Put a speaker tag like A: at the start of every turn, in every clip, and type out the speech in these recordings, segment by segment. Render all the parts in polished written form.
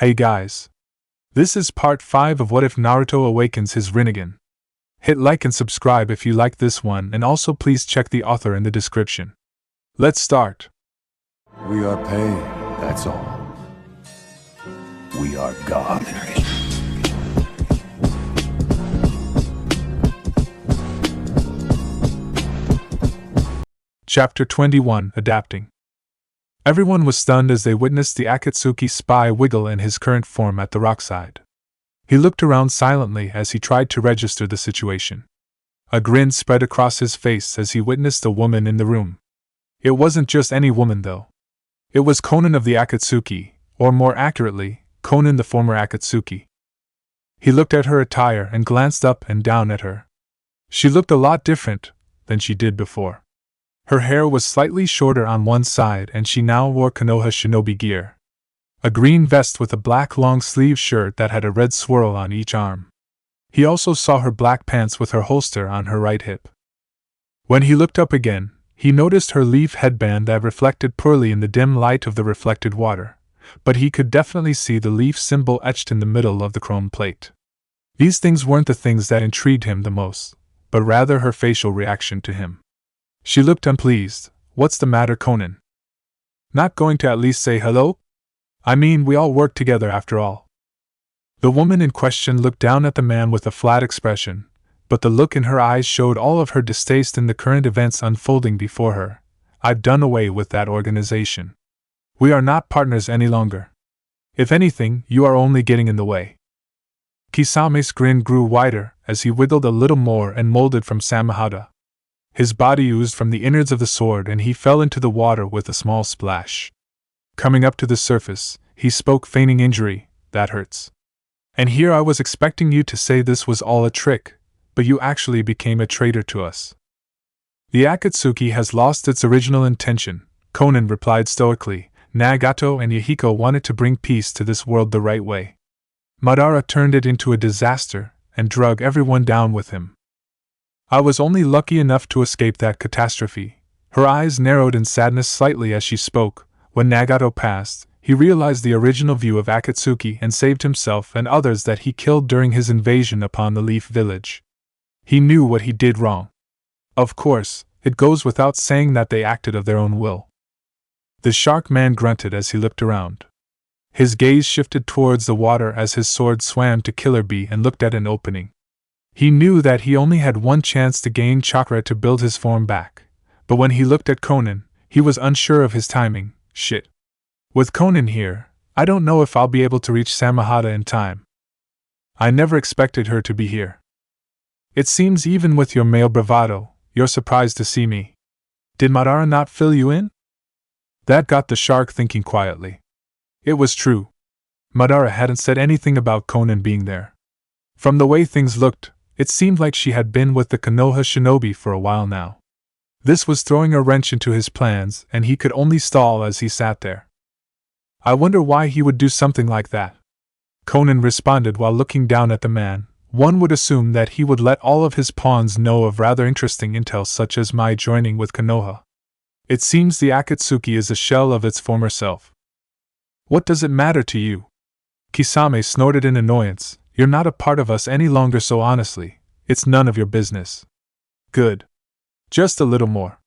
A: Hey guys. This is part 5 of What If Naruto Awakens His Rinnegan. Hit like and subscribe if you like this one, and also please check the author in the description. Let's start.
B: We are paid, that's all. We are God.
A: Chapter 21, Adapting. Everyone was stunned as they witnessed the Akatsuki spy wiggle in his current form at the rockside. He looked around silently as he tried to register the situation. A grin spread across his face as he witnessed a woman in the room. It wasn't just any woman, though. It was Konan of the Akatsuki, or more accurately, Konan the former Akatsuki. He looked at her attire and glanced up and down at her. She looked a lot different than she did before. Her hair was slightly shorter on one side and she now wore Konoha shinobi gear. A green vest with a black long-sleeve shirt that had a red swirl on each arm. He also saw her black pants with her holster on her right hip. When he looked up again, he noticed her leaf headband that reflected poorly in the dim light of the reflected water, but he could definitely see the leaf symbol etched in the middle of the chrome plate. These things weren't the things that intrigued him the most, but rather her facial reaction to him. She looked unpleased. What's the matter, Konan? Not going to at least say hello? I mean, we all work together after all. The woman in question looked down at the man with a flat expression, but the look in her eyes showed all of her distaste in the current events unfolding before her. I've done away with that organization. We are not partners any longer. If anything, you are only getting in the way. Kisame's grin grew wider as he wiggled a little more and molded from Samahada. His body oozed from the innards of the sword and he fell into the water with a small splash. Coming up to the surface, he spoke, feigning injury. That hurts. And here I was expecting you to say this was all a trick, but you actually became a traitor to us. The Akatsuki has lost its original intention, Konan replied stoically. Nagato and Yahiko wanted to bring peace to this world the right way. Madara turned it into a disaster and drug everyone down with him. I was only lucky enough to escape that catastrophe. Her eyes narrowed in sadness slightly as she spoke. When Nagato passed, he realized the original view of Akatsuki and saved himself and others that he killed during his invasion upon the Leaf Village. He knew what he did wrong. Of course, it goes without saying that they acted of their own will. The shark man grunted as he looked around. His gaze shifted towards the water as his sword swam to Killer Bee and looked at an opening. He knew that he only had one chance to gain chakra to build his form back, but when he looked at Konan, he was unsure of his timing. Shit. With Konan here, I don't know if I'll be able to reach Samahada in time. I never expected her to be here. It seems even with your male bravado, you're surprised to see me. Did Madara not fill you in? That got the shark thinking quietly. It was true. Madara hadn't said anything about Konan being there. From the way things looked, it seemed like she had been with the Konoha shinobi for a while now. This was throwing a wrench into his plans, and he could only stall as he sat there. I wonder why he would do something like that. Konan responded while looking down at the man. One would assume that he would let all of his pawns know of rather interesting intel such as my joining with Konoha. It seems the Akatsuki is a shell of its former self. What does it matter to you? Kisame snorted in annoyance. You're not a part of us any longer, so honestly, it's none of your business. Good. Just a little more.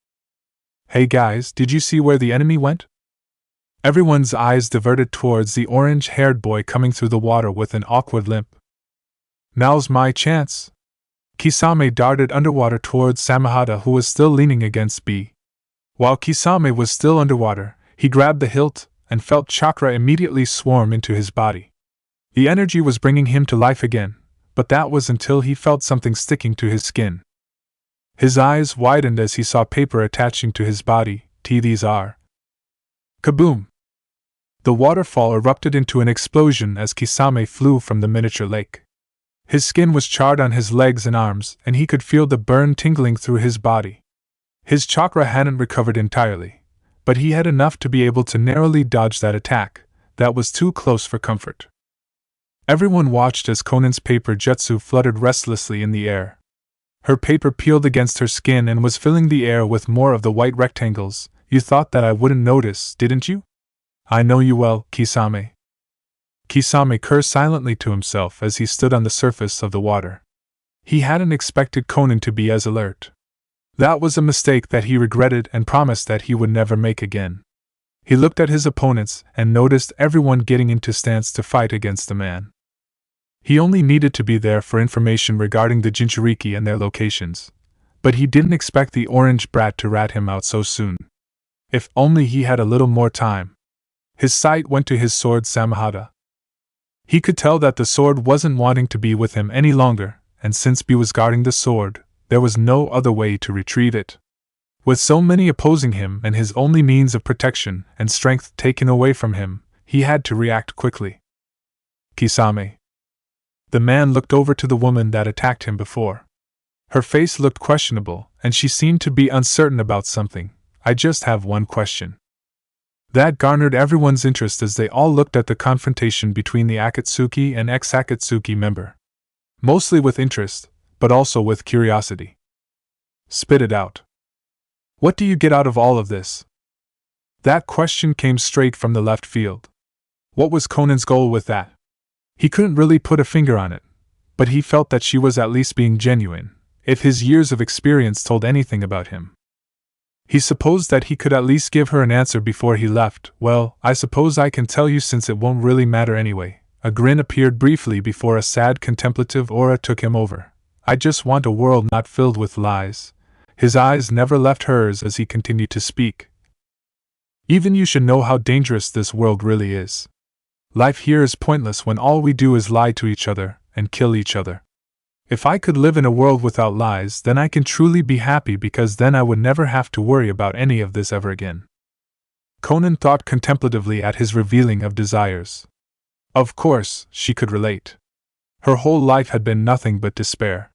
A: Hey guys, did you see where the enemy went? Everyone's eyes diverted towards the orange-haired boy coming through the water with an awkward limp. Now's my chance. Kisame darted underwater towards Samahada, who was still leaning against B. While Kisame was still underwater, he grabbed the hilt and felt chakra immediately swarm into his body. The energy was bringing him to life again, but that was until he felt something sticking to his skin. His eyes widened as he saw paper attaching to his body. These are. Kaboom! The waterfall erupted into an explosion as Kisame flew from the miniature lake. His skin was charred on his legs and arms, and he could feel the burn tingling through his body. His chakra hadn't recovered entirely, but he had enough to be able to narrowly dodge that attack. That was too close for comfort. Everyone watched as Konan's paper jutsu fluttered restlessly in the air. Her paper peeled against her skin and was filling the air with more of the white rectangles. You thought that I wouldn't notice, didn't you? I know you well, Kisame. Kisame cursed silently to himself as he stood on the surface of the water. He hadn't expected Konan to be as alert. That was a mistake that he regretted and promised that he would never make again. He looked at his opponents and noticed everyone getting into stance to fight against the man. He only needed to be there for information regarding the Jinchuriki and their locations, but he didn't expect the orange brat to rat him out so soon. If only he had a little more time. His sight went to his sword Samahata. He could tell that the sword wasn't wanting to be with him any longer, and since B was guarding the sword, there was no other way to retrieve it. With so many opposing him and his only means of protection and strength taken away from him, he had to react quickly. Kisame. The man looked over to the woman that attacked him before. Her face looked questionable, and she seemed to be uncertain about something. I just have one question. That garnered everyone's interest as they all looked at the confrontation between the Akatsuki and ex-Akatsuki member. Mostly with interest, but also with curiosity. Spit it out. What do you get out of all of this? That question came straight from the left field. What was Konan's goal with that? He couldn't really put a finger on it, but he felt that she was at least being genuine, if his years of experience told anything about him. He supposed that he could at least give her an answer before he left. Well, I suppose I can tell you since it won't really matter anyway. A grin appeared briefly before a sad contemplative aura took him over. I just want a world not filled with lies. His eyes never left hers as he continued to speak. Even you should know how dangerous this world really is. Life here is pointless when all we do is lie to each other and kill each other. If I could live in a world without lies, then I can truly be happy because then I would never have to worry about any of this ever again. Konan thought contemplatively at his revealing of desires. Of course, she could relate. Her whole life had been nothing but despair.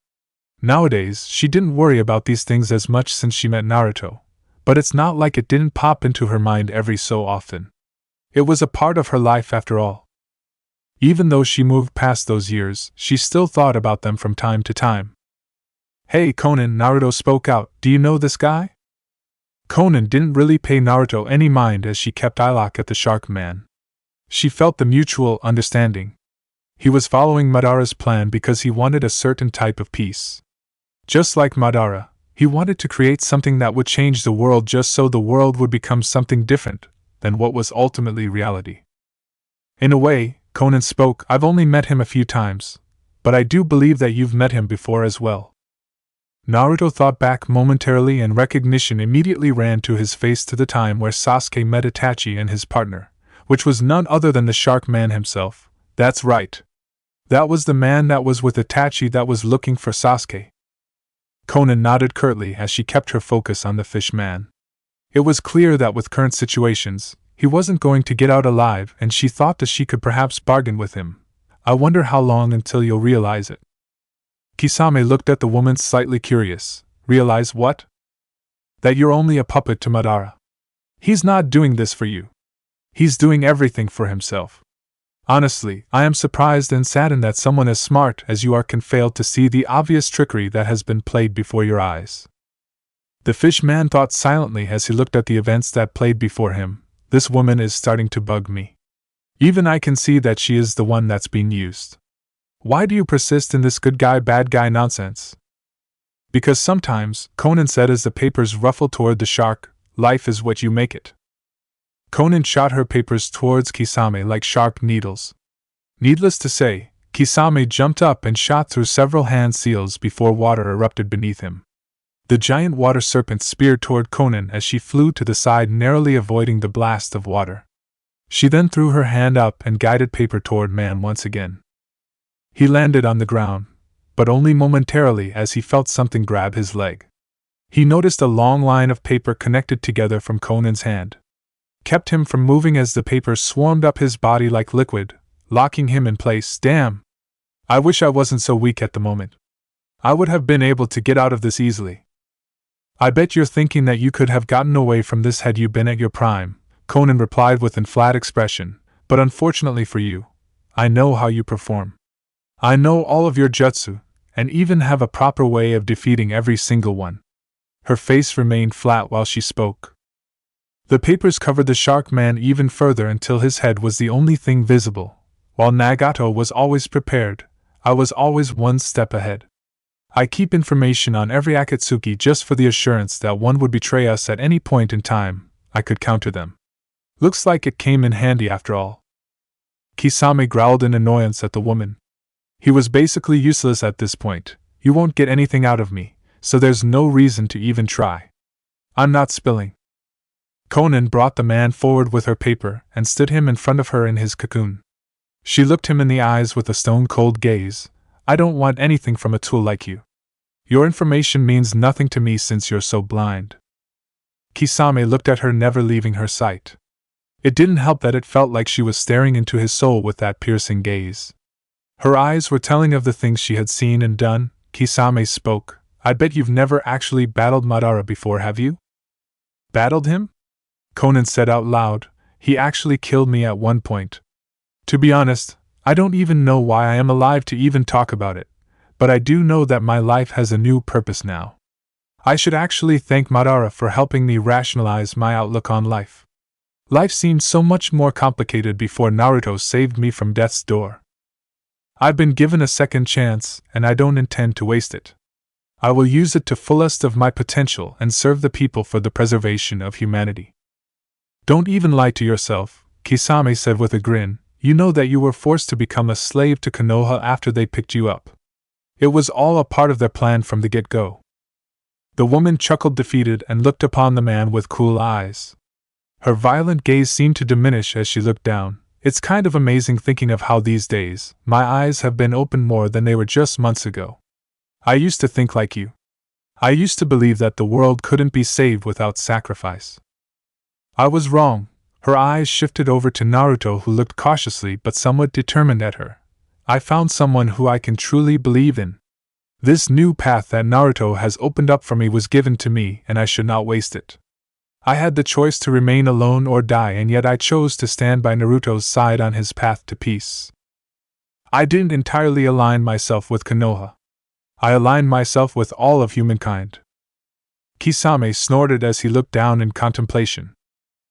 A: Nowadays, she didn't worry about these things as much since she met Naruto, but it's not like it didn't pop into her mind every so often. It was a part of her life after all. Even though she moved past those years, she still thought about them from time to time. Hey Konan, Naruto spoke out, do you know this guy? Konan didn't really pay Naruto any mind as she kept eye lock at the shark man. She felt the mutual understanding. He was following Madara's plan because he wanted a certain type of peace. Just like Madara, he wanted to create something that would change the world just so the world would become something different than what was ultimately reality. In a way, Konan spoke, I've only met him a few times, but I do believe that you've met him before as well. Naruto thought back momentarily and recognition immediately ran to his face to the time where Sasuke met Itachi and his partner, which was none other than the shark man himself. That's right. That was the man that was with Itachi that was looking for Sasuke. Konan nodded curtly as she kept her focus on the fish man. It was clear that with current situations, he wasn't going to get out alive and she thought that she could perhaps bargain with him. I wonder how long until you'll realize it. Kisame looked at the woman slightly curious. Realize what? That you're only a puppet to Madara. He's not doing this for you. He's doing everything for himself. Honestly, I am surprised and saddened that someone as smart as you are can fail to see the obvious trickery that has been played before your eyes. The fish man thought silently as he looked at the events that played before him. This woman is starting to bug me. Even I can see that she is the one that's being used. Why do you persist in this good guy bad guy nonsense? Because sometimes, Konan said as the papers ruffled toward the shark, life is what you make it. Konan shot her papers towards Kisame like sharp needles. Needless to say, Kisame jumped up and shot through several hand seals before water erupted beneath him. The giant water serpent speared toward Konan as she flew to the side, narrowly avoiding the blast of water. She then threw her hand up and guided paper toward man once again. He landed on the ground, but only momentarily as he felt something grab his leg. He noticed a long line of paper connected together from Konan's hand. Kept him from moving as the paper swarmed up his body like liquid, locking him in place. Damn! I wish I wasn't so weak at the moment. I would have been able to get out of this easily. I bet you're thinking that you could have gotten away from this had you been at your prime, Konan replied with an flat expression, but unfortunately for you, I know how you perform. I know all of your jutsu, and even have a proper way of defeating every single one. Her face remained flat while she spoke. The papers covered the shark man even further until his head was the only thing visible, While Nagato was always prepared, I was always one step ahead. I keep information on every Akatsuki just for the assurance that one would betray us at any point in time. I could counter them. Looks like it came in handy after all. Kisame growled in annoyance at the woman. He was basically useless at this point. You won't get anything out of me, so there's no reason to even try. I'm not spilling. Konan brought the man forward with her paper and stood him in front of her in his cocoon. She looked him in the eyes with a stone-cold gaze. I don't want anything from a tool like you. Your information means nothing to me since you're so blind. Kisame looked at her, never leaving her sight. It didn't help that it felt like she was staring into his soul with that piercing gaze. Her eyes were telling of the things she had seen and done. Kisame spoke. I bet you've never actually battled Madara before, have you? Battled him? Konan said out loud. He actually killed me at one point. To be honest, I don't even know why I am alive to even talk about it, but I do know that my life has a new purpose now. I should actually thank Madara for helping me rationalize my outlook on life. Life seemed so much more complicated before Naruto saved me from death's door. I've been given a second chance, and I don't intend to waste it. I will use it to fullest of my potential and serve the people for the preservation of humanity. Don't even lie to yourself, Kisame said with a grin. You know that you were forced to become a slave to Konoha after they picked you up. It was all a part of their plan from the get-go. The woman chuckled defeated and looked upon the man with cool eyes. Her violent gaze seemed to diminish as she looked down. It's kind of amazing thinking of how these days, my eyes have been opened more than they were just months ago. I used to think like you. I used to believe that the world couldn't be saved without sacrifice. I was wrong. Her eyes shifted over to Naruto, who looked cautiously but somewhat determined at her. I found someone who I can truly believe in. This new path that Naruto has opened up for me was given to me, and I should not waste it. I had the choice to remain alone or die, and yet I chose to stand by Naruto's side on his path to peace. I didn't entirely align myself with Konoha. I aligned myself with all of humankind. Kisame snorted as he looked down in contemplation.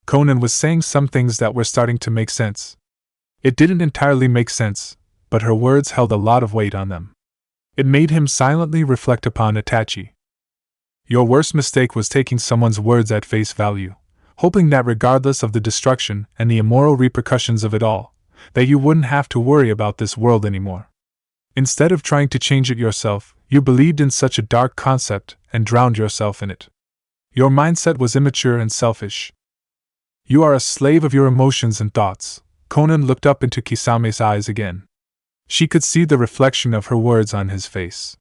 A: Konan was saying some things that were starting to make sense. It didn't entirely make sense, but her words held a lot of weight on them. It made him silently reflect upon Itachi. Your worst mistake was taking someone's words at face value, hoping that regardless of the destruction and the immoral repercussions of it all, that you wouldn't have to worry about this world anymore. Instead of trying to change it yourself, you believed in such a dark concept and drowned yourself in it. Your mindset was immature and selfish. You are a slave of your emotions and thoughts. Konan looked up into Kisame's eyes again. She could see the reflection of her words on his face.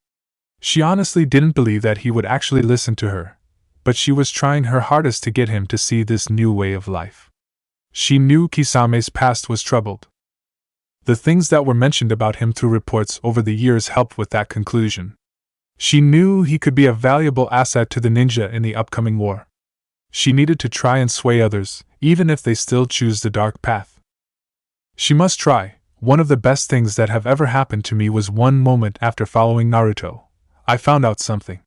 A: She honestly didn't believe that he would actually listen to her, but she was trying her hardest to get him to see this new way of life. She knew Kisame's past was troubled. The things that were mentioned about him through reports over the years helped with that conclusion. She knew he could be a valuable asset to the ninja in the upcoming war. She needed to try and sway others, even if they still choose the dark path. She must try. One of the best things that have ever happened to me was one moment after following Naruto. I found out something.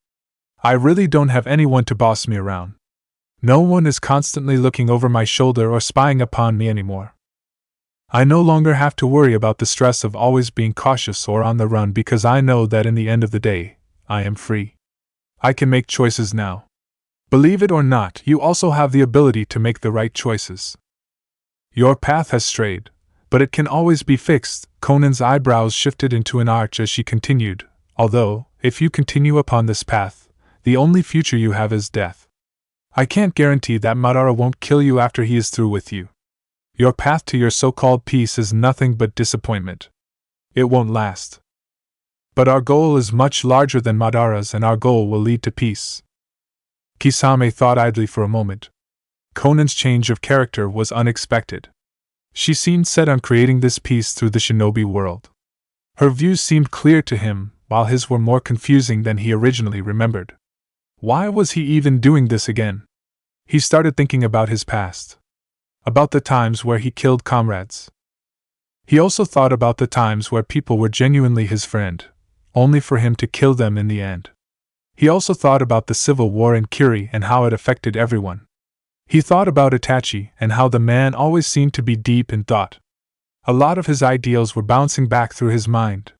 A: I really don't have anyone to boss me around. No one is constantly looking over my shoulder or spying upon me anymore. I no longer have to worry about the stress of always being cautious or on the run because I know that in the end of the day, I am free. I can make choices now. Believe it or not, you also have the ability to make the right choices. Your path has strayed, but it can always be fixed. Konan's eyebrows shifted into an arch as she continued, although, if you continue upon this path, the only future you have is death. I can't guarantee that Madara won't kill you after he is through with you. Your path to your so-called peace is nothing but disappointment. It won't last. But our goal is much larger than Madara's, and our goal will lead to peace. Kisame thought idly for a moment. Konan's change of character was unexpected. She seemed set on creating this peace through the shinobi world. Her views seemed clear to him, while his were more confusing than he originally remembered. Why was he even doing this again? He started thinking about his past. About the times where he killed comrades. He also thought about the times where people were genuinely his friend, only for him to kill them in the end. He also thought about the civil war in Kiri and how it affected everyone. He thought about Itachi and how the man always seemed to be deep in thought. A lot of his ideals were bouncing back through his mind.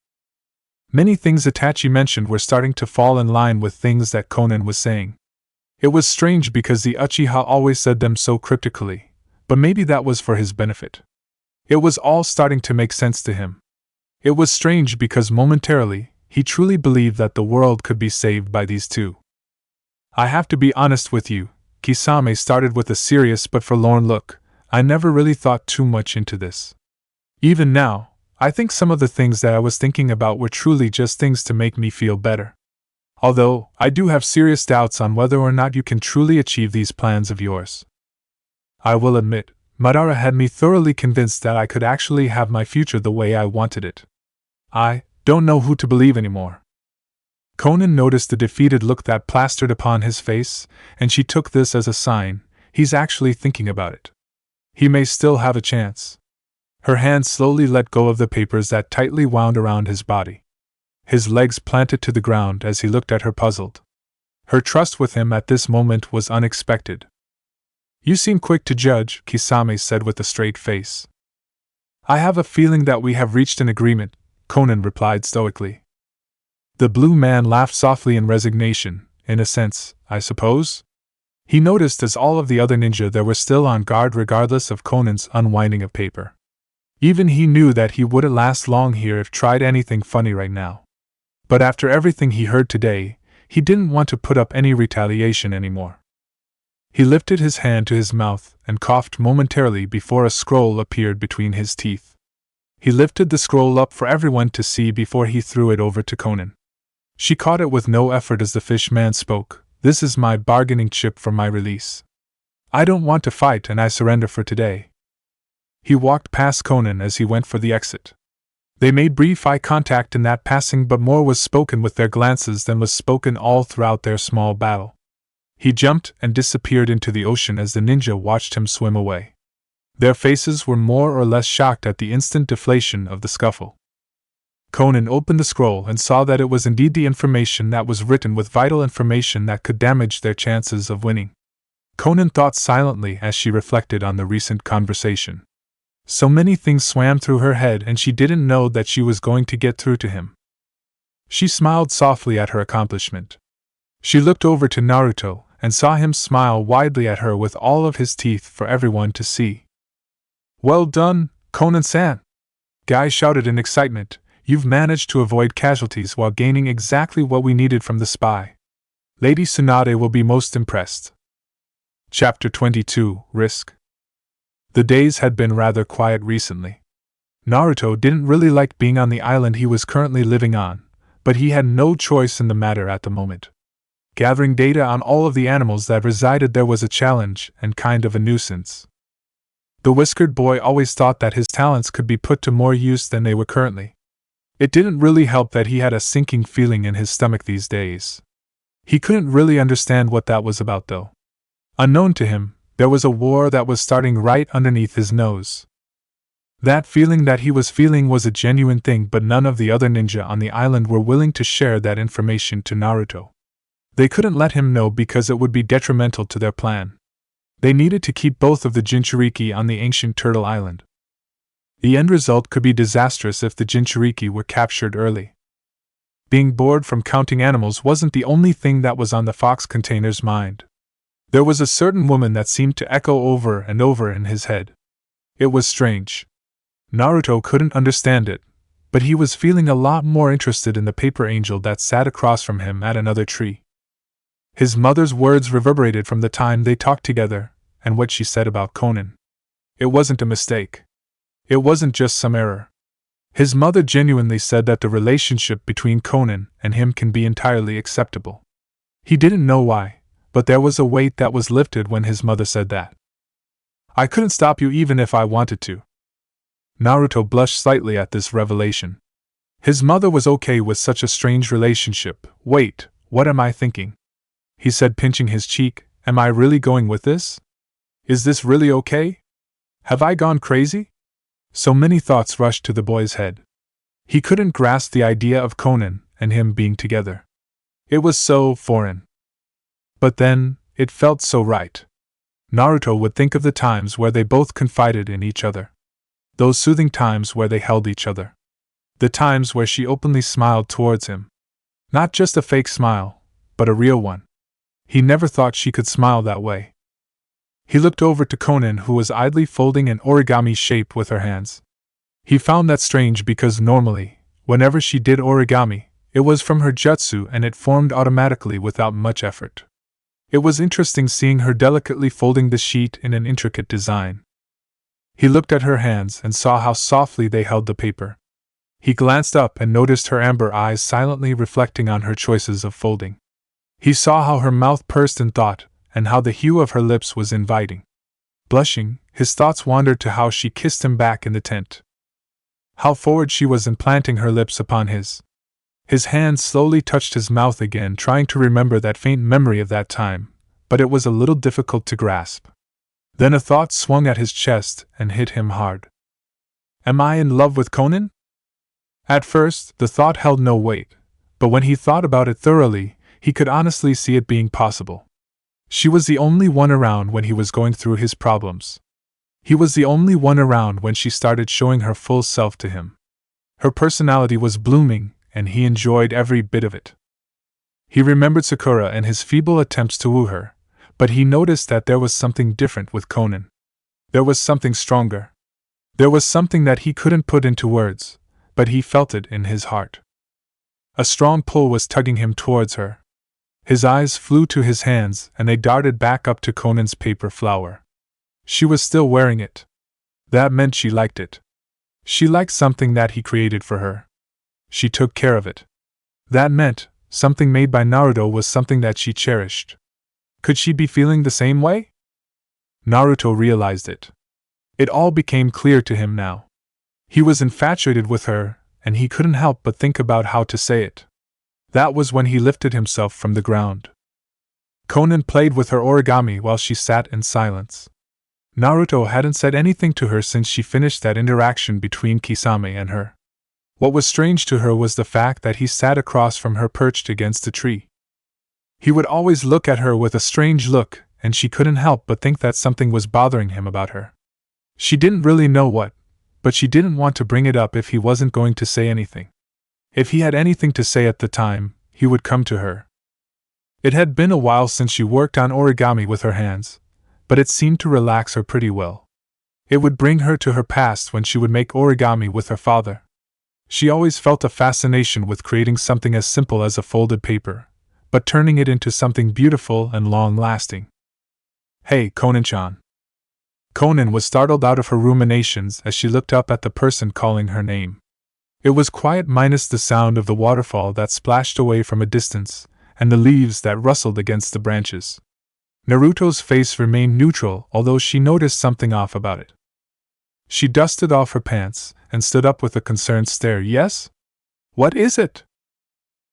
A: Many things Itachi mentioned were starting to fall in line with things that Konan was saying. It was strange because the Uchiha always said them so cryptically, but maybe that was for his benefit. It was all starting to make sense to him. It was strange because momentarily, he truly believed that the world could be saved by these two. I have to be honest with you, Kisame started with a serious but forlorn look. I never really thought too much into this. Even now, I think some of the things that I was thinking about were truly just things to make me feel better. Although, I do have serious doubts on whether or not you can truly achieve these plans of yours. I will admit, Madara had me thoroughly convinced that I could actually have my future the way I wanted it. I don't know who to believe anymore. Konan noticed the defeated look that plastered upon his face, and she took this as a sign he's actually thinking about it. He may still have a chance. Her hand slowly let go of the papers that tightly wound around his body. His legs planted to the ground as he looked at her puzzled. Her trust with him at this moment was unexpected. You seem quick to judge, Kisame said with a straight face. I have a feeling that we have reached an agreement, Konan replied stoically. The blue man laughed softly in resignation, in a sense, I suppose? He noticed as all of the other ninja there were still on guard regardless of Konan's unwinding of paper. Even he knew that he wouldn't last long here if tried anything funny right now. But after everything he heard today, he didn't want to put up any retaliation anymore. He lifted his hand to his mouth and coughed momentarily before a scroll appeared between his teeth. He lifted the scroll up for everyone to see before he threw it over to Konan. She caught it with no effort as the fish man spoke. This is my bargaining chip for my release. I don't want to fight and I surrender for today. He walked past Konan as he went for the exit. They made brief eye contact in that passing, but more was spoken with their glances than was spoken all throughout their small battle. He jumped and disappeared into the ocean as the ninja watched him swim away. Their faces were more or less shocked at the instant deflation of the scuffle. Konan opened the scroll and saw that it was indeed the information that was written with vital information that could damage their chances of winning. Konan thought silently as she reflected on the recent conversation. So many things swam through her head and she didn't know that she was going to get through to him. She smiled softly at her accomplishment. She looked over to Naruto and saw him smile widely at her with all of his teeth for everyone to see. Well done, Konan-san! Guy shouted in excitement. You've managed to avoid casualties while gaining exactly what we needed from the spy. Lady Tsunade will be most impressed. Chapter 22, Risk. The days had been rather quiet recently. Naruto didn't really like being on the island he was currently living on, but he had no choice in the matter at the moment. Gathering data on all of the animals that resided there was a challenge and kind of a nuisance. The whiskered boy always thought that his talents could be put to more use than they were currently. It didn't really help that he had a sinking feeling in his stomach these days. He couldn't really understand what that was about though. Unknown to him, there was a war that was starting right underneath his nose. That feeling that he was feeling was a genuine thing, but none of the other ninja on the island were willing to share that information to Naruto. They couldn't let him know because it would be detrimental to their plan. They needed to keep both of the Jinchuriki on the ancient Turtle Island. The end result could be disastrous if the Jinchuriki were captured early. Being bored from counting animals wasn't the only thing that was on the fox container's mind. There was a certain woman that seemed to echo over and over in his head. It was strange. Naruto couldn't understand it, but he was feeling a lot more interested in the paper angel that sat across from him at another tree. His mother's words reverberated from the time they talked together, and what she said about Konan. It wasn't a mistake. It wasn't just some error. His mother genuinely said that the relationship between Konan and him can be entirely acceptable. He didn't know why, but there was a weight that was lifted when his mother said that. I couldn't stop you even if I wanted to. Naruto blushed slightly at this revelation. His mother was okay with such a strange relationship. Wait, what am I thinking? He said, pinching his cheek. Am I really going with this? Is this really okay? Have I gone crazy? So many thoughts rushed to the boy's head. He couldn't grasp the idea of Konan and him being together. It was so foreign. But then, it felt so right. Naruto would think of the times where they both confided in each other. Those soothing times where they held each other. The times where she openly smiled towards him. Not just a fake smile, but a real one. He never thought she could smile that way. He looked over to Konan, who was idly folding an origami shape with her hands. He found that strange because normally, whenever she did origami, it was from her jutsu and it formed automatically without much effort. It was interesting seeing her delicately folding the sheet in an intricate design. He looked at her hands and saw how softly they held the paper. He glanced up and noticed her amber eyes silently reflecting on her choices of folding. He saw how her mouth pursed in thought, and how the hue of her lips was inviting. Blushing, his thoughts wandered to how she kissed him back in the tent. How forward she was in planting her lips upon his. His hand slowly touched his mouth again, trying to remember that faint memory of that time, but it was a little difficult to grasp. Then a thought swung at his chest and hit him hard. Am I in love with Konan? At first, the thought held no weight, but when he thought about it thoroughly, he could honestly see it being possible. She was the only one around when he was going through his problems. He was the only one around when she started showing her full self to him. Her personality was blooming, and he enjoyed every bit of it. He remembered Sakura and his feeble attempts to woo her, but he noticed that there was something different with Konan. There was something stronger. There was something that he couldn't put into words, but he felt it in his heart. A strong pull was tugging him towards her. His eyes flew to his hands and they darted back up to Konan's paper flower. She was still wearing it. That meant she liked it. She liked something that he created for her. She took care of it. That meant something made by Naruto was something that she cherished. Could she be feeling the same way? Naruto realized it. It all became clear to him now. He was infatuated with her, and he couldn't help but think about how to say it. That was when he lifted himself from the ground. Konan played with her origami while she sat in silence. Naruto hadn't said anything to her since she finished that interaction between Kisame and her. What was strange to her was the fact that he sat across from her perched against a tree. He would always look at her with a strange look, and she couldn't help but think that something was bothering him about her. She didn't really know what, but she didn't want to bring it up if he wasn't going to say anything. If he had anything to say at the time, he would come to her. It had been a while since she worked on origami with her hands, but it seemed to relax her pretty well. It would bring her to her past when she would make origami with her father. She always felt a fascination with creating something as simple as a folded paper, but turning it into something beautiful and long-lasting. Hey, Konan-chan. Konan was startled out of her ruminations as she looked up at the person calling her name. It was quiet minus the sound of the waterfall that splashed away from a distance, and the leaves that rustled against the branches. Naruto's face remained neutral, although she noticed something off about it. She dusted off her pants and stood up with a concerned stare. Yes? What is it?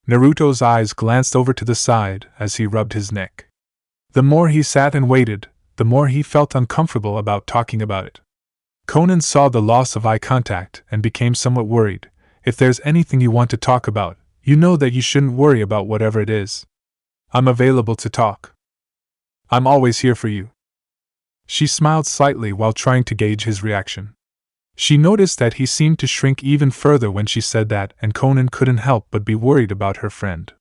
A: Naruto's eyes glanced over to the side as he rubbed his neck. The more he sat and waited, the more he felt uncomfortable about talking about it. Konan saw the loss of eye contact and became somewhat worried. If there's anything you want to talk about, you know that you shouldn't worry about whatever it is. I'm available to talk. I'm always here for you. She smiled slightly while trying to gauge his reaction. She noticed that he seemed to shrink even further when she said that, and Konan couldn't help but be worried about her friend.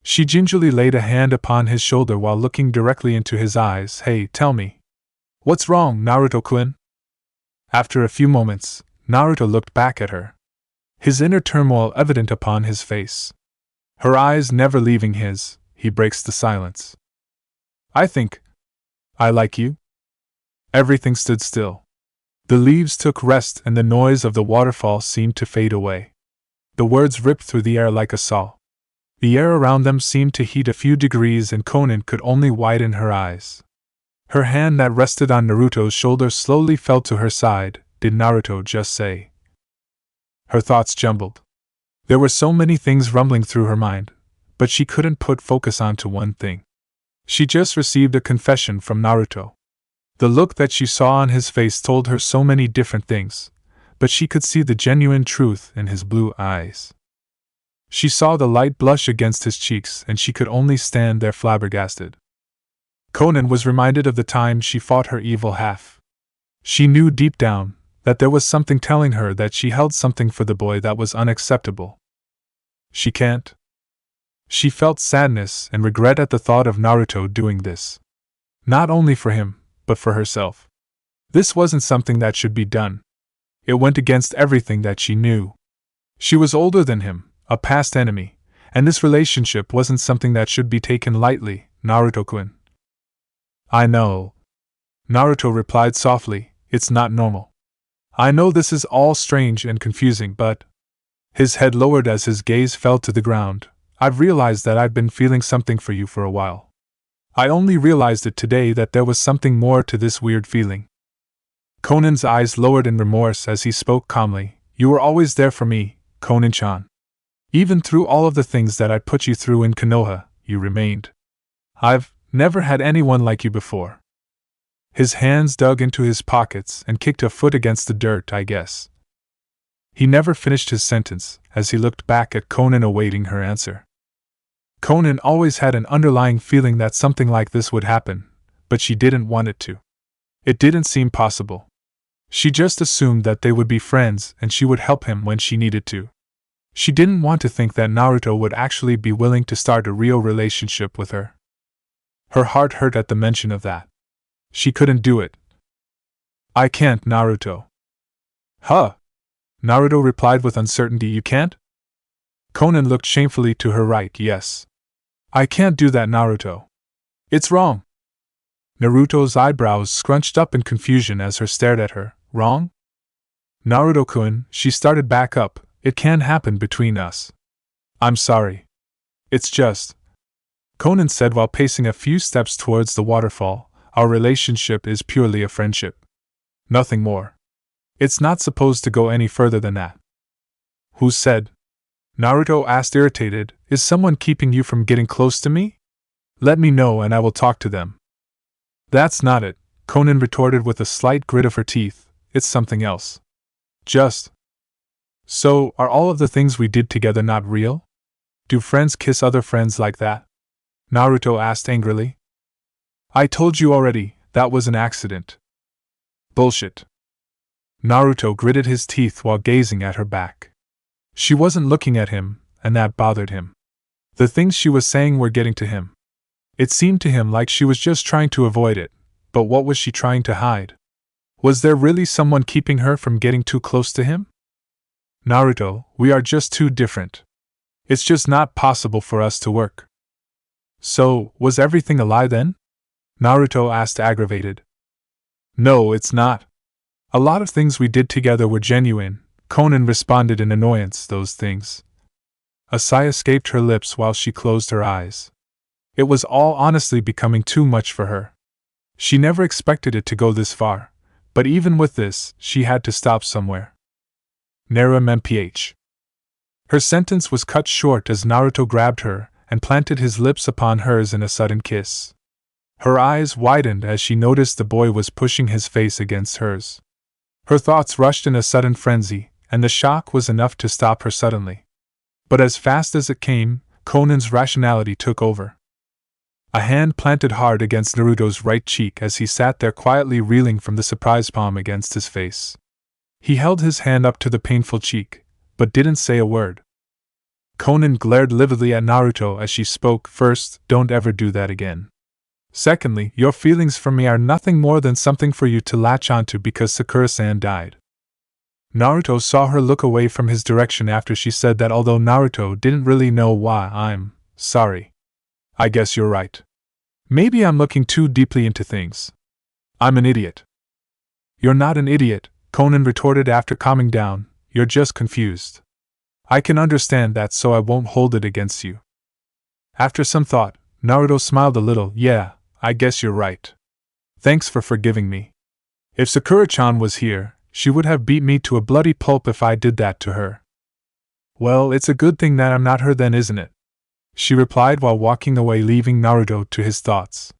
A: She gingerly laid a hand upon his shoulder while looking directly into his eyes. Hey, tell me. What's wrong, Naruto-kun? After a few moments, Naruto looked back at her. His inner turmoil evident upon his face. Her eyes never leaving his, he breaks the silence. I think I like you. Everything stood still. The leaves took rest and the noise of the waterfall seemed to fade away. The words ripped through the air like a saw. The air around them seemed to heat a few degrees and Konan could only widen her eyes. Her hand that rested on Naruto's shoulder slowly fell to her side. Did Naruto just say? Her thoughts jumbled. There were so many things rumbling through her mind, but she couldn't put focus onto one thing. She just received a confession from Naruto. The look that she saw on his face told her so many different things, but she could see the genuine truth in his blue eyes. She saw the light blush against his cheeks and she could only stand there flabbergasted. Konan was reminded of the time she fought her evil half. She knew deep down that there was something telling her that she held something for the boy that was unacceptable. She can't. She felt sadness and regret at the thought of Naruto doing this. Not only for him, but for herself. This wasn't something that should be done. It went against everything that she knew. She was older than him, a past enemy, and this relationship wasn't something that should be taken lightly, Naruto-kun. I know. Naruto replied softly, it's not normal. I know this is all strange and confusing, but... His head lowered as his gaze fell to the ground. I've realized that I've been feeling something for you for a while. I only realized it today that there was something more to this weird feeling. Konan's eyes lowered in remorse as he spoke calmly. You were always there for me, Konan-chan. Even through all of the things that I put you through in Konoha, you remained. I've never had anyone like you before. His hands dug into his pockets and kicked a foot against the dirt, I guess. He never finished his sentence, as he looked back at Konan awaiting her answer. Konan always had an underlying feeling that something like this would happen, but she didn't want it to. It didn't seem possible. She just assumed that they would be friends and she would help him when she needed to. She didn't want to think that Naruto would actually be willing to start a real relationship with her. Her heart hurt at the mention of that. She couldn't do it. I can't, Naruto. Huh? Naruto replied with uncertainty. You can't? Konan looked shamefully to her right. Yes. I can't do that, Naruto. It's wrong. Naruto's eyebrows scrunched up in confusion as her stared at her. Wrong? Naruto-kun, she started back up. It can happen between us. I'm sorry. It's just... Konan said while pacing a few steps towards the waterfall, our relationship is purely a friendship. Nothing more. It's not supposed to go any further than that. Who said? Naruto asked, irritated. Is someone keeping you from getting close to me? Let me know and I will talk to them. That's not it, Konan retorted with a slight grit of her teeth. It's something else. Just... So, are all of the things we did together not real? Do friends kiss other friends like that? Naruto asked angrily. I told you already, that was an accident. Bullshit. Naruto gritted his teeth while gazing at her back. She wasn't looking at him, and that bothered him. The things she was saying were getting to him. It seemed to him like she was just trying to avoid it, but what was she trying to hide? Was there really someone keeping her from getting too close to him? Naruto, we are just too different. It's just not possible for us to work. So, was everything a lie then? Naruto asked, aggravated. No, it's not. A lot of things we did together were genuine, Konan responded in annoyance. Those things. A sigh escaped her lips while she closed her eyes. It was all honestly becoming too much for her. She never expected it to go this far, but even with this, she had to stop somewhere. Nara MPH. Her sentence was cut short as Naruto grabbed her and planted his lips upon hers in a sudden kiss. Her eyes widened as she noticed the boy was pushing his face against hers. Her thoughts rushed in a sudden frenzy, and the shock was enough to stop her suddenly. But as fast as it came, Konan's rationality took over. A hand planted hard against Naruto's right cheek as he sat there quietly reeling from the surprise palm against his face. He held his hand up to the painful cheek, but didn't say a word. Konan glared lividly at Naruto as she spoke. First, don't ever do that again. Secondly, your feelings for me are nothing more than something for you to latch onto because Sakura-san died. Naruto saw her look away from his direction after she said that, although Naruto didn't really know why. I'm sorry. I guess you're right. Maybe I'm looking too deeply into things. I'm an idiot. You're not an idiot, Konan retorted after calming down. You're just confused. I can understand that, so I won't hold it against you. After some thought, Naruto smiled a little. Yeah, I guess you're right. Thanks for forgiving me. If Sakura-chan was here, she would have beat me to a bloody pulp if I did that to her. Well, it's a good thing that I'm not her then, isn't it? She replied while walking away, leaving Naruto to his thoughts.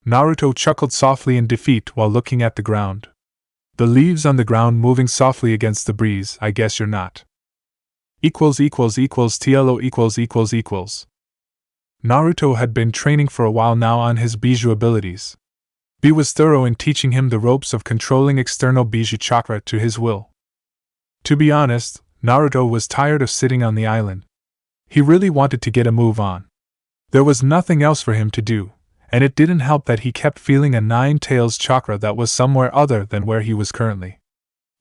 A: Naruto chuckled softly in defeat while looking at the ground. The leaves on the ground moving softly against the breeze. I guess you're not. TLO == Naruto had been training for a while now on his bijou abilities. B was thorough in teaching him the ropes of controlling external Biju chakra to his will. To be honest, Naruto was tired of sitting on the island. He really wanted to get a move on. There was nothing else for him to do, and it didn't help that he kept feeling a nine-tails chakra that was somewhere other than where he was currently.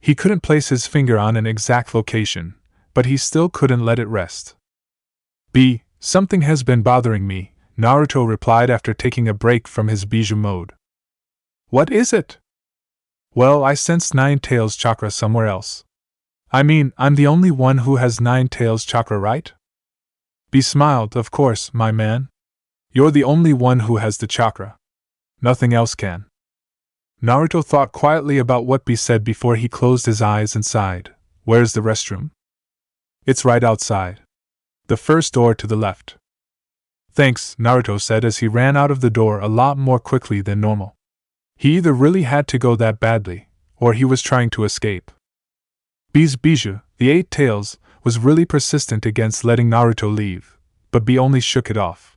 A: He couldn't place his finger on an exact location, but he still couldn't let it rest. B, something has been bothering me, Naruto replied after taking a break from his Biju mode. What is it? Well, I sense nine-tails chakra somewhere else. I mean, I'm the only one who has nine-tails chakra, right? B smiled. Of course, my man. You're the only one who has the chakra. Nothing else can. Naruto thought quietly about what B said before he closed his eyes and sighed. Where's the restroom? It's right outside. The first door to the left. Thanks, Naruto said as he ran out of the door a lot more quickly than normal. He either really had to go that badly, or he was trying to escape. B's Biju, the eight tails, was really persistent against letting Naruto leave, but B only shook it off.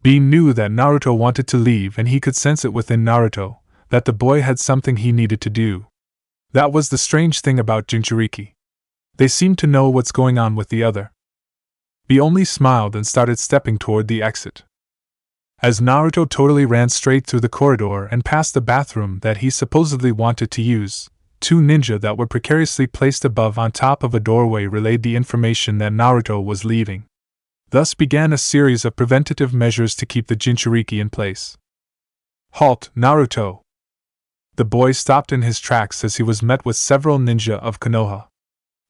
A: B knew that Naruto wanted to leave and he could sense it within Naruto, that the boy had something he needed to do. That was the strange thing about Jinchuriki. They seemed to know what's going on with the other. B only smiled and started stepping toward the exit. As Naruto totally ran straight through the corridor and past the bathroom that he supposedly wanted to use, two ninja that were precariously placed above on top of a doorway relayed the information that Naruto was leaving. Thus began a series of preventative measures to keep the Jinchuriki in place. Halt, Naruto! The boy stopped in his tracks as he was met with several ninja of Konoha.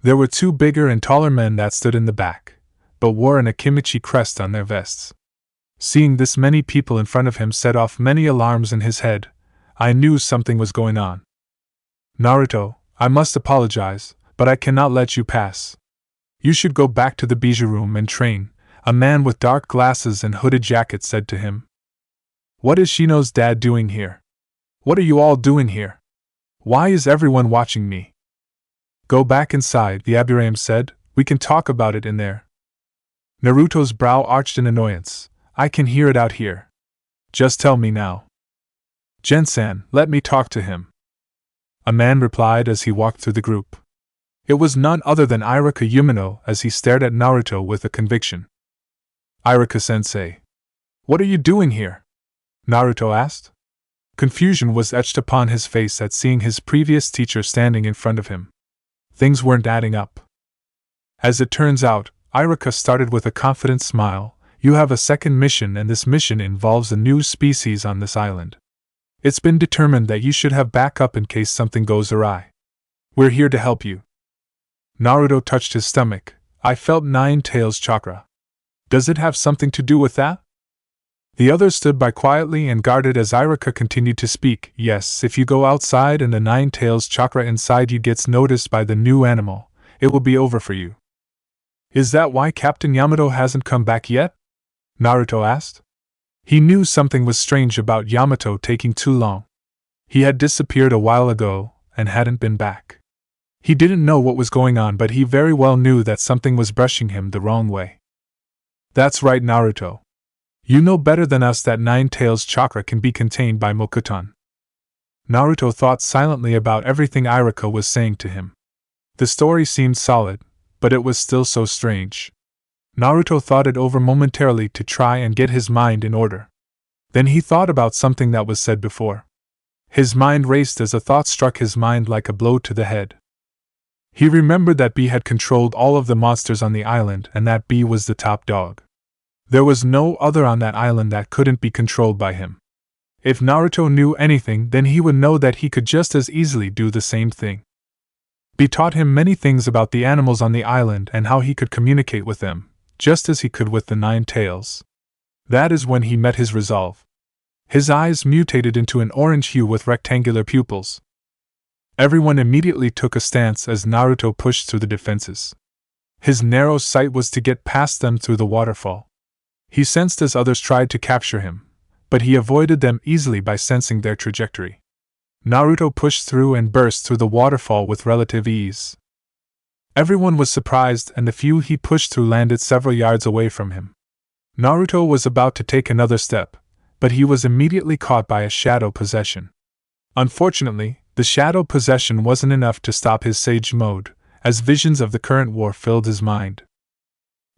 A: There were two bigger and taller men that stood in the back, but wore an Akimichi crest on their vests. Seeing this many people in front of him set off many alarms in his head. I knew something was going on. Naruto, I must apologize, but I cannot let you pass. You should go back to the Biju room and train, a man with dark glasses and hooded jacket said to him. What is Shino's dad doing here? What are you all doing here? Why is everyone watching me? Go back inside, the Aburame said, we can talk about it in there. Naruto's brow arched in annoyance. I can hear it out here. Just tell me now. Gensan, let me talk to him. A man replied as he walked through the group. It was none other than Iruka Yumino as he stared at Naruto with a conviction. Iruka-sensei. What are you doing here? Naruto asked. Confusion was etched upon his face at seeing his previous teacher standing in front of him. Things weren't adding up. As it turns out, Iruka started with a confident smile. You have a second mission and this mission involves a new species on this island. It's been determined that you should have backup in case something goes awry. We're here to help you. Naruto touched his stomach. I felt nine-tails chakra. Does it have something to do with that? The others stood by quietly and guarded as Iruka continued to speak. Yes, if you go outside and the nine-tails chakra inside you gets noticed by the new animal, it will be over for you. Is that why Captain Yamato hasn't come back yet? Naruto asked. He knew something was strange about Yamato taking too long. He had disappeared a while ago and hadn't been back. He didn't know what was going on, but he very well knew that something was brushing him the wrong way. That's right, Naruto. You know better than us that nine-tails chakra can be contained by Mokuton. Naruto thought silently about everything Iruka was saying to him. The story seemed solid, but it was still so strange. Naruto thought it over momentarily to try and get his mind in order. Then he thought about something that was said before. His mind raced as a thought struck his mind like a blow to the head. He remembered that B had controlled all of the monsters on the island and that B was the top dog. There was no other on that island that couldn't be controlled by him. If Naruto knew anything, then he would know that he could just as easily do the same thing. B taught him many things about the animals on the island and how he could communicate with them, just as he could with the nine tails. That is when he met his resolve. His eyes mutated into an orange hue with rectangular pupils. Everyone immediately took a stance as Naruto pushed through the defenses. His narrow sight was to get past them through the waterfall. He sensed as others tried to capture him, but he avoided them easily by sensing their trajectory. Naruto pushed through and burst through the waterfall with relative ease. Everyone was surprised and the few he pushed through landed several yards away from him. Naruto was about to take another step, but he was immediately caught by a shadow possession. Unfortunately, the shadow possession wasn't enough to stop his sage mode, as visions of the current war filled his mind.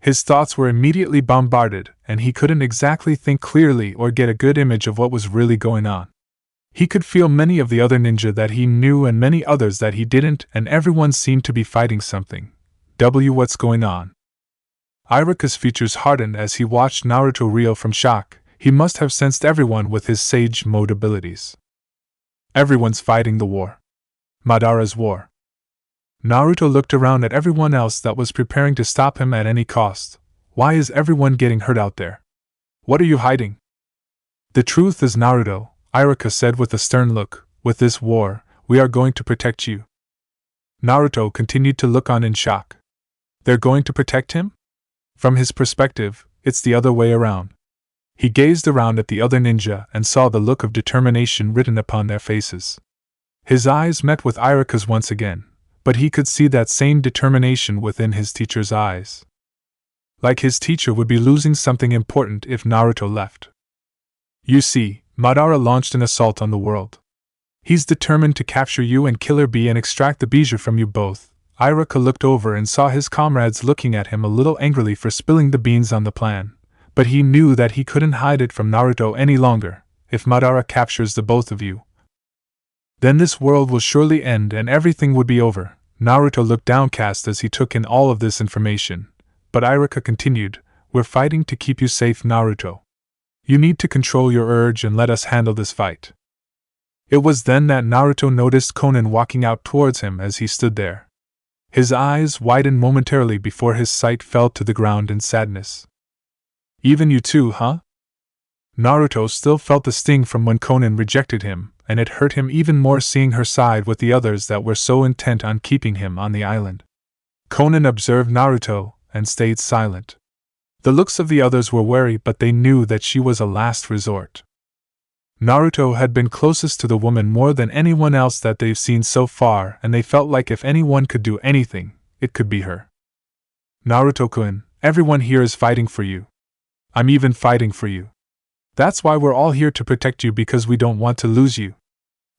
A: His thoughts were immediately bombarded, and he couldn't exactly think clearly or get a good image of what was really going on. He could feel many of the other ninja that he knew and many others that he didn't, and everyone seemed to be fighting something. What's going on? Iruka's features hardened as he watched Naruto reel from shock. He must have sensed everyone with his sage mode abilities. Everyone's fighting the war. Madara's war. Naruto looked around at everyone else that was preparing to stop him at any cost. Why is everyone getting hurt out there? What are you hiding? The truth is, Naruto, Iruka said with a stern look, with this war, we are going to protect you. Naruto continued to look on in shock. They're going to protect him? From his perspective, it's the other way around. He gazed around at the other ninja and saw the look of determination written upon their faces. His eyes met with Iruka's once again, but he could see that same determination within his teacher's eyes. Like his teacher would be losing something important if Naruto left. You see, Madara launched an assault on the world. He's determined to capture you and Killer Bee and extract the Bijou from you both. Iruka looked over and saw his comrades looking at him a little angrily for spilling the beans on the plan, but he knew that he couldn't hide it from Naruto any longer. If Madara captures the both of you, then this world will surely end and everything would be over. Naruto looked downcast as he took in all of this information, but Iruka continued, we're fighting to keep you safe, Naruto. You need to control your urge and let us handle this fight. It was then that Naruto noticed Konan walking out towards him as he stood there. His eyes widened momentarily before his sight fell to the ground in sadness. Even you too, huh? Naruto still felt the sting from when Konan rejected him, and it hurt him even more seeing her side with the others that were so intent on keeping him on the island. Konan observed Naruto and stayed silent. The looks of the others were wary, but they knew that she was a last resort. Naruto had been closest to the woman more than anyone else that they've seen so far, and they felt like if anyone could do anything, it could be her. Naruto-kun, everyone here is fighting for you. I'm even fighting for you. That's why we're all here to protect you, because we don't want to lose you.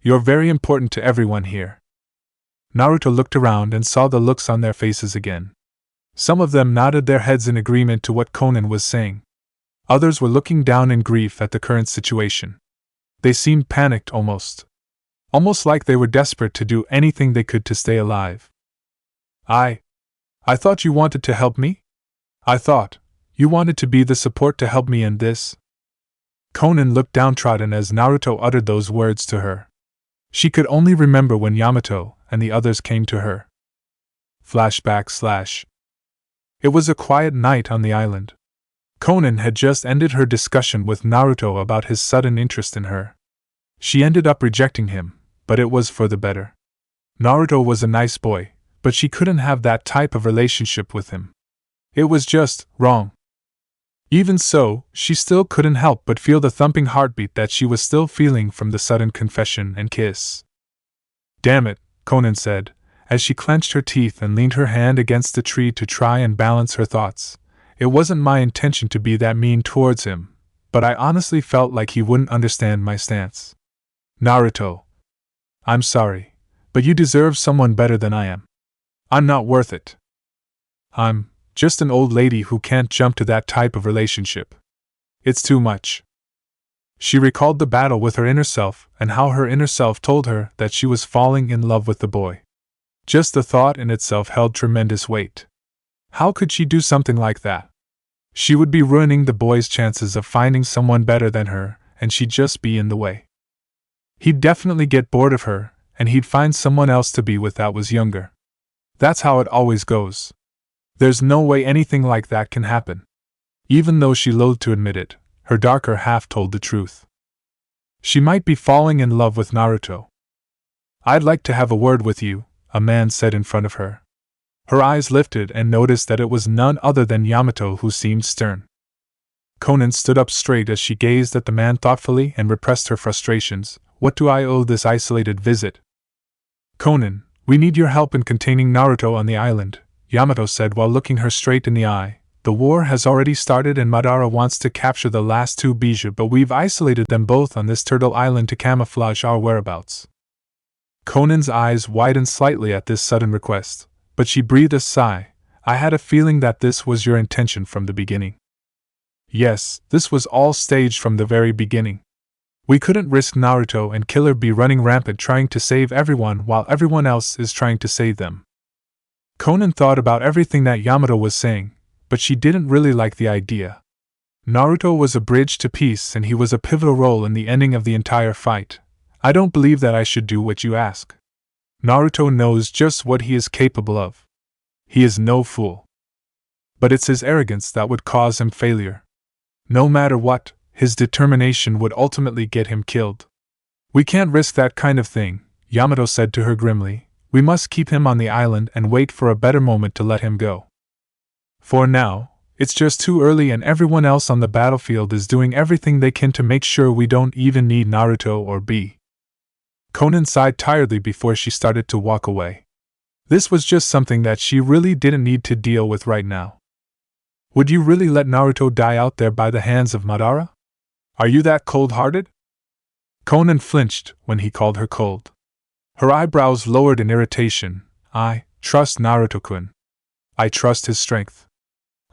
A: You're very important to everyone here. Naruto looked around and saw the looks on their faces again. Some of them nodded their heads in agreement to what Konan was saying. Others were looking down in grief at the current situation. They seemed panicked almost like they were desperate to do anything they could to stay alive. I thought you wanted to help me? I thought you wanted to be the support to help me in this. Konan looked downtrodden as Naruto uttered those words to her. She could only remember when Yamato and the others came to her. Flashback/. It was a quiet night on the island. Konan had just ended her discussion with Naruto about his sudden interest in her. She ended up rejecting him, but it was for the better. Naruto was a nice boy, but she couldn't have that type of relationship with him. It was just wrong. Even so, she still couldn't help but feel the thumping heartbeat that she was still feeling from the sudden confession and kiss. Damn it, Konan said, as she clenched her teeth and leaned her hand against the tree to try and balance her thoughts. It wasn't my intention to be that mean towards him, but I honestly felt like he wouldn't understand my stance. Naruto. I'm sorry, but you deserve someone better than I am. I'm not worth it. I'm just an old lady who can't jump to that type of relationship. It's too much. She recalled the battle with her inner self and how her inner self told her that she was falling in love with the boy. Just the thought in itself held tremendous weight. How could she do something like that? She would be ruining the boy's chances of finding someone better than her, and she'd just be in the way. He'd definitely get bored of her, and he'd find someone else to be with that was younger. That's how it always goes. There's no way anything like that can happen. Even though she loathed to admit it, her darker half told the truth. She might be falling in love with Naruto. I'd like to have a word with you, a man said in front of her. Her eyes lifted and noticed that it was none other than Yamato who seemed stern. Konan stood up straight as she gazed at the man thoughtfully and repressed her frustrations. What do I owe this isolated visit? Konan, we need your help in containing Naruto on the island, Yamato said while looking her straight in the eye. The war has already started and Madara wants to capture the last two Bijou, but we've isolated them both on this turtle island to camouflage our whereabouts. Konan's eyes widened slightly at this sudden request, but she breathed a sigh. I had a feeling that this was your intention from the beginning. Yes, this was all staged from the very beginning. We couldn't risk Naruto and Killer Bee running rampant trying to save everyone while everyone else is trying to save them. Konan thought about everything that Yamato was saying, but she didn't really like the idea. Naruto was a bridge to peace and he was a pivotal role in the ending of the entire fight. I don't believe that I should do what you ask. Naruto knows just what he is capable of. He is no fool. But it's his arrogance that would cause him failure. No matter what, his determination would ultimately get him killed. We can't risk that kind of thing, Yamato said to her grimly. We must keep him on the island and wait for a better moment to let him go. For now, it's just too early and everyone else on the battlefield is doing everything they can to make sure we don't even need Naruto or Bee. Konan sighed tiredly before she started to walk away. This was just something that she really didn't need to deal with right now. Would you really let Naruto die out there by the hands of Madara? Are you that cold-hearted? Konan flinched when he called her cold. Her eyebrows lowered in irritation. I trust Naruto-kun. I trust his strength.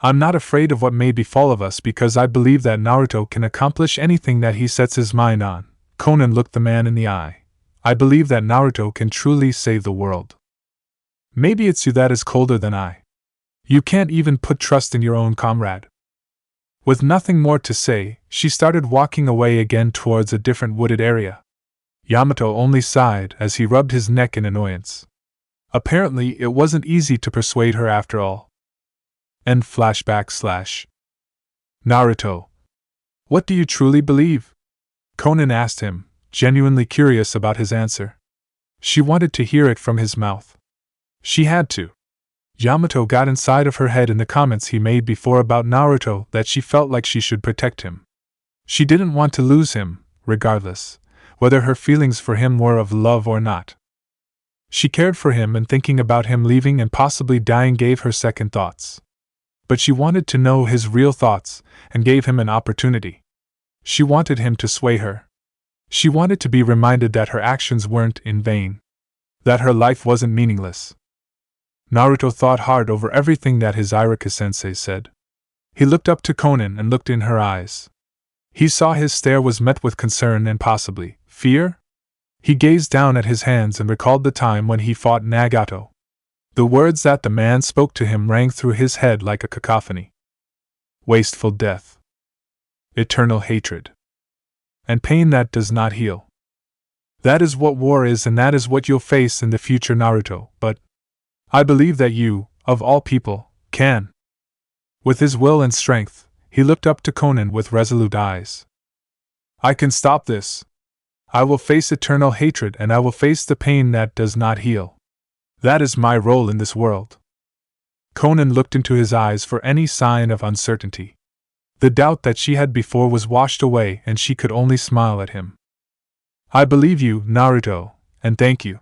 A: I'm not afraid of what may befall of us because I believe that Naruto can accomplish anything that he sets his mind on. Konan looked the man in the eye. I believe that Naruto can truly save the world. Maybe it's you that is colder than I. You can't even put trust in your own comrade. With nothing more to say, she started walking away again towards a different wooded area. Yamato only sighed as he rubbed his neck in annoyance. Apparently, it wasn't easy to persuade her after all. End flashback / Naruto. What do you truly believe? Konan asked him, genuinely curious about his answer. She wanted to hear it from his mouth. She had to. Yamato got inside of her head in the comments he made before about Naruto that she felt like she should protect him. She didn't want to lose him, regardless, whether her feelings for him were of love or not. She cared for him and thinking about him leaving and possibly dying gave her second thoughts. But she wanted to know his real thoughts and gave him an opportunity. She wanted him to sway her. She wanted to be reminded that her actions weren't in vain. That her life wasn't meaningless. Naruto thought hard over everything that his Iruka-sensei said. He looked up to Konan and looked in her eyes. He saw his stare was met with concern and possibly fear. He gazed down at his hands and recalled the time when he fought Nagato. The words that the man spoke to him rang through his head like a cacophony. Wasteful death. Eternal hatred. And pain that does not heal. That is what war is and that is what you'll face in the future, Naruto, but I believe that you, of all people, can. With his will and strength, he looked up to Konan with resolute eyes. I can stop this. I will face eternal hatred and I will face the pain that does not heal. That is my role in this world. Konan looked into his eyes for any sign of uncertainty. The doubt that she had before was washed away and she could only smile at him. I believe you, Naruto, and thank you.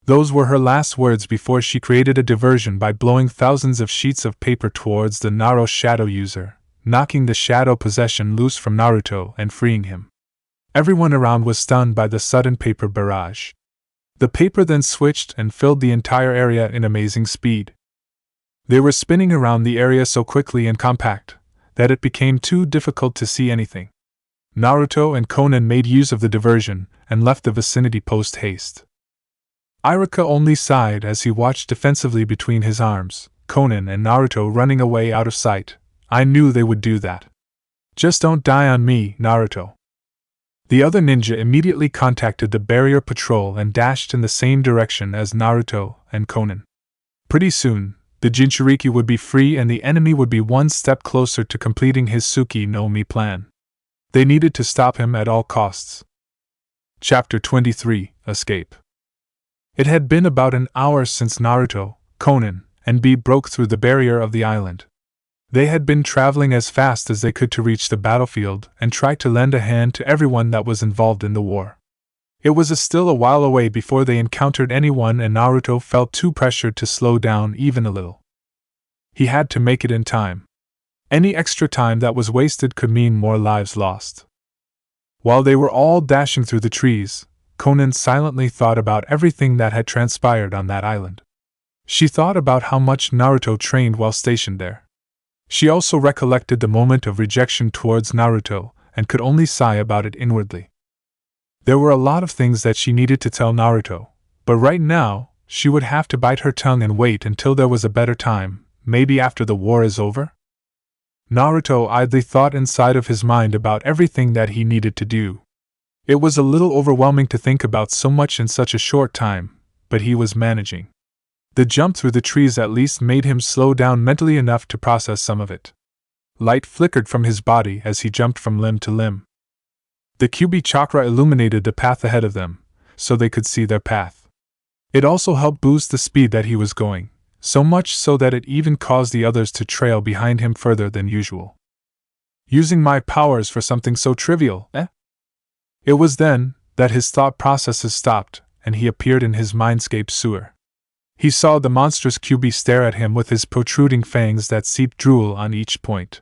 A: Those were her last words before she created a diversion by blowing thousands of sheets of paper towards the Naruto shadow user, knocking the shadow possession loose from Naruto and freeing him. Everyone around was stunned by the sudden paper barrage. The paper then switched and filled the entire area in amazing speed. They were spinning around the area so quickly and compact that it became too difficult to see anything. Naruto and Konan made use of the diversion and left the vicinity post-haste. Iruka only sighed as he watched defensively between his arms, Konan and Naruto running away out of sight. I knew they would do that. Just don't die on me, Naruto. The other ninja immediately contacted the barrier patrol and dashed in the same direction as Naruto and Konan. Pretty soon, the Jinchuriki would be free and the enemy would be one step closer to completing his Tsuki no Mi plan. They needed to stop him at all costs. Chapter 23, Escape. It had been about an hour since Naruto, Konan, and Bee broke through the barrier of the island. They had been traveling as fast as they could to reach the battlefield and try to lend a hand to everyone that was involved in the war. It was still a while away before they encountered anyone and Naruto felt too pressured to slow down even a little. He had to make it in time. Any extra time that was wasted could mean more lives lost. While they were all dashing through the trees, Konan silently thought about everything that had transpired on that island. She thought about how much Naruto trained while stationed there. She also recollected the moment of rejection towards Naruto and could only sigh about it inwardly. There were a lot of things that she needed to tell Naruto, but right now, she would have to bite her tongue and wait until there was a better time, maybe after the war is over? Naruto idly thought inside of his mind about everything that he needed to do. It was a little overwhelming to think about so much in such a short time, but he was managing. The jump through the trees at least made him slow down mentally enough to process some of it. Light flickered from his body as he jumped from limb to limb. The Kyuubi chakra illuminated the path ahead of them, so they could see their path. It also helped boost the speed that he was going, so much so that it even caused the others to trail behind him further than usual. Using my powers for something so trivial, eh? It was then that his thought processes stopped, and he appeared in his mindscape sewer. He saw the monstrous Kyuubi stare at him with his protruding fangs that seeped drool on each point.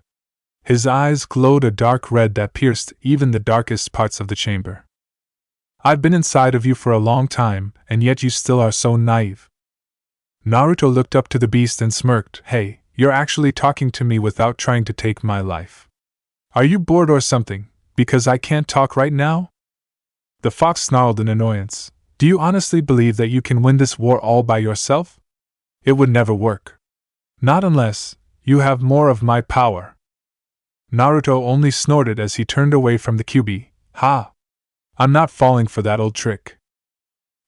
A: His eyes glowed a dark red that pierced even the darkest parts of the chamber. I've been inside of you for a long time, and yet you still are so naive. Naruto looked up to the beast and smirked. Hey, you're actually talking to me without trying to take my life. Are you bored or something, because I can't talk right now? The fox snarled in annoyance. Do you honestly believe that you can win this war all by yourself? It would never work. Not unless you have more of my power. Naruto only snorted as he turned away from the Kyuubi. Ha! I'm not falling for that old trick.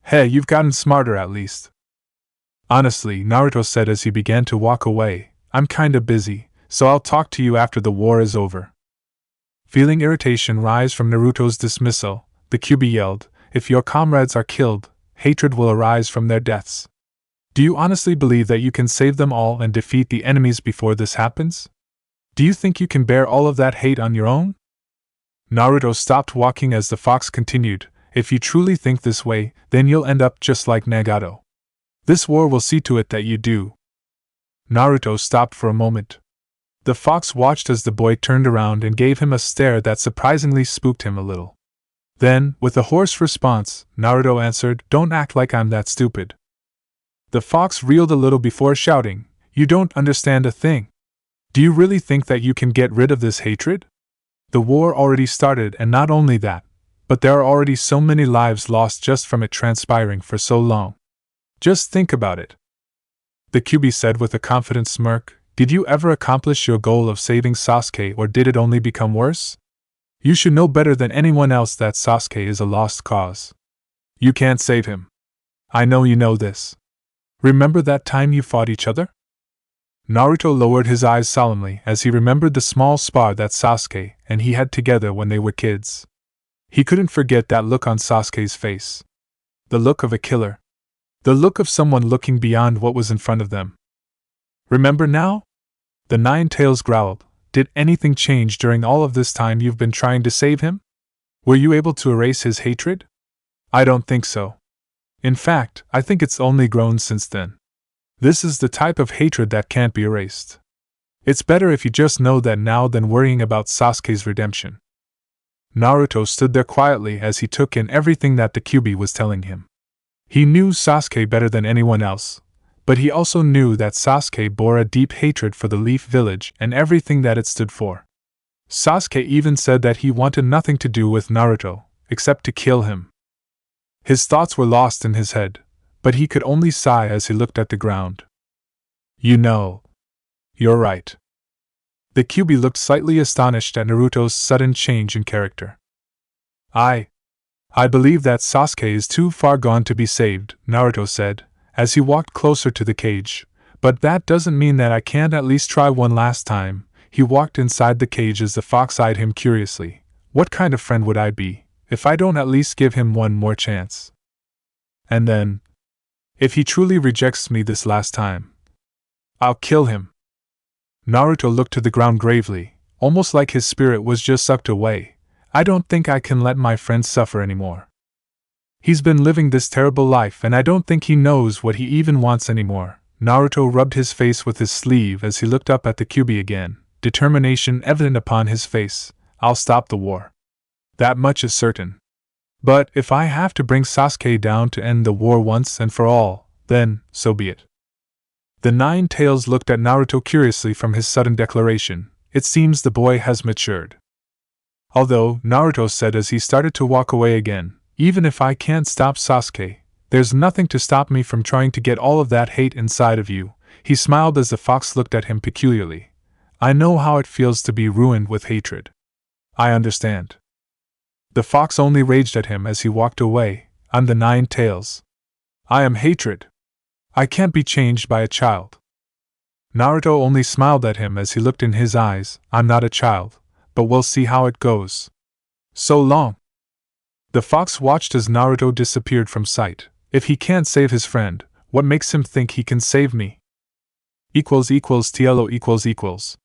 A: Hey, you've gotten smarter at least. Honestly, Naruto said as he began to walk away, I'm kinda busy, so I'll talk to you after the war is over. Feeling irritation rise from Naruto's dismissal, the Kyuubi yelled, if your comrades are killed, hatred will arise from their deaths. Do you honestly believe that you can save them all and defeat the enemies before this happens? Do you think you can bear all of that hate on your own? Naruto stopped walking as the fox continued, if you truly think this way, then you'll end up just like Nagato. This war will see to it that you do. Naruto stopped for a moment. The fox watched as the boy turned around and gave him a stare that surprisingly spooked him a little. Then, with a hoarse response, Naruto answered, Don't act like I'm that stupid. The fox reeled a little before shouting, You don't understand a thing. Do you really think that you can get rid of this hatred? The war already started, and not only that, but there are already so many lives lost just from it transpiring for so long. Just think about it. The Kyuubi said with a confident smirk, Did you ever accomplish your goal of saving Sasuke, or did it only become worse? You should know better than anyone else that Sasuke is a lost cause. You can't save him. I know you know this. Remember that time you fought each other? Naruto lowered his eyes solemnly as he remembered the small spar that Sasuke and he had together when they were kids. He couldn't forget that look on Sasuke's face. The look of a killer. The look of someone looking beyond what was in front of them. Remember now? The Nine-Tails growled. Did anything change during all of this time you've been trying to save him? Were you able to erase his hatred? I don't think so. In fact, I think it's only grown since then. This is the type of hatred that can't be erased. It's better if you just know that now than worrying about Sasuke's redemption. Naruto stood there quietly as he took in everything that the Kyuubi was telling him. He knew Sasuke better than anyone else, but he also knew that Sasuke bore a deep hatred for the Leaf Village and everything that it stood for. Sasuke even said that he wanted nothing to do with Naruto, except to kill him. His thoughts were lost in his head, but he could only sigh as he looked at the ground. You know. You're right. The Kyuubi looked slightly astonished at Naruto's sudden change in character. I believe that Sasuke is too far gone to be saved, Naruto said, as he walked closer to the cage, but that doesn't mean that I can't at least try one last time. He walked inside the cage as the fox eyed him curiously. What kind of friend would I be, if I don't at least give him one more chance? And then, if he truly rejects me this last time, I'll kill him. Naruto looked to the ground gravely, almost like his spirit was just sucked away. I don't think I can let my friend suffer anymore. He's been living this terrible life and I don't think he knows what he even wants anymore. Naruto rubbed his face with his sleeve as he looked up at the Kyuubi again. determination evident upon his face. I'll stop the war. That much is certain. But if I have to bring Sasuke down to end the war once and for all, then so be it. The Nine Tails looked at Naruto curiously from his sudden declaration. It seems the boy has matured. Although, Naruto said as he started to walk away again, even if I can't stop Sasuke, there's nothing to stop me from trying to get all of that hate inside of you. He smiled as the fox looked at him peculiarly. I know how it feels to be ruined with hatred. I understand. The fox only raged at him as he walked away. I'm the Nine Tails. I am hatred. I can't be changed by a child. Naruto only smiled at him as he looked in his eyes. I'm not a child, but we'll see how it goes. So long. The fox watched as Naruto disappeared from sight. If he can't save his friend, what makes him think he can save me? TLO.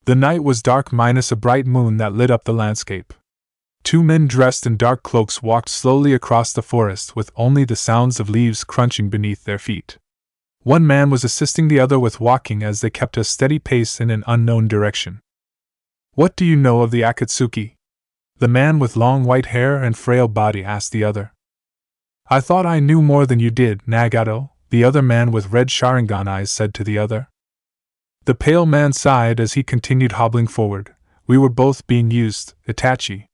A: The night was dark minus a bright moon that lit up the landscape. Two men dressed in dark cloaks walked slowly across the forest with only the sounds of leaves crunching beneath their feet. One man was assisting the other with walking as they kept a steady pace in an unknown direction. What do you know of the Akatsuki? The man with long white hair and frail body asked the other. I thought I knew more than you did, Nagato, the other man with red Sharingan eyes said to the other. The pale man sighed as he continued hobbling forward. We were both being used, Itachi.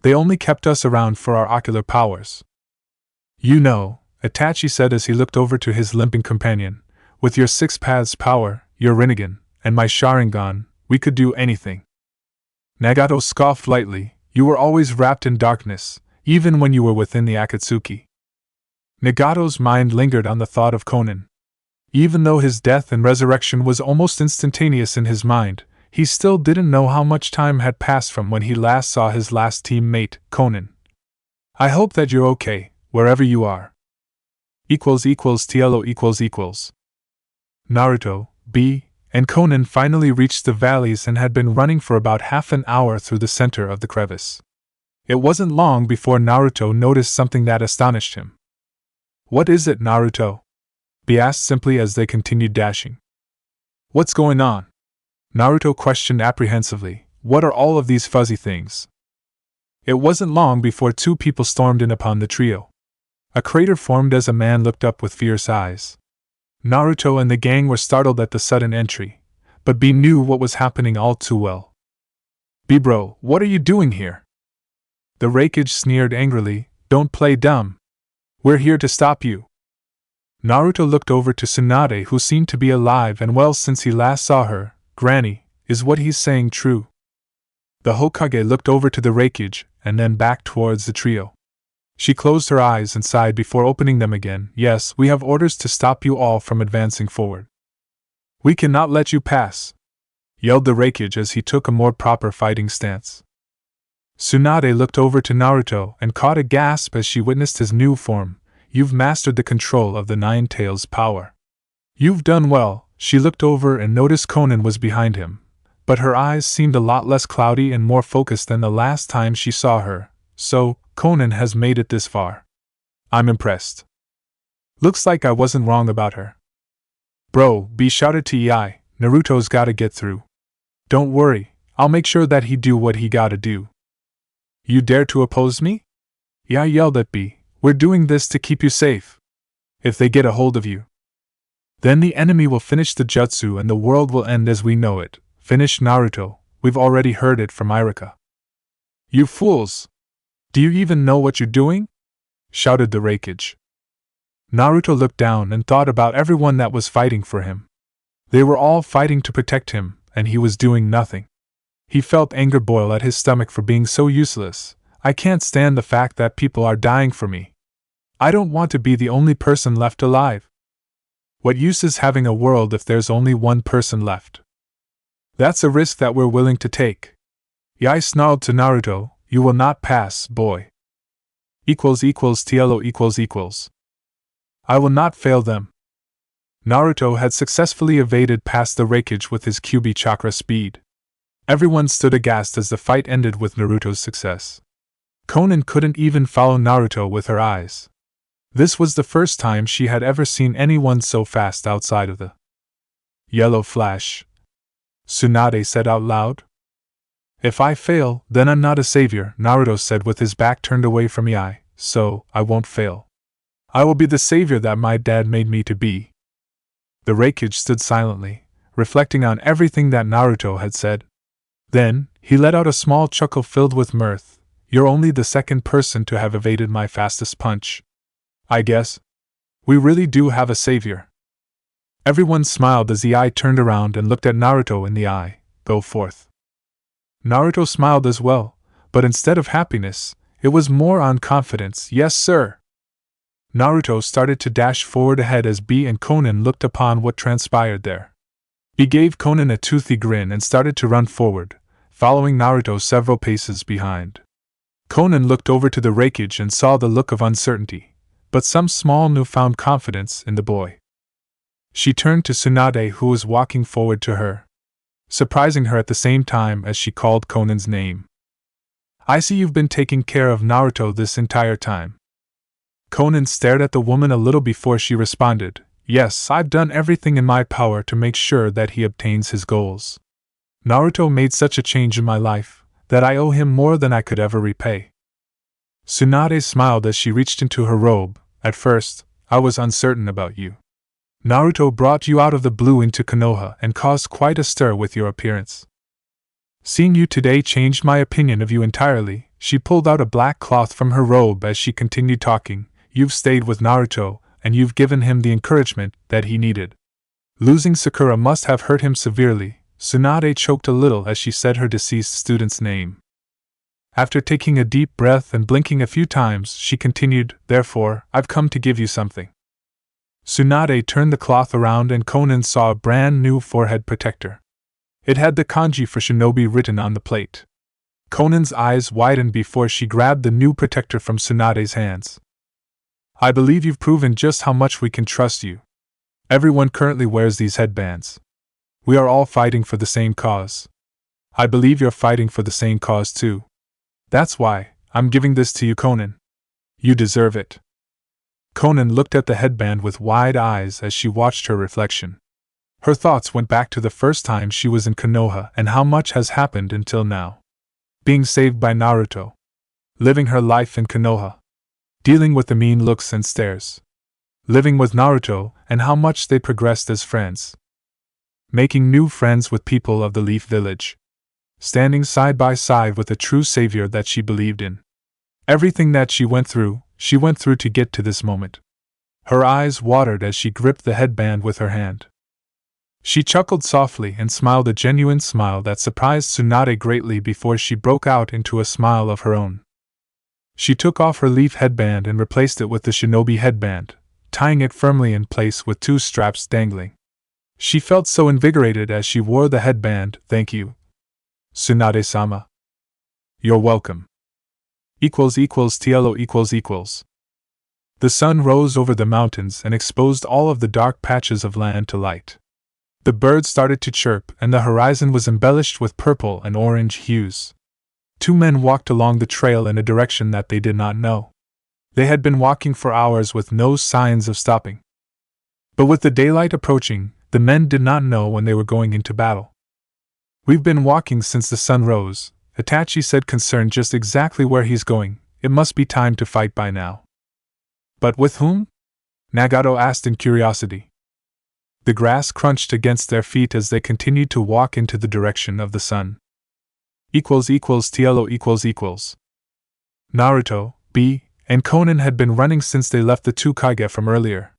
A: They only kept us around for our ocular powers. You know, Itachi said as he looked over to his limping companion, with your 6 paths power, your Rinnegan, and my Sharingan, we could do anything. Nagato scoffed lightly. You were always wrapped in darkness, even when you were within the Akatsuki. Nagato's mind lingered on the thought of Konan. Even though his death and resurrection was almost instantaneous in his mind, he still didn't know how much time had passed from when he last saw his last teammate, Konan. I hope that you're okay, wherever you are. TLO. Naruto, B, and Konan finally reached the valleys and had been running for about half an hour through the center of the crevice. It wasn't long before Naruto noticed something that astonished him. What is it, Naruto? B asked simply as they continued dashing. What's going on? Naruto questioned apprehensively. What are all of these fuzzy things? It wasn't long before 2 people stormed in upon the trio. A crater formed as a man looked up with fierce eyes. Naruto and the gang were startled at the sudden entry, but B knew what was happening all too well. B bro, what are you doing here? The Raikage sneered angrily. Don't play dumb. We're here to stop you. Naruto looked over to Tsunade, who seemed to be alive and well since he last saw her. Granny, is what he's saying true? The Hokage looked over to the Raikage and then back towards the trio. She closed her eyes and sighed before opening them again. Yes, we have orders to stop you all from advancing forward. We cannot let you pass, yelled the Raikage as he took a more proper fighting stance. Tsunade looked over to Naruto and caught a gasp as she witnessed his new form. You've mastered the control of the Nine Tails' power. You've done well. She looked over and noticed Konan was behind him, but her eyes seemed a lot less cloudy and more focused than the last time she saw her. So, Konan has made it this far. I'm impressed. Looks like I wasn't wrong about her. Bro, B shouted to EI, Naruto's gotta get through. Don't worry, I'll make sure that he do what he gotta do. You dare to oppose me? EI yelled at B, we're doing this to keep you safe. If they get a hold of you, then the enemy will finish the jutsu and the world will end as we know it, finished Naruto. We've already heard it from Irika. You fools! Do you even know what you're doing? Shouted the Raikage. Naruto looked down and thought about everyone that was fighting for him. They were all fighting to protect him, and he was doing nothing. He felt anger boil at his stomach for being so useless. I can't stand the fact that people are dying for me. I don't want to be the only person left alive. What use is having a world if there's only one person left? That's a risk that we're willing to take. Yae snarled to Naruto, you will not pass, boy. TLO. I will not fail them. Naruto had successfully evaded past the Raikage with his Kyuubi chakra speed. Everyone stood aghast as the fight ended with Naruto's success. Konan couldn't even follow Naruto with her eyes. This was the first time she had ever seen anyone so fast outside of the yellow flash. Tsunade said out loud. If I fail, then I'm not a savior, Naruto said with his back turned away from Yae, so I won't fail. I will be the savior that my dad made me to be. The Raikage stood silently, reflecting on everything that Naruto had said. Then, he let out a small chuckle filled with mirth. You're only the second person to have evaded my fastest punch. I guess we really do have a savior. Everyone smiled as the eye turned around and looked at Naruto in the eye. Go forth. Naruto smiled as well, but instead of happiness, it was more on confidence. Yes, sir. Naruto started to dash forward ahead as B and Konan looked upon what transpired there. B gave Konan a toothy grin and started to run forward, following Naruto several paces behind. Konan looked over to the Raikage and saw the look of uncertainty, but some small newfound confidence in the boy. She turned to Tsunade, who was walking forward to her, surprising her at the same time as she called Konan's name. I see you've been taking care of Naruto this entire time. Konan stared at the woman a little before she responded, Yes, I've done everything in my power to make sure that he obtains his goals. Naruto made such a change in my life that I owe him more than I could ever repay. Tsunade smiled as she reached into her robe. At first, I was uncertain about you. Naruto brought you out of the blue into Konoha and caused quite a stir with your appearance. Seeing you today changed my opinion of you entirely. She pulled out a black cloth from her robe as she continued talking. You've stayed with Naruto, and you've given him the encouragement that he needed. Losing Sakura must have hurt him severely. Tsunade choked a little as she said her deceased student's name. After taking a deep breath and blinking a few times, she continued, Therefore, I've come to give you something. Tsunade turned the cloth around and Konan saw a brand new forehead protector. It had the kanji for shinobi written on the plate. Konan's eyes widened before she grabbed the new protector from Tsunade's hands. I believe you've proven just how much we can trust you. Everyone currently wears these headbands. We are all fighting for the same cause. I believe you're fighting for the same cause too. That's why I'm giving this to you, Konan. You deserve it. Konan looked at the headband with wide eyes as she watched her reflection. Her thoughts went back to the first time she was in Konoha and how much has happened until now. Being saved by Naruto. Living her life in Konoha. Dealing with the mean looks and stares. Living with Naruto and how much they progressed as friends. Making new friends with people of the Leaf Village. Standing side by side with a true savior that she believed in. Everything that she went through to get to this moment. Her eyes watered as she gripped the headband with her hand. She chuckled softly and smiled a genuine smile that surprised Tsunade greatly before she broke out into a smile of her own. She took off her leaf headband and replaced it with the shinobi headband, tying it firmly in place with two straps dangling. She felt so invigorated as she wore the headband. Thank you, Tsunade-sama. You're welcome. == The sun rose over the mountains and exposed all of the dark patches of land to light. The birds started to chirp and the horizon was embellished with purple and orange hues. Two men walked along the trail in a direction that they did not know. They had been walking for hours with no signs of stopping. But with the daylight approaching, the men did not know when they were going into battle. We've been walking since the sun rose, Itachi said, concerned just exactly where he's going. It must be time to fight by now. But with whom? Nagato asked in curiosity. The grass crunched against their feet as they continued to walk into the direction of the sun. == Naruto, B, and Konan had been running since they left the Tsukage from earlier.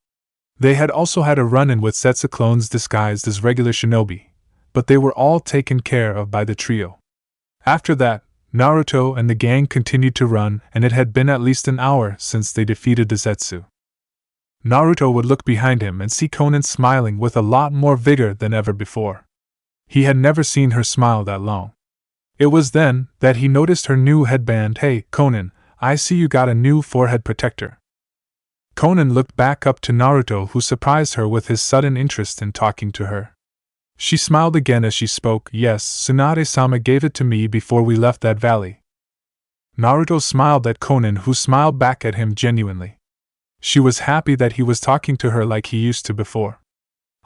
A: They had also had a run-in with Setsu clones disguised as regular shinobi, but they were all taken care of by the trio. After that, Naruto and the gang continued to run, and it had been at least an hour since they defeated the Zetsu. Naruto would look behind him and see Konan smiling with a lot more vigor than ever before. He had never seen her smile that long. It was then that he noticed her new headband. Hey, Konan, I see you got a new forehead protector. Konan looked back up to Naruto, who surprised her with his sudden interest in talking to her. She smiled again as she spoke. Yes, Tsunade-sama gave it to me before we left that valley. Naruto smiled at Konan, who smiled back at him genuinely. She was happy that he was talking to her like he used to before.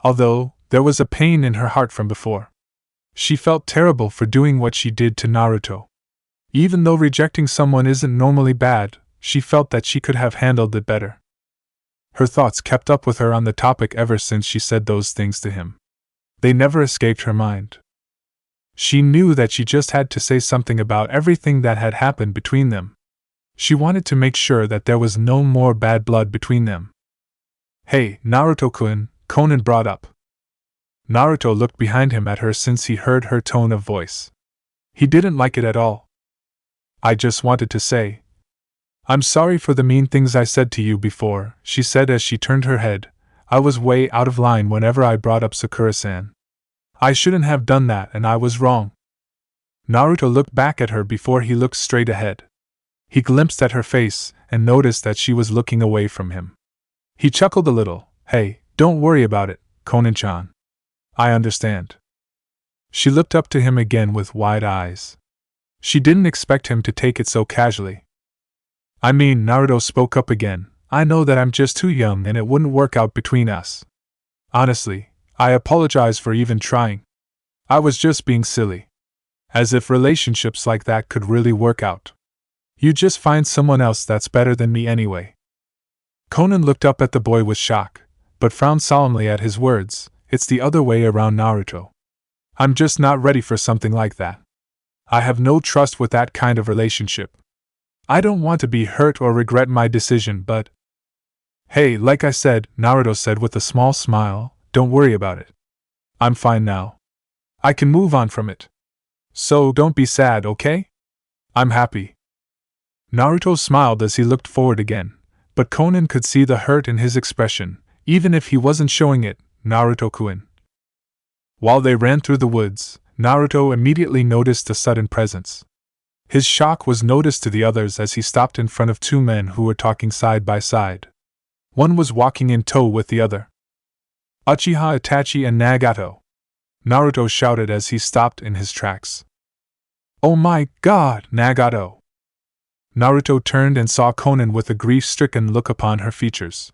A: Although, there was a pain in her heart from before. She felt terrible for doing what she did to Naruto. Even though rejecting someone isn't normally bad, she felt that she could have handled it better. Her thoughts kept up with her on the topic ever since she said those things to him. They never escaped her mind. She knew that she just had to say something about everything that had happened between them. She wanted to make sure that there was no more bad blood between them. "Hey, Naruto-kun," Konan brought up. Naruto looked behind him at her since he heard her tone of voice. He didn't like it at all. "I just wanted to say, I'm sorry for the mean things I said to you before," she said as she turned her head. "I was way out of line whenever I brought up Sakura-san. I shouldn't have done that and I was wrong." Naruto looked back at her before he looked straight ahead. He glimpsed at her face and noticed that she was looking away from him. He chuckled a little. "Hey, don't worry about it, Konan-chan. I understand." She looked up to him again with wide eyes. She didn't expect him to take it so casually. "I mean," Naruto spoke up again, "I know that I'm just too young and it wouldn't work out between us. Honestly, I apologize for even trying. I was just being silly. As if relationships like that could really work out. You just find someone else that's better than me anyway." Konan looked up at the boy with shock, but frowned solemnly at his words. "It's the other way around, Naruto. I'm just not ready for something like that. I have no trust with that kind of relationship. I don't want to be hurt or regret my decision, but—" "Hey, like I said," Naruto said with a small smile, "don't worry about it. I'm fine now. I can move on from it. So don't be sad, okay? I'm happy." Naruto smiled as he looked forward again, but Konan could see the hurt in his expression, even if he wasn't showing it. "Naruto-kun." While they ran through the woods, Naruto immediately noticed a sudden presence. His shock was noticed to the others as he stopped in front of two men who were talking side by side. One was walking in tow with the other. "Uchiha Itachi and Nagato," Naruto shouted as he stopped in his tracks. "Oh my God, Nagato!" Naruto turned and saw Konan with a grief-stricken look upon her features.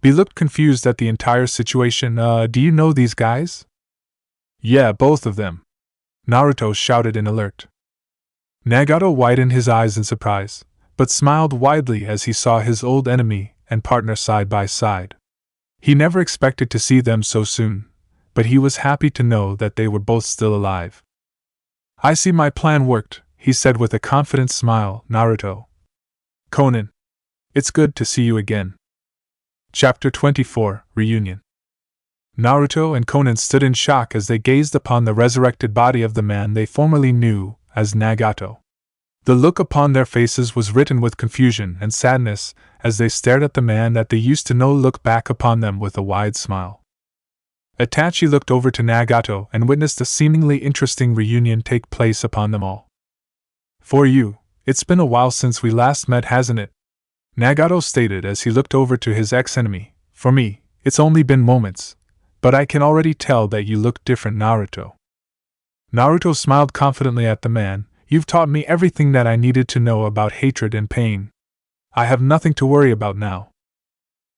A: He looked confused at the entire situation. Do you know these guys?" "Yeah, both of them," Naruto shouted in alert. Nagato widened his eyes in surprise, but smiled widely as he saw his old enemy and partner side by side. He never expected to see them so soon, but he was happy to know that they were both still alive. "I see my plan worked," he said with a confident smile. "Naruto. Konan. It's good to see you again." Chapter 24, Reunion. Naruto and Konan stood in shock as they gazed upon the resurrected body of the man they formerly knew as Nagato. The look upon their faces was written with confusion and sadness as they stared at the man that they used to know look back upon them with a wide smile. Itachi looked over to Nagato and witnessed a seemingly interesting reunion take place upon them all. "For you, it's been a while since we last met, hasn't it?" Nagato stated as he looked over to his ex-enemy. "For me, it's only been moments, but I can already tell that you look different, Naruto." Naruto smiled confidently at the man. "You've taught me everything that I needed to know about hatred and pain. I have nothing to worry about now."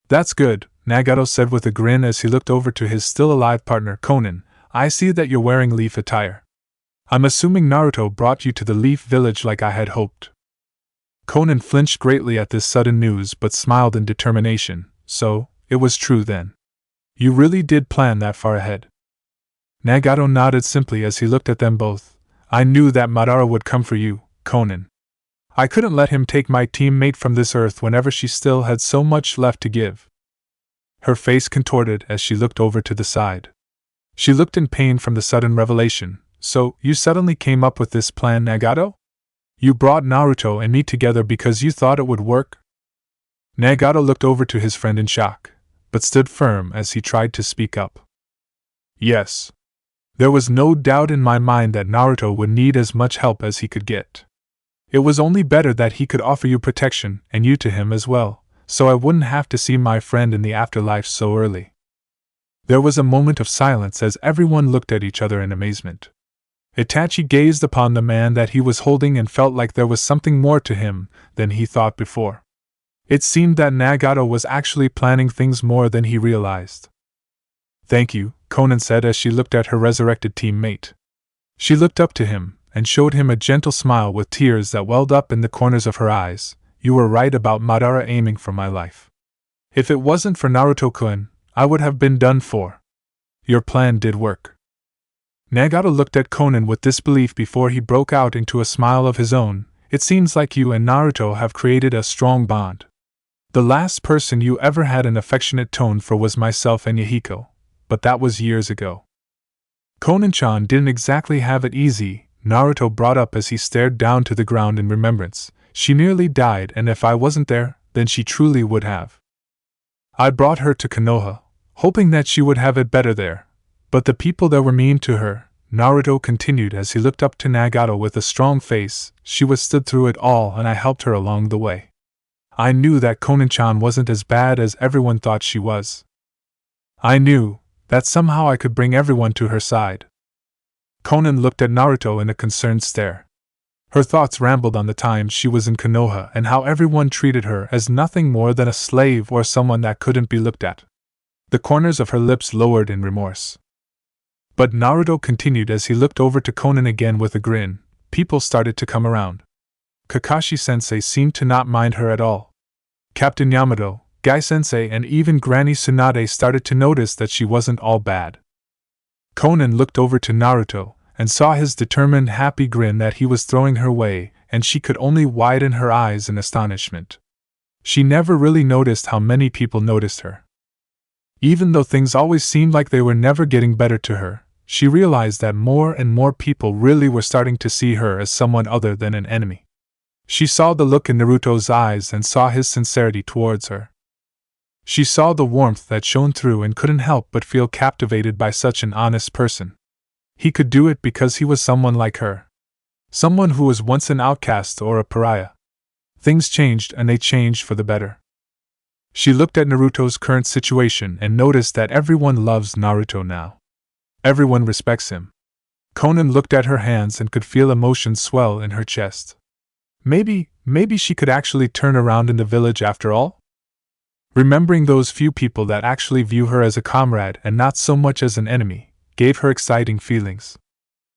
A: "That's good," Nagato said with a grin as he looked over to his still-alive partner Konan. "I see that you're wearing leaf attire. I'm assuming Naruto brought you to the Leaf Village like I had hoped." Konan flinched greatly at this sudden news but smiled in determination. "So, it was true then. You really did plan that far ahead." Nagato nodded simply as he looked at them both. "I knew that Madara would come for you, Konan. I couldn't let him take my teammate from this earth whenever she still had so much left to give." Her face contorted as she looked over to the side. She looked in pain from the sudden revelation. "So, you suddenly came up with this plan, Nagato? You brought Naruto and me together because you thought it would work?" Nagato looked over to his friend in shock, but stood firm as he tried to speak up. "Yes. There was no doubt in my mind that Naruto would need as much help as he could get. It was only better that he could offer you protection, and you to him as well, so I wouldn't have to see my friend in the afterlife so early." There was a moment of silence as everyone looked at each other in amazement. Itachi gazed upon the man that he was holding and felt like there was something more to him than he thought before. It seemed that Nagato was actually planning things more than he realized. "Thank you," Konan said as she looked at her resurrected teammate. She looked up to him, and showed him a gentle smile with tears that welled up in the corners of her eyes. You were right about Madara aiming for my life. If it wasn't for Naruto-kun, I would have been done for. Your plan did work. Nagato looked at Konan with disbelief before he broke out into a smile of his own. It seems like you and Naruto have created a strong bond. The last person you ever had an affectionate tone for was myself and Yahiko, but that was years ago. Konan-chan didn't exactly have it easy, Naruto brought up as he stared down to the ground in remembrance. She nearly died, and if I wasn't there, then she truly would have. I brought her to Konoha, hoping that she would have it better there, but the people there were mean to her, Naruto continued as he looked up to Nagato with a strong face. She withstood through it all and I helped her along the way. I knew that Konan-chan wasn't as bad as everyone thought she was. I knew that somehow I could bring everyone to her side. Konan looked at Naruto in a concerned stare. Her thoughts rambled on the time she was in Konoha and how everyone treated her as nothing more than a slave or someone that couldn't be looked at. The corners of her lips lowered in remorse. But Naruto continued as he looked over to Konan again with a grin. People started to come around. Kakashi-sensei seemed to not mind her at all. Captain Yamato, Gai-sensei and even Granny Tsunade started to notice that she wasn't all bad. Konan looked over to Naruto and saw his determined happy grin that he was throwing her way, and she could only widen her eyes in astonishment. She never really noticed how many people noticed her. Even though things always seemed like they were never getting better to her, she realized that more and more people really were starting to see her as someone other than an enemy. She saw the look in Naruto's eyes and saw his sincerity towards her. She saw the warmth that shone through and couldn't help but feel captivated by such an honest person. He could do it because he was someone like her. Someone who was once an outcast or a pariah. Things changed, and they changed for the better. She looked at Naruto's current situation and noticed that everyone loves Naruto now. Everyone respects him. Konan looked at her hands and could feel emotions swell in her chest. Maybe she could actually turn around in the village after all? Remembering those few people that actually view her as a comrade and not so much as an enemy, gave her exciting feelings.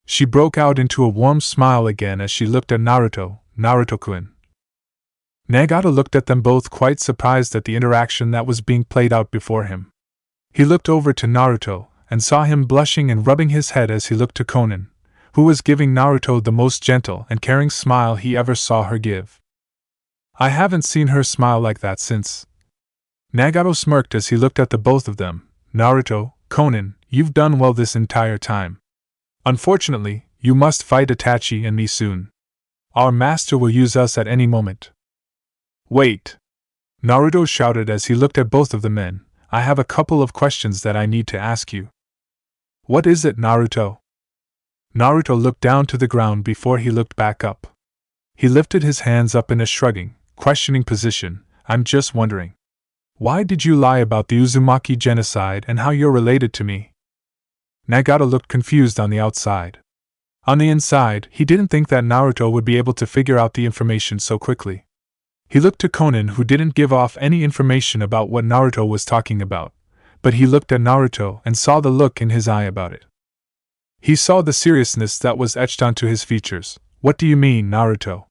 A: She broke out into a warm smile again as she looked at Naruto-kun. Nagato looked at them both, quite surprised at the interaction that was being played out before him. He looked over to Naruto and saw him blushing and rubbing his head as he looked to Konan, who was giving Naruto the most gentle and caring smile he ever saw her give. I haven't seen her smile like that since. Nagato smirked as he looked at the both of them. Naruto, Konan, you've done well this entire time. Unfortunately, you must fight Itachi and me soon. Our master will use us at any moment. Wait! Naruto shouted as he looked at both of the men. I have a couple of questions that I need to ask you. What is it, Naruto? Naruto looked down to the ground before he looked back up. He lifted his hands up in a shrugging, questioning position. I'm just wondering. Why did you lie about the Uzumaki genocide and how you're related to me? Nagato looked confused on the outside. On the inside, he didn't think that Naruto would be able to figure out the information so quickly. He looked to Konan, who didn't give off any information about what Naruto was talking about, but he looked at Naruto and saw the look in his eye about it. He saw the seriousness that was etched onto his features. What do you mean, Naruto?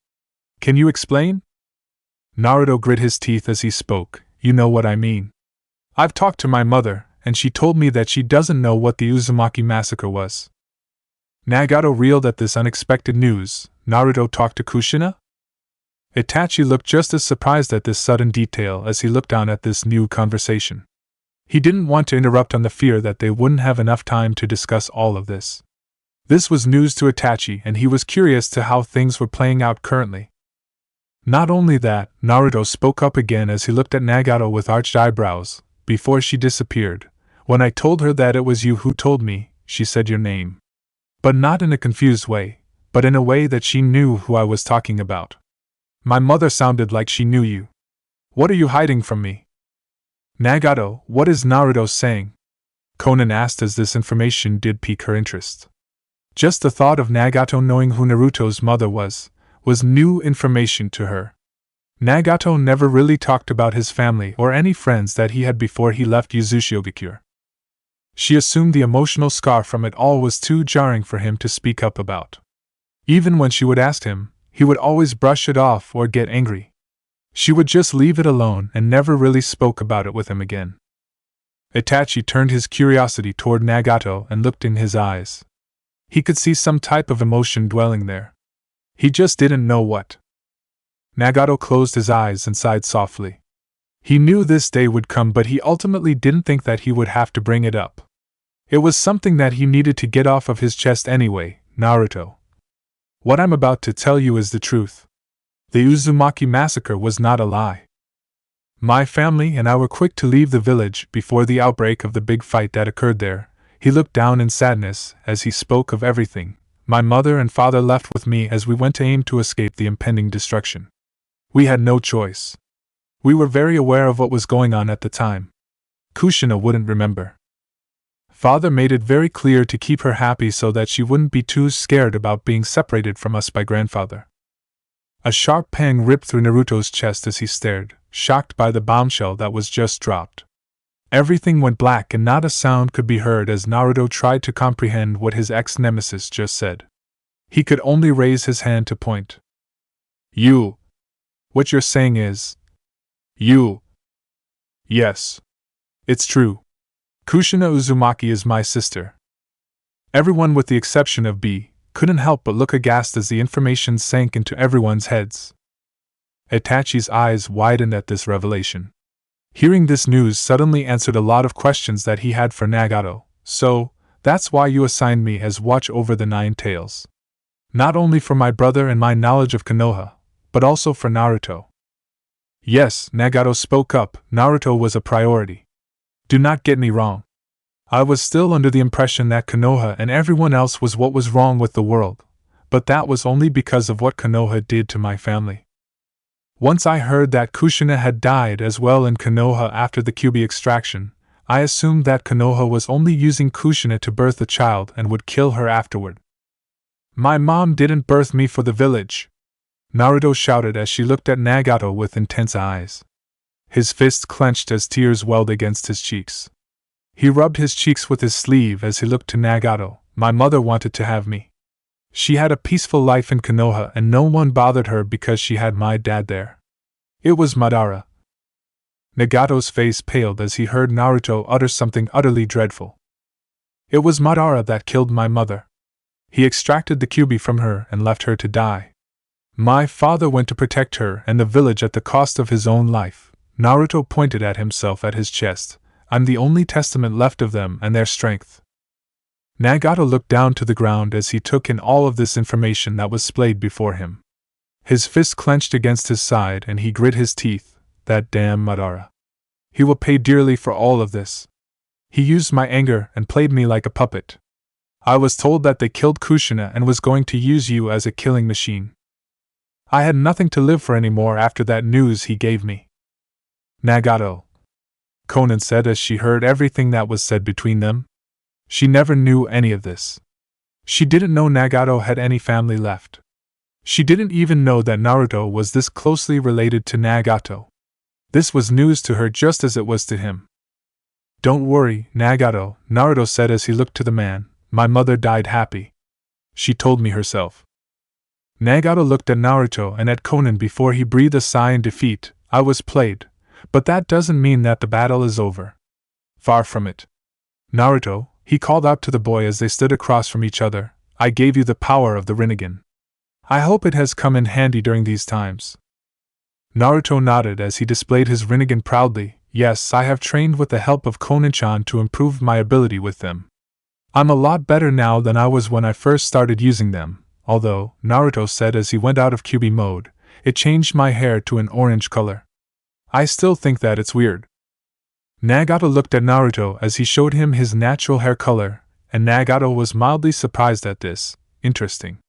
A: Can you explain? Naruto grit his teeth as he spoke. You know what I mean. I've talked to my mother, and she told me that she doesn't know what the Uzumaki massacre was. Nagato reeled at this unexpected news. Naruto talked to Kushina? Itachi looked just as surprised at this sudden detail as he looked down at this new conversation. He didn't want to interrupt on the fear that they wouldn't have enough time to discuss all of this. This was news to Itachi, and he was curious to how things were playing out currently. Not only that, Naruto spoke up again as he looked at Nagato with arched eyebrows. Before she disappeared, when I told her that it was you who told me, she said your name. But not in a confused way, but in a way that she knew who I was talking about. My mother sounded like she knew you. What are you hiding from me? Nagato, what is Naruto saying? Konan asked as this information did pique her interest. Just the thought of Nagato knowing who Naruto's mother was new information to her. Nagato never really talked about his family or any friends that he had before he left Uzushiogakure. She assumed the emotional scar from it all was too jarring for him to speak up about. Even when she would ask him, he would always brush it off or get angry. She would just leave it alone and never really spoke about it with him again. Itachi turned his curiosity toward Nagato and looked in his eyes. He could see some type of emotion dwelling there. He just didn't know what. Nagato closed his eyes and sighed softly. He knew this day would come, but he ultimately didn't think that he would have to bring it up. It was something that he needed to get off of his chest anyway. Naruto. What I'm about to tell you is the truth. The Uzumaki massacre was not a lie. My family and I were quick to leave the village before the outbreak of the big fight that occurred there. He looked down in sadness as he spoke of everything. My mother and father left with me as we went to aim to escape the impending destruction. We had no choice. We were very aware of what was going on at the time. Kushina wouldn't remember. Father made it very clear to keep her happy so that she wouldn't be too scared about being separated from us by grandfather. A sharp pang ripped through Naruto's chest as he stared, shocked by the bombshell that was just dropped. Everything went black and not a sound could be heard as Naruto tried to comprehend what his ex-nemesis just said. He could only raise his hand to point. You. What you're saying is. You. Yes. It's true. Kushina Uzumaki is my sister. Everyone with the exception of B couldn't help but look aghast as the information sank into everyone's heads. Itachi's eyes widened at this revelation. Hearing this news suddenly answered a lot of questions that he had for Nagato. So, that's why you assigned me as watch over the 9 tails. Not only for my brother and my knowledge of Konoha, but also for Naruto. Yes, Nagato spoke up, Naruto was a priority. Do not get me wrong. I was still under the impression that Konoha and everyone else was what was wrong with the world, but that was only because of what Konoha did to my family. Once I heard that Kushina had died as well in Konoha after the Kyuubi extraction, I assumed that Konoha was only using Kushina to birth a child and would kill her afterward. My mom didn't birth me for the village, Naruto shouted as she looked at Nagato with intense eyes. His fist clenched as tears welled against his cheeks. He rubbed his cheeks with his sleeve as he looked to Nagato. My mother wanted to have me. She had a peaceful life in Konoha and no one bothered her because she had my dad there. It was Madara. Nagato's face paled as he heard Naruto utter something utterly dreadful. It was Madara that killed my mother. He extracted the Kyuubi from her and left her to die. My father went to protect her and the village at the cost of his own life. Naruto pointed at himself at his chest. I'm the only testament left of them and their strength. Nagato looked down to the ground as he took in all of this information that was splayed before him. His fist clenched against his side and he grit his teeth. That damn Madara. He will pay dearly for all of this. He used my anger and played me like a puppet. I was told that they killed Kushina and was going to use you as a killing machine. I had nothing to live for anymore after that news he gave me. Nagato, Konan said as she heard everything that was said between them. She never knew any of this. She didn't know Nagato had any family left. She didn't even know that Naruto was this closely related to Nagato. This was news to her just as it was to him. Don't worry, Nagato, Naruto said as he looked to the man. My mother died happy. She told me herself. Nagato looked at Naruto and at Konan before he breathed a sigh in defeat. I was played. But that doesn't mean that the battle is over. Far from it. Naruto, he called out to the boy as they stood across from each other, I gave you the power of the Rinnegan. I hope it has come in handy during these times. Naruto nodded as he displayed his Rinnegan proudly. Yes, I have trained with the help of Konan-chan to improve my ability with them. I'm a lot better now than I was when I first started using them, although, Naruto said as he went out of Kyuubi mode, it changed my hair to an orange color. I still think that it's weird. Nagato looked at Naruto as he showed him his natural hair color, and Nagato was mildly surprised at this. Interesting.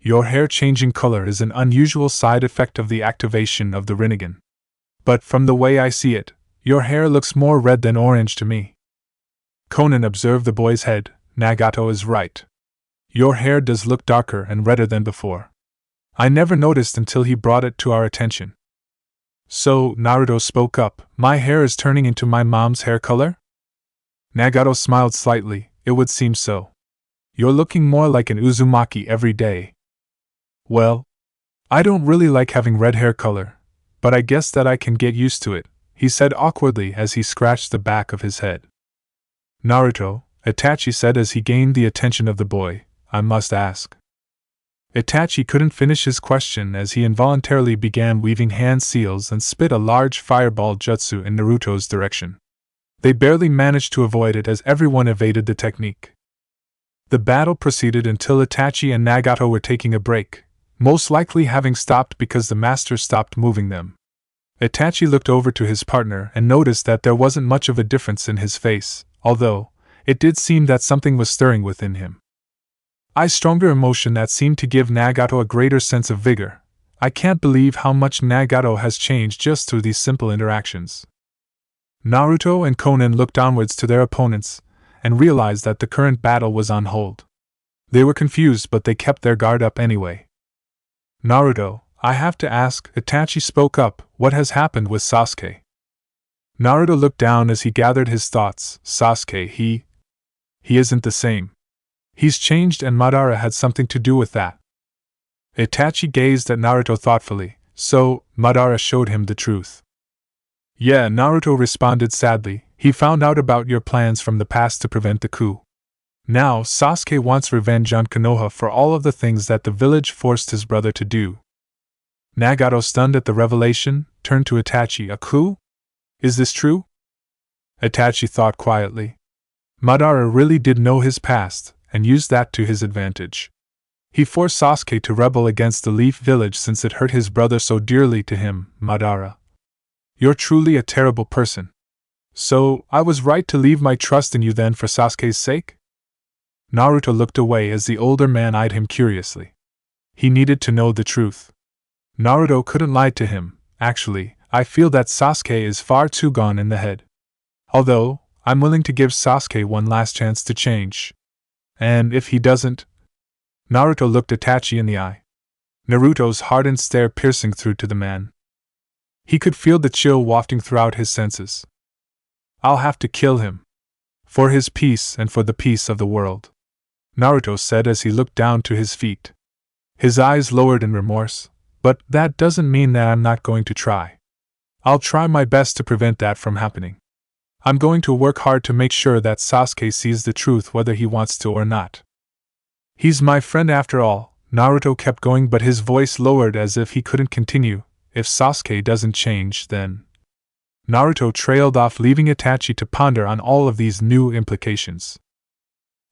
A: Your hair changing color is an unusual side effect of the activation of the Rinnegan. But from the way I see it, your hair looks more red than orange to me. Konan observed the boy's head. Nagato is right. Your hair does look darker and redder than before. I never noticed until he brought it to our attention. So, Naruto spoke up, my hair is turning into my mom's hair color? Nagato smiled slightly. It would seem so. You're looking more like an Uzumaki every day. Well, I don't really like having red hair color, but I guess that I can get used to it, he said awkwardly as he scratched the back of his head. Naruto, Itachi said as he gained the attention of the boy, I must ask. Itachi couldn't finish his question as he involuntarily began weaving hand seals and spit a large fireball jutsu in Naruto's direction. They barely managed to avoid it as everyone evaded the technique. The battle proceeded until Itachi and Nagato were taking a break, most likely having stopped because the master stopped moving them. Itachi looked over to his partner and noticed that there wasn't much of a difference in his face, although it did seem that something was stirring within him. A stronger emotion that seemed to give Nagato a greater sense of vigor. I can't believe how much Nagato has changed just through these simple interactions. Naruto and Konan looked onwards to their opponents and realized that the current battle was on hold. They were confused, but they kept their guard up anyway. Naruto, I have to ask, Itachi spoke up, what has happened with Sasuke? Naruto looked down as he gathered his thoughts. Sasuke, he isn't the same. He's changed and Madara had something to do with that. Itachi gazed at Naruto thoughtfully. So, Madara showed him the truth. Yeah, Naruto responded sadly, he found out about your plans from the past to prevent the coup. Now, Sasuke wants revenge on Konoha for all of the things that the village forced his brother to do. Nagato, stunned at the revelation, turned to Itachi. A coup? Is this true? Itachi thought quietly. Madara really did know his past, and used that to his advantage. He forced Sasuke to rebel against the Leaf Village since it hurt his brother so dearly to him. Madara, you're truly a terrible person. So, I was right to leave my trust in you then for Sasuke's sake? Naruto looked away as the older man eyed him curiously. He needed to know the truth. Naruto couldn't lie to him. Actually, I feel that Sasuke is far too gone in the head. Although, I'm willing to give Sasuke one last chance to change. And if he doesn't? Naruto looked Itachi in the eye. Naruto's hardened stare piercing through to the man. He could feel the chill wafting throughout his senses. I'll have to kill him. For his peace and for the peace of the world, Naruto said as he looked down to his feet. His eyes lowered in remorse, but that doesn't mean that I'm not going to try. I'll try my best to prevent that from happening. I'm going to work hard to make sure that Sasuke sees the truth whether he wants to or not. He's my friend after all, Naruto kept going, but his voice lowered as if he couldn't continue. If Sasuke doesn't change, then... Naruto trailed off, leaving Itachi to ponder on all of these new implications.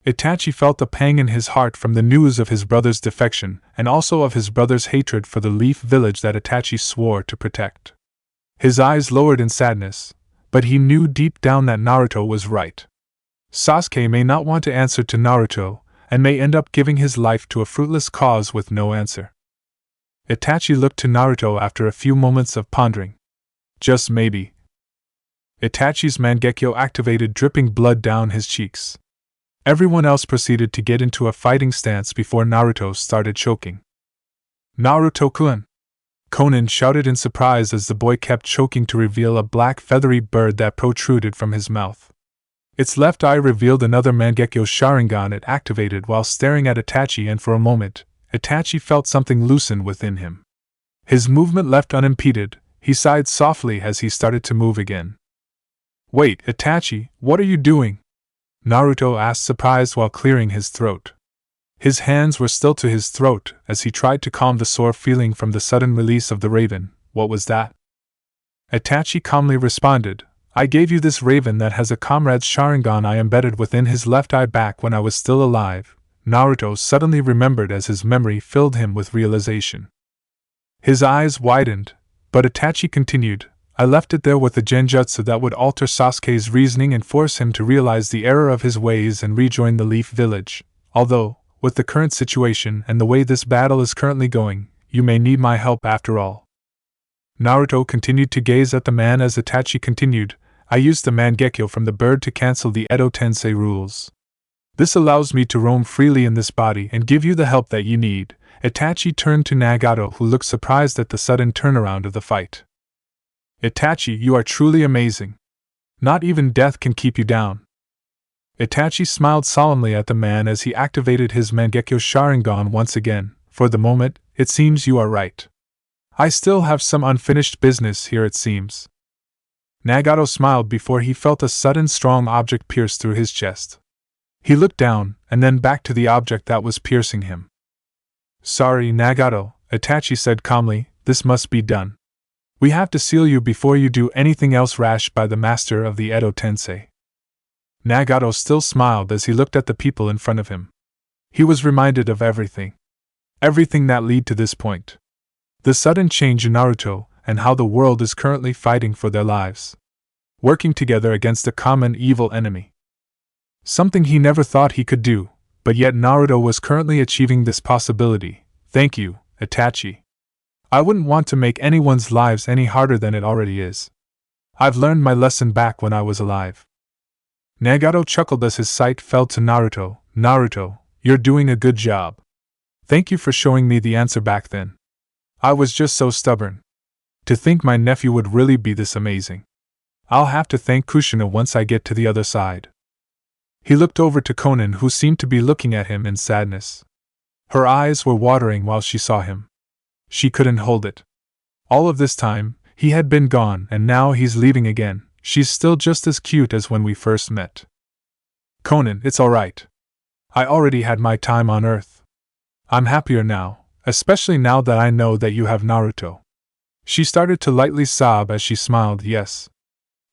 A: Itachi felt a pang in his heart from the news of his brother's defection, and also of his brother's hatred for the Leaf Village that Itachi swore to protect. His eyes lowered in sadness, but he knew deep down that Naruto was right. Sasuke may not want to answer to Naruto, and may end up giving his life to a fruitless cause with no answer. Itachi looked to Naruto after a few moments of pondering. Just maybe. Itachi's Mangekyo activated, dripping blood down his cheeks. Everyone else proceeded to get into a fighting stance before Naruto started choking. Naruto-kun! Konan shouted in surprise as the boy kept choking to reveal a black feathery bird that protruded from his mouth. Its left eye revealed another Mangekyo Sharingan it activated while staring at Itachi, and for a moment, Itachi felt something loosen within him. His movement left unimpeded. He sighed softly as he started to move again. Wait, Itachi, what are you doing? Naruto asked, surprised while clearing his throat. His hands were still to his throat as he tried to calm the sore feeling from the sudden release of the raven. What was that? Itachi calmly responded, I gave you this raven that has a comrade's Sharingan I embedded within his left eye back when I was still alive. Naruto suddenly remembered as his memory filled him with realization. His eyes widened, but Itachi continued, I left it there with a genjutsu that would alter Sasuke's reasoning and force him to realize the error of his ways and rejoin the Leaf Village. Although, with the current situation and the way this battle is currently going, you may need my help after all. Naruto continued to gaze at the man as Itachi continued, I used the Mangekyo from the bird to cancel the Edo Tensei rules. This allows me to roam freely in this body and give you the help that you need. Itachi turned to Nagato, who looked surprised at the sudden turnaround of the fight. Itachi, you are truly amazing. Not even death can keep you down. Itachi smiled solemnly at the man as he activated his Mangekyo Sharingan once again. For the moment, it seems you are right. I still have some unfinished business here, it seems. Nagato smiled before he felt a sudden strong object pierce through his chest. He looked down, and then back to the object that was piercing him. Sorry, Nagato, Itachi said calmly, this must be done. We have to seal you before you do anything else rash by the master of the Edo Tensei. Nagato still smiled as he looked at the people in front of him. He was reminded of everything. Everything that led to this point. The sudden change in Naruto, and how the world is currently fighting for their lives. Working together against a common evil enemy. Something he never thought he could do, but yet Naruto was currently achieving this possibility. Thank you, Itachi. I wouldn't want to make anyone's lives any harder than it already is. I've learned my lesson back when I was alive. Nagato chuckled as his sight fell to Naruto. Naruto, you're doing a good job. Thank you for showing me the answer back then. I was just so stubborn. To think my nephew would really be this amazing. I'll have to thank Kushina once I get to the other side. He looked over to Konan, who seemed to be looking at him in sadness. Her eyes were watering while she saw him. She couldn't hold it. All of this time, he had been gone, and now he's leaving again. She's still just as cute as when we first met. Konan, it's alright. I already had my time on Earth. I'm happier now, especially now that I know that you have Naruto. She started to lightly sob as she smiled. Yes.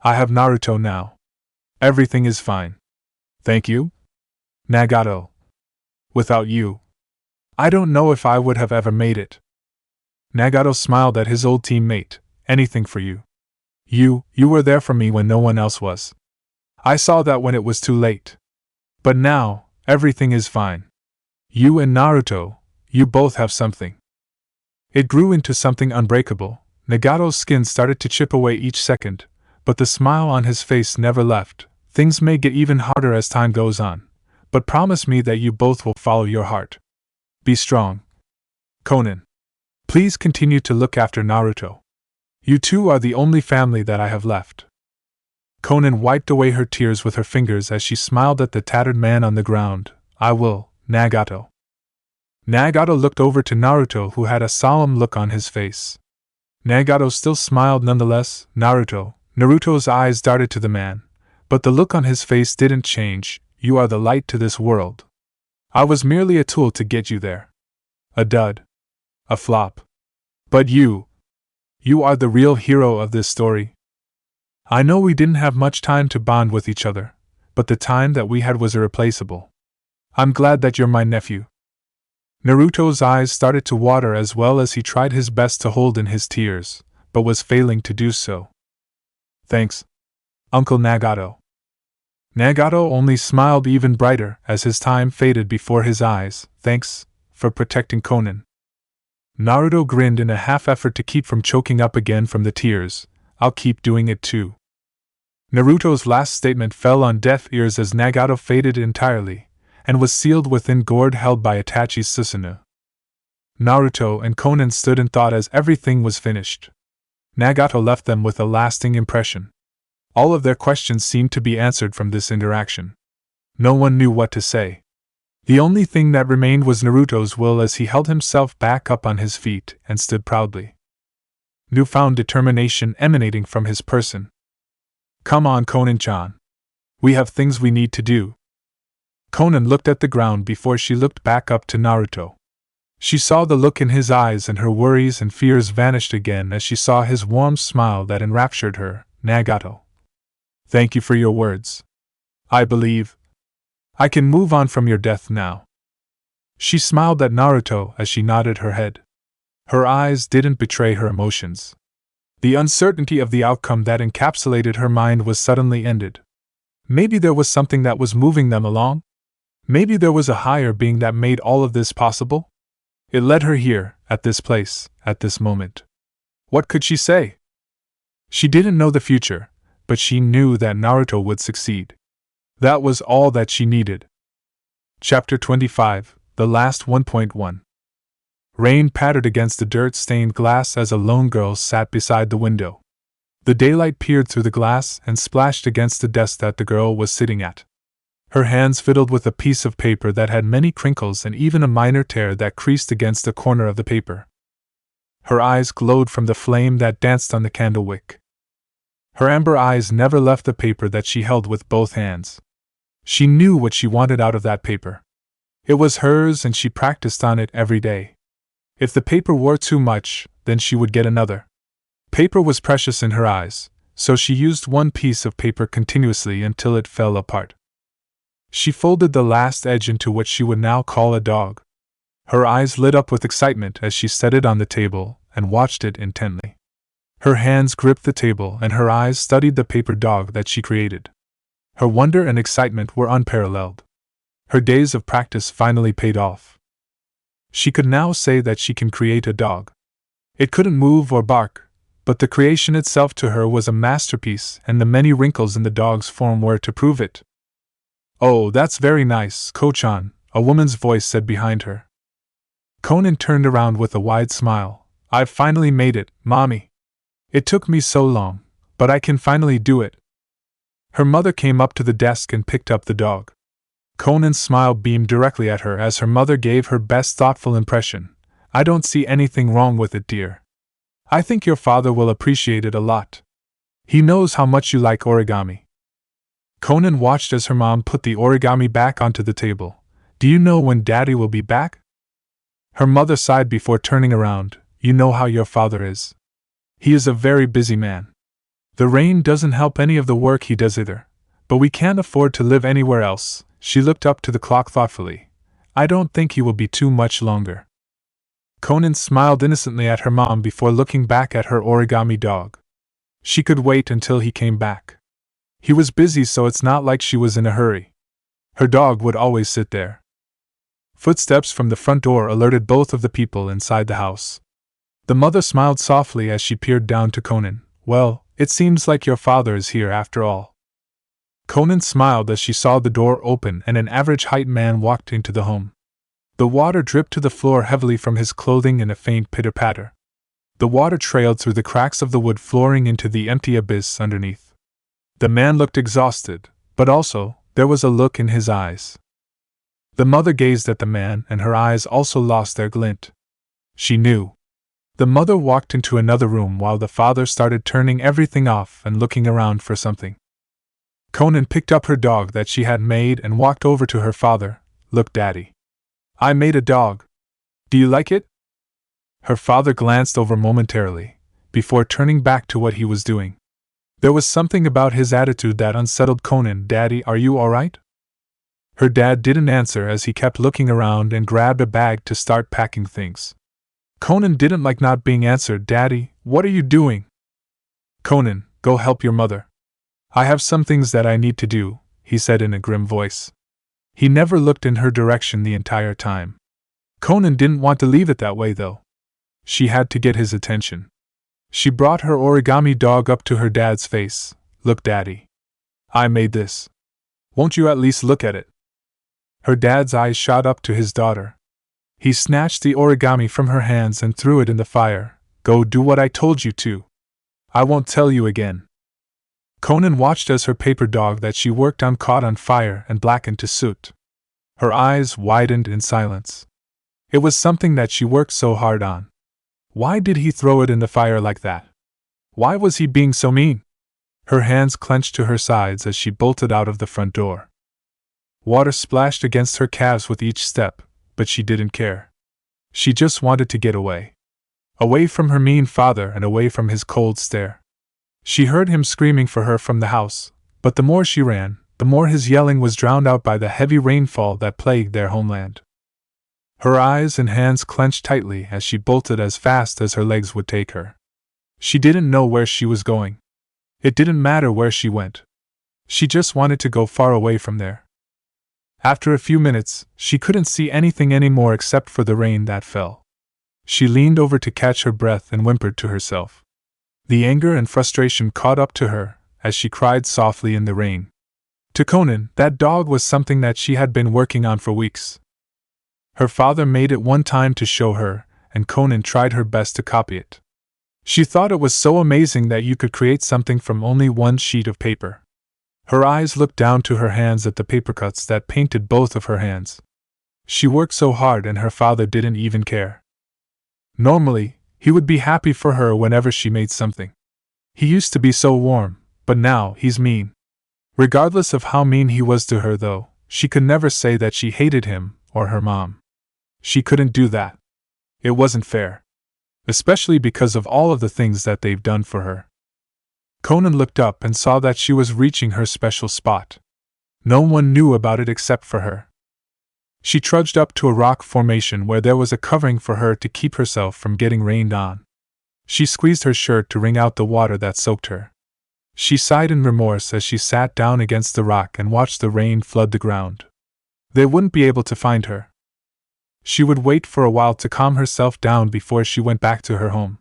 A: I have Naruto now. Everything is fine. Thank you? Nagato. Without you, I don't know if I would have ever made it. Nagato smiled at his old teammate. Anything for you. You were there for me when no one else was. I saw that when it was too late. But now, everything is fine. You and Naruto, you both have something. It grew into something unbreakable. Nagato's skin started to chip away each second, but the smile on his face never left. Things may get even harder as time goes on, but promise me that you both will follow your heart. Be strong. Konan. Please continue to look after Naruto. You two are the only family that I have left. Konan wiped away her tears with her fingers as she smiled at the tattered man on the ground. I will, Nagato. Nagato looked over to Naruto, who had a solemn look on his face. Nagato still smiled nonetheless. Naruto's eyes darted to the man, but the look on his face didn't change. You are the light to this world. I was merely a tool to get you there. A dud. A flop. But you are the real hero of this story. I know we didn't have much time to bond with each other, but the time that we had was irreplaceable. I'm glad that you're my nephew. Naruto's eyes started to water as well as he tried his best to hold in his tears, but was failing to do so. Thanks, Uncle Nagato. Nagato only smiled even brighter as his time faded before his eyes. Thanks for protecting Konan. Naruto grinned in a half-effort to keep from choking up again from the tears. I'll keep doing it too. Naruto's last statement fell on deaf ears as Nagato faded entirely, and was sealed within gourd held by Itachi's Susanoo. Naruto and Konan stood in thought as everything was finished. Nagato left them with a lasting impression. All of their questions seemed to be answered from this interaction. No one knew what to say. The only thing that remained was Naruto's will as he held himself back up on his feet and stood proudly. Newfound determination emanating from his person. Come on, Konan-chan. We have things we need to do. Konan looked at the ground before she looked back up to Naruto. She saw the look in his eyes and her worries and fears vanished again as she saw his warm smile that enraptured her. Nagato. Thank you for your words. I believe I can move on from your death now. She smiled at Naruto as she nodded her head. Her eyes didn't betray her emotions. The uncertainty of the outcome that encapsulated her mind was suddenly ended. Maybe there was something that was moving them along? Maybe there was a higher being that made all of this possible? It led her here, at this place, at this moment. What could she say? She didn't know the future, but she knew that Naruto would succeed. That was all that she needed. Chapter 25, The Last 1.1. Rain pattered against the dirt-stained glass as a lone girl sat beside the window. The daylight peered through the glass and splashed against the desk that the girl was sitting at. Her hands fiddled with a piece of paper that had many crinkles and even a minor tear that creased against the corner of the paper. Her eyes glowed from the flame that danced on the candle wick. Her amber eyes never left the paper that she held with both hands. She knew what she wanted out of that paper. It was hers and she practiced on it every day. If the paper wore too much, then she would get another. Paper was precious in her eyes, so she used one piece of paper continuously until it fell apart. She folded the last edge into what she would now call a dog. Her eyes lit up with excitement as she set it on the table and watched it intently. Her hands gripped the table and her eyes studied the paper dog that she created. Her wonder and excitement were unparalleled. Her days of practice finally paid off. She could now say that she can create a dog. It couldn't move or bark, but the creation itself to her was a masterpiece, and the many wrinkles in the dog's form were to prove it. "Oh, that's very nice, Ko-chan," a woman's voice said behind her. Konan turned around with a wide smile. "I've finally made it, Mommy. It took me so long, but I can finally do it." Her mother came up to the desk and picked up the dog. Konan's smile beamed directly at her as her mother gave her best thoughtful impression. "I don't see anything wrong with it, dear. I think your father will appreciate it a lot. He knows how much you like origami." Konan watched as her mom put the origami back onto the table. "Do you know when Daddy will be back?" Her mother sighed before turning around. "You know how your father is. He is a very busy man. The rain doesn't help any of the work he does either, but we can't afford to live anywhere else." She looked up to the clock thoughtfully. "I don't think he will be too much longer." Konan smiled innocently at her mom before looking back at her origami dog. She could wait until he came back. He was busy, so it's not like she was in a hurry. Her dog would always sit there. Footsteps from the front door alerted both of the people inside the house. The mother smiled softly as she peered down to Konan. "Well, it seems like your father is here after all." Konan smiled as she saw the door open and an average-height man walked into the home. The water dripped to the floor heavily from his clothing in a faint pitter-patter. The water trailed through the cracks of the wood flooring into the empty abyss underneath. The man looked exhausted, but also, there was a look in his eyes. The mother gazed at the man and her eyes also lost their glint. She knew. The mother walked into another room while the father started turning everything off and looking around for something. Konan picked up her dog that she had made and walked over to her father. "Look, Daddy. I made a dog. Do you like it?" Her father glanced over momentarily, before turning back to what he was doing. There was something about his attitude that unsettled Konan. "Daddy, are you alright?" Her dad didn't answer as he kept looking around and grabbed a bag to start packing things. Konan didn't like not being answered. "Daddy, what are you doing?" "Konan, go help your mother. I have some things that I need to do," he said in a grim voice. He never looked in her direction the entire time. Konan didn't want to leave it that way though. She had to get his attention. She brought her origami dog up to her dad's face. "Look, Daddy. I made this. Won't you at least look at it?" Her dad's eyes shot up to his daughter. He snatched the origami from her hands and threw it in the fire. "Go do what I told you to. I won't tell you again." Konan watched as her paper dog that she worked on caught on fire and blackened to soot. Her eyes widened in silence. It was something that she worked so hard on. Why did he throw it in the fire like that? Why was he being so mean? Her hands clenched to her sides as she bolted out of the front door. Water splashed against her calves with each step, but she didn't care. She just wanted to get away. Away from her mean father and away from his cold stare. She heard him screaming for her from the house, but the more she ran, the more his yelling was drowned out by the heavy rainfall that plagued their homeland. Her eyes and hands clenched tightly as she bolted as fast as her legs would take her. She didn't know where she was going. It didn't matter where she went. She just wanted to go far away from there. After a few minutes, she couldn't see anything anymore except for the rain that fell. She leaned over to catch her breath and whimpered to herself. The anger and frustration caught up to her as she cried softly in the rain. To Konan, that dog was something that she had been working on for weeks. Her father made it one time to show her, and Konan tried her best to copy it. She thought it was so amazing that you could create something from only one sheet of paper. Her eyes looked down to her hands at the paper cuts that painted both of her hands. She worked so hard and her father didn't even care. Normally, he would be happy for her whenever she made something. He used to be so warm, but now he's mean. Regardless of how mean he was to her though, she could never say that she hated him or her mom. She couldn't do that. It wasn't fair. Especially because of all of the things that they've done for her. Konan looked up and saw that she was reaching her special spot. No one knew about it except for her. She trudged up to a rock formation where there was a covering for her to keep herself from getting rained on. She squeezed her shirt to wring out the water that soaked her. She sighed in remorse as she sat down against the rock and watched the rain flood the ground. They wouldn't be able to find her. She would wait for a while to calm herself down before she went back to her home.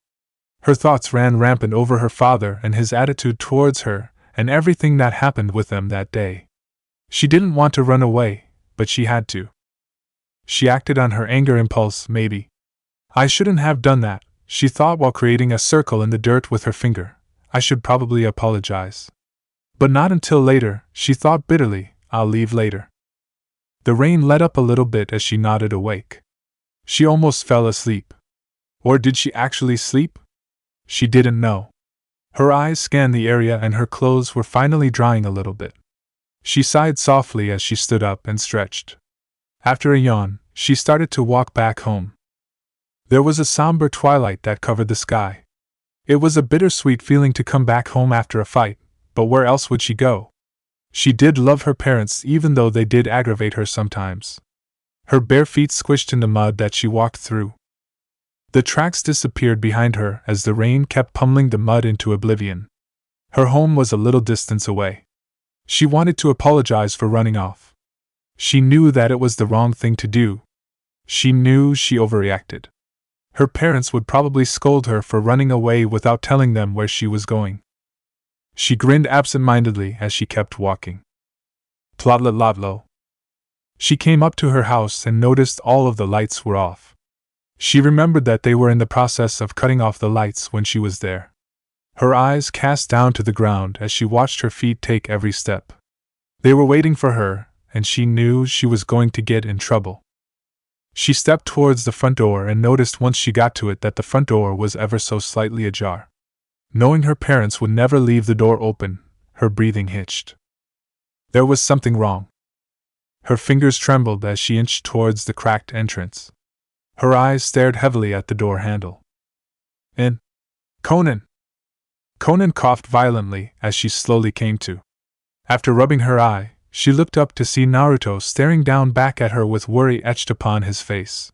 A: Her thoughts ran rampant over her father and his attitude towards her, and everything that happened with them that day. She didn't want to run away, but she had to. She acted on her anger impulse, maybe. I shouldn't have done that, she thought while creating a circle in the dirt with her finger. I should probably apologize. But not until later, she thought bitterly, I'll leave later. The rain let up a little bit as she nodded awake. She almost fell asleep. Or did she actually sleep? She didn't know. Her eyes scanned the area and her clothes were finally drying a little bit. She sighed softly as she stood up and stretched. After a yawn, she started to walk back home. There was a somber twilight that covered the sky. It was a bittersweet feeling to come back home after a fight, but where else would she go? She did love her parents even though they did aggravate her sometimes. Her bare feet squished in the mud that she walked through. The tracks disappeared behind her as the rain kept pummeling the mud into oblivion. Her home was a little distance away. She wanted to apologize for running off. She knew that it was the wrong thing to do. She knew she overreacted. Her parents would probably scold her for running away without telling them where she was going. She grinned absent-mindedly as she kept walking. Tlotlo. She came up to her house and noticed all of the lights were off. She remembered that they were in the process of cutting off the lights when she was there. Her eyes cast down to the ground as she watched her feet take every step. They were waiting for her, and she knew she was going to get in trouble. She stepped towards the front door and noticed once she got to it that the front door was ever so slightly ajar. Knowing her parents would never leave the door open, her breathing hitched. There was something wrong. Her fingers trembled as she inched towards the cracked entrance. Her eyes stared heavily at the door handle. In. Konan! Konan coughed violently as she slowly came to. After rubbing her eye, she looked up to see Naruto staring down back at her with worry etched upon his face.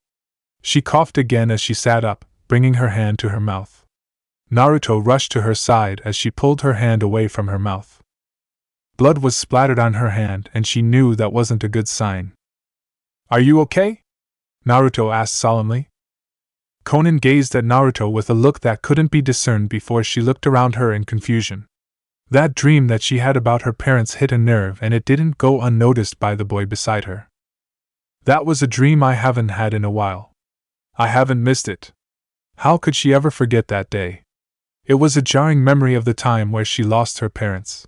A: She coughed again as she sat up, bringing her hand to her mouth. Naruto rushed to her side as she pulled her hand away from her mouth. Blood was splattered on her hand and she knew that wasn't a good sign. Are you okay? Naruto asked solemnly. Konan gazed at Naruto with a look that couldn't be discerned before she looked around her in confusion. That dream that she had about her parents hit a nerve and it didn't go unnoticed by the boy beside her. That was a dream I haven't had in a while. I haven't missed it. How could she ever forget that day? It was a jarring memory of the time where she lost her parents.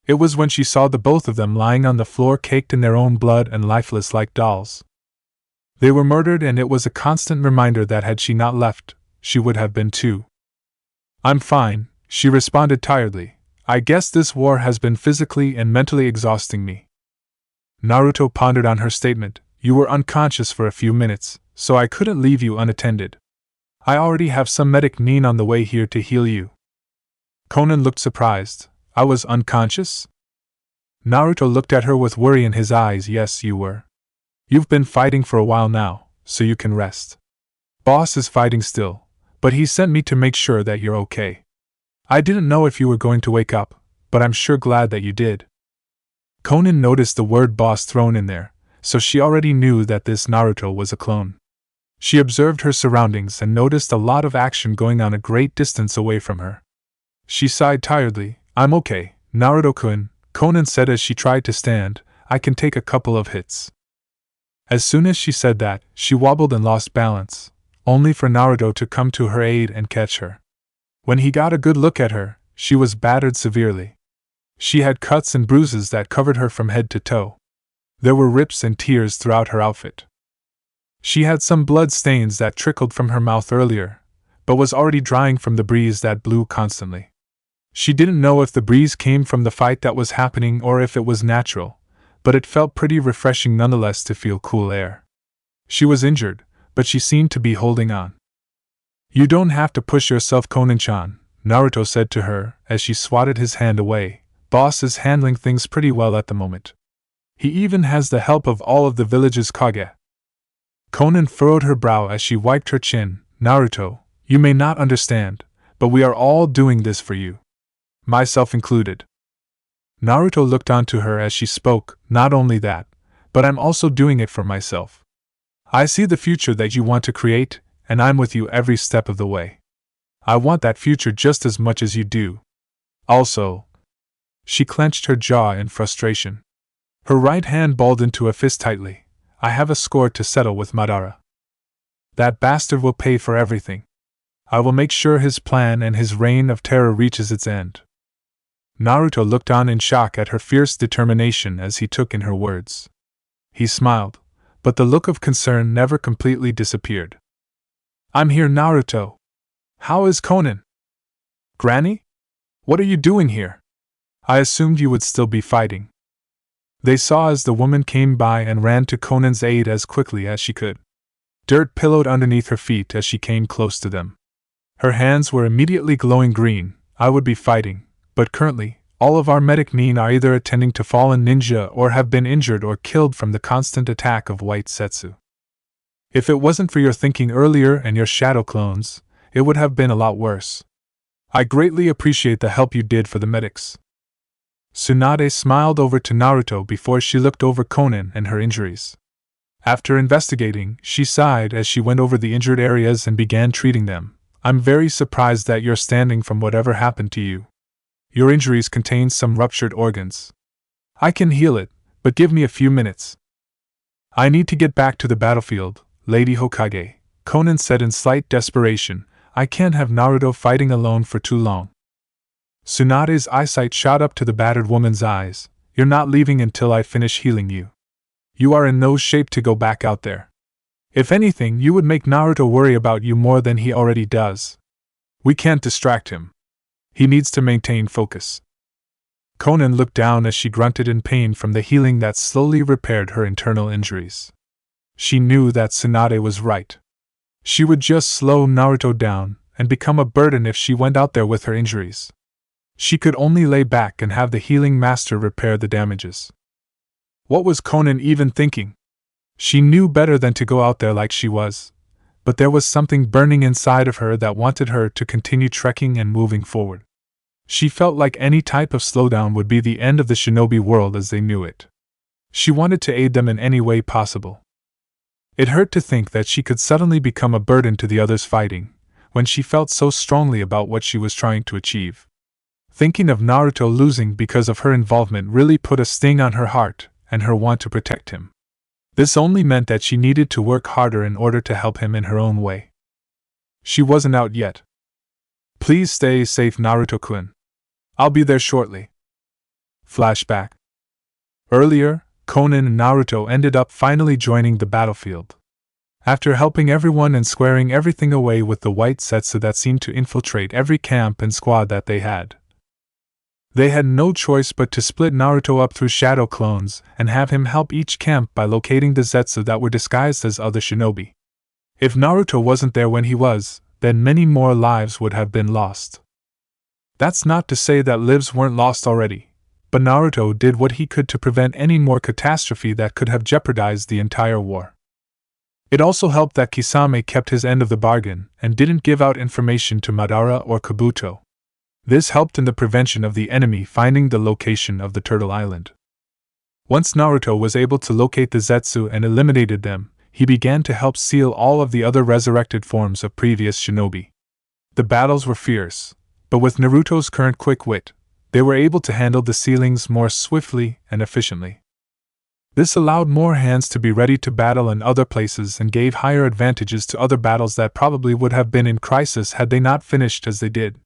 A: It was when she saw the both of them lying on the floor caked in their own blood and lifeless like dolls. They were murdered and it was a constant reminder that had she not left, she would have been too. I'm fine, she responded tiredly. I guess this war has been physically and mentally exhausting me. Naruto pondered on her statement. You were unconscious for a few minutes, so I couldn't leave you unattended. I already have some medic nin on the way here to heal you. Konan looked surprised. I was unconscious? Naruto looked at her with worry in his eyes. Yes, you were. You've been fighting for a while now, so you can rest. Boss is fighting still, but he sent me to make sure that you're okay. I didn't know if you were going to wake up, but I'm sure glad that you did. Konan noticed the word boss thrown in there, so she already knew that this Naruto was a clone. She observed her surroundings and noticed a lot of action going on a great distance away from her. She sighed tiredly. I'm okay, Naruto-kun, Konan said as she tried to stand. I can take a couple of hits. As soon as she said that, she wobbled and lost balance, only for Naruto to come to her aid and catch her. When he got a good look at her, she was battered severely. She had cuts and bruises that covered her from head to toe. There were rips and tears throughout her outfit. She had some blood stains that trickled from her mouth earlier, but was already drying from the breeze that blew constantly. She didn't know if the breeze came from the fight that was happening or if it was natural, but it felt pretty refreshing nonetheless to feel cool air. She was injured, but she seemed to be holding on. "You don't have to push yourself, Konan-chan," Naruto said to her as she swatted his hand away. "Boss is handling things pretty well at the moment. He even has the help of all of the village's Kage." Konan furrowed her brow as she wiped her chin. "Naruto, you may not understand, but we are all doing this for you. Myself included." Naruto looked onto her as she spoke. "Not only that, but I'm also doing it for myself. I see the future that you want to create, and I'm with you every step of the way. I want that future just as much as you do. Also," she clenched her jaw in frustration. Her right hand balled into a fist tightly. "I have a score to settle with Madara. That bastard will pay for everything. I will make sure his plan and his reign of terror reaches its end." Naruto looked on in shock at her fierce determination as he took in her words. He smiled, but the look of concern never completely disappeared. "I'm here, Naruto. How is Konan? Granny? What are you doing here? I assumed you would still be fighting." They saw as the woman came by and ran to Konan's aid as quickly as she could. Dirt pillowed underneath her feet as she came close to them. Her hands were immediately glowing green. "I would be fighting, but currently, all of our medic men are either attending to fallen ninja or have been injured or killed from the constant attack of white setsu. If it wasn't for your thinking earlier and your shadow clones, it would have been a lot worse. I greatly appreciate the help you did for the medics." Tsunade smiled over to Naruto before she looked over Konan and her injuries. After investigating, she sighed as she went over the injured areas and began treating them. "I'm very surprised that you're standing from whatever happened to you. Your injuries contain some ruptured organs. I can heal it, but give me a few minutes." "I need to get back to the battlefield, Lady Hokage," Konan said in slight desperation. "I can't have Naruto fighting alone for too long." Tsunade's eyesight shot up to the battered woman's eyes. "You're not leaving until I finish healing you. You are in no shape to go back out there. If anything, you would make Naruto worry about you more than he already does. We can't distract him. He needs to maintain focus." Konan looked down as she grunted in pain from the healing that slowly repaired her internal injuries. She knew that Tsunade was right. She would just slow Naruto down and become a burden if she went out there with her injuries. She could only lay back and have the healing master repair the damages. What was Konan even thinking? She knew better than to go out there like she was, but there was something burning inside of her that wanted her to continue trekking and moving forward. She felt like any type of slowdown would be the end of the shinobi world as they knew it. She wanted to aid them in any way possible. It hurt to think that she could suddenly become a burden to the others fighting, when she felt so strongly about what she was trying to achieve. Thinking of Naruto losing because of her involvement really put a sting on her heart and her want to protect him. This only meant that she needed to work harder in order to help him in her own way. She wasn't out yet. "Please stay safe, Naruto-kun. I'll be there shortly." Flashback. Earlier, Konan and Naruto ended up finally joining the battlefield. After helping everyone and squaring everything away with the white setsu that seemed to infiltrate every camp and squad that they had no choice but to split Naruto up through shadow clones and have him help each camp by locating the zetsu that were disguised as other shinobi. If Naruto wasn't there when he was, then many more lives would have been lost. That's not to say that lives weren't lost already, but Naruto did what he could to prevent any more catastrophe that could have jeopardized the entire war. It also helped that Kisame kept his end of the bargain and didn't give out information to Madara or Kabuto. This helped in the prevention of the enemy finding the location of the Turtle Island. Once Naruto was able to locate the zetsu and eliminated them, he began to help seal all of the other resurrected forms of previous shinobi. The battles were fierce, but with Naruto's current quick wit, they were able to handle the sealings more swiftly and efficiently. This allowed more hands to be ready to battle in other places and gave higher advantages to other battles that probably would have been in crisis had they not finished as they did.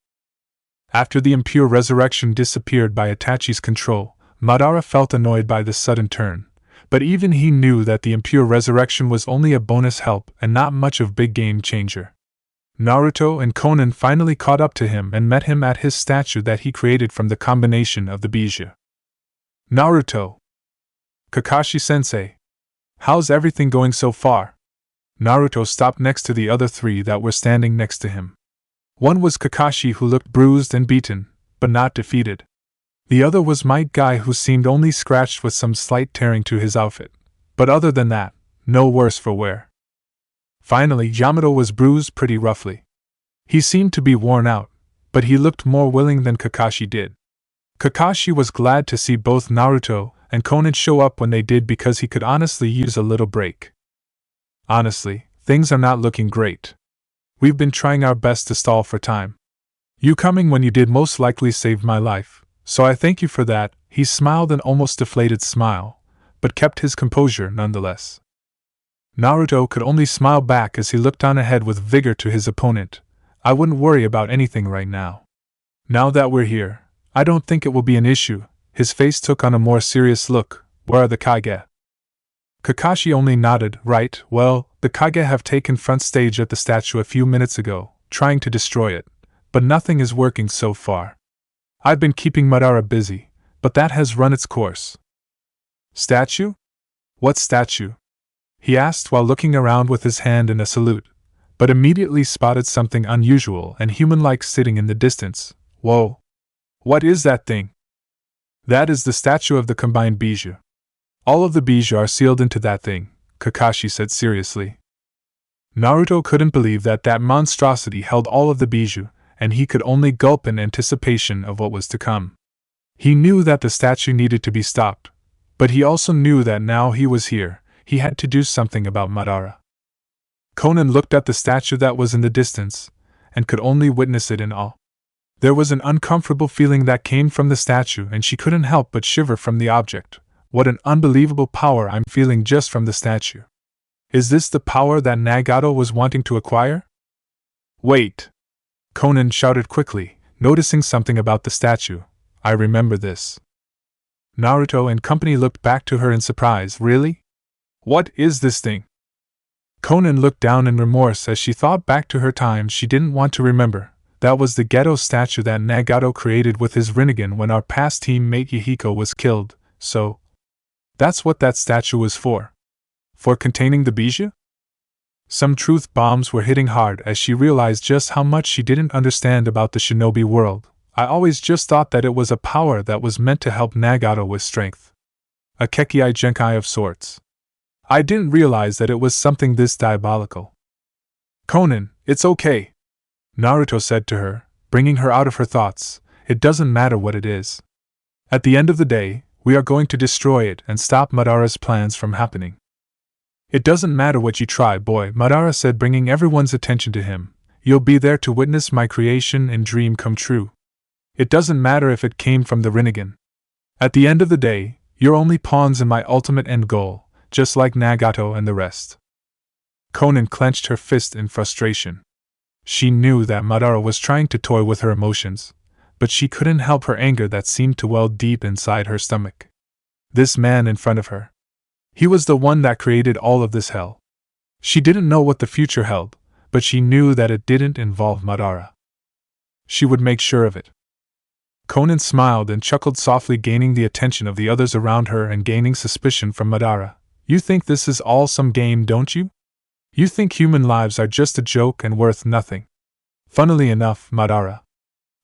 A: After the impure resurrection disappeared by Itachi's control, Madara felt annoyed by this sudden turn, but even he knew that the impure resurrection was only a bonus help and not much of big game changer. Naruto and Konan finally caught up to him and met him at his statue that he created from the combination of the Bijou. Naruto! Kakashi-sensei! How's everything going so far? Naruto stopped next to the other three that were standing next to him. One was Kakashi, who looked bruised and beaten, but not defeated. The other was Might Guy, who seemed only scratched with some slight tearing to his outfit, but other than that, no worse for wear. Finally, Yamato was bruised pretty roughly. He seemed to be worn out, but he looked more willing than Kakashi did. Kakashi was glad to see both Naruto and Konan show up when they did because he could honestly use a little break. Honestly, things are not looking great. We've been trying our best to stall for time. You coming when you did most likely saved my life, so I thank you for that. He smiled an almost deflated smile, but kept his composure nonetheless. Naruto could only smile back as he looked on ahead with vigor to his opponent. I wouldn't worry about anything right now. Now that we're here, I don't think it will be an issue. His face took on a more serious look. Where are the Kage? Kakashi only nodded. Right, well, the Kage have taken front stage at the statue a few minutes ago, trying to destroy it, but nothing is working so far. I've been keeping Madara busy, but that has run its course. Statue? What statue? He asked while looking around with his hand in a salute, but immediately spotted something unusual and human-like sitting in the distance. Whoa! What is that thing? That is the statue of the combined Bijou. All of the Bijou are sealed into that thing, Kakashi said seriously. Naruto couldn't believe that that monstrosity held all of the Bijou, and he could only gulp in anticipation of what was to come. He knew that the statue needed to be stopped, but he also knew that now he was here, he had to do something about Madara. Konan looked at the statue that was in the distance, and could only witness it in awe. There was an uncomfortable feeling that came from the statue, and she couldn't help but shiver from the object. What an unbelievable power I'm feeling just from the statue. Is this the power that Nagato was wanting to acquire? Wait! Konan shouted quickly, noticing something about the statue. I remember this. Naruto and company looked back to her in surprise. Really? What is this thing? Konan looked down in remorse as she thought back to her times she didn't want to remember. That was the Geto statue that Nagato created with his Rinnegan when our past teammate Yahiko was killed, so that's what that statue was for. For containing the Bijou? Some truth bombs were hitting hard as she realized just how much she didn't understand about the shinobi world. I always just thought that it was a power that was meant to help Nagato with strength. A Kekkei Genkai of sorts. I didn't realize that it was something this diabolical. Konan, it's okay, Naruto said to her, bringing her out of her thoughts. It doesn't matter what it is. At the end of the day, we are going to destroy it and stop Madara's plans from happening. It doesn't matter what you try, boy, Madara said, bringing everyone's attention to him. You'll be there to witness my creation and dream come true. It doesn't matter if it came from the Rinnegan. At the end of the day, you're only pawns in my ultimate end goal, just like Nagato and the rest. Konan clenched her fist in frustration. She knew that Madara was trying to toy with her emotions, but she couldn't help her anger that seemed to well deep inside her stomach. This man in front of her. He was the one that created all of this hell. She didn't know what the future held, but she knew that it didn't involve Madara. She would make sure of it. Konan smiled and chuckled softly, gaining the attention of the others around her and gaining suspicion from Madara. You think this is all some game, don't you? You think human lives are just a joke and worth nothing. Funnily enough, Madara,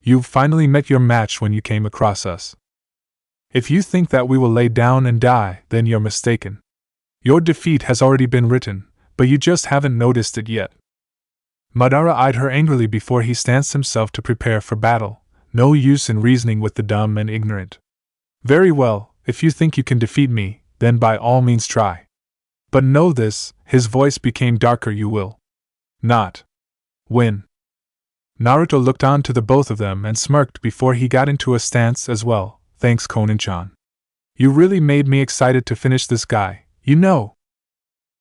A: you've finally met your match when you came across us. If you think that we will lay down and die, then you're mistaken. Your defeat has already been written, but you just haven't noticed it yet. Madara eyed her angrily before he stanced himself to prepare for battle. No use in reasoning with the dumb and ignorant. Very well, if you think you can defeat me, then by all means try. But know this, his voice became darker, you will not win. Naruto looked on to the both of them and smirked before he got into a stance as well. Thanks, Konan-chan. You really made me excited to finish this guy, you know.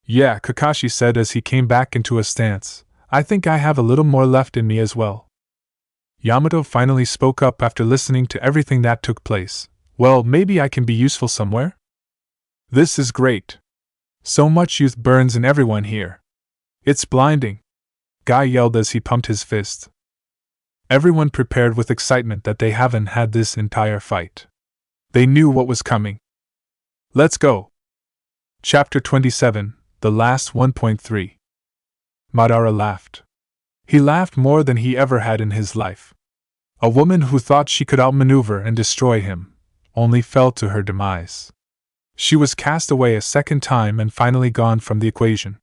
A: Yeah, Kakashi said as he came back into a stance. I think I have a little more left in me as well. Yamato finally spoke up after listening to everything that took place. Well, maybe I can be useful somewhere? This is great. So much youth burns in everyone here. It's blinding, Guy yelled as he pumped his fist. Everyone prepared with excitement that they haven't had this entire fight. They knew what was coming. Let's go. Chapter 27, The Last 1.3. Madara laughed. He laughed more than he ever had in his life. A woman who thought she could outmaneuver and destroy him only fell to her demise. She was cast away a second time and finally gone from the equation.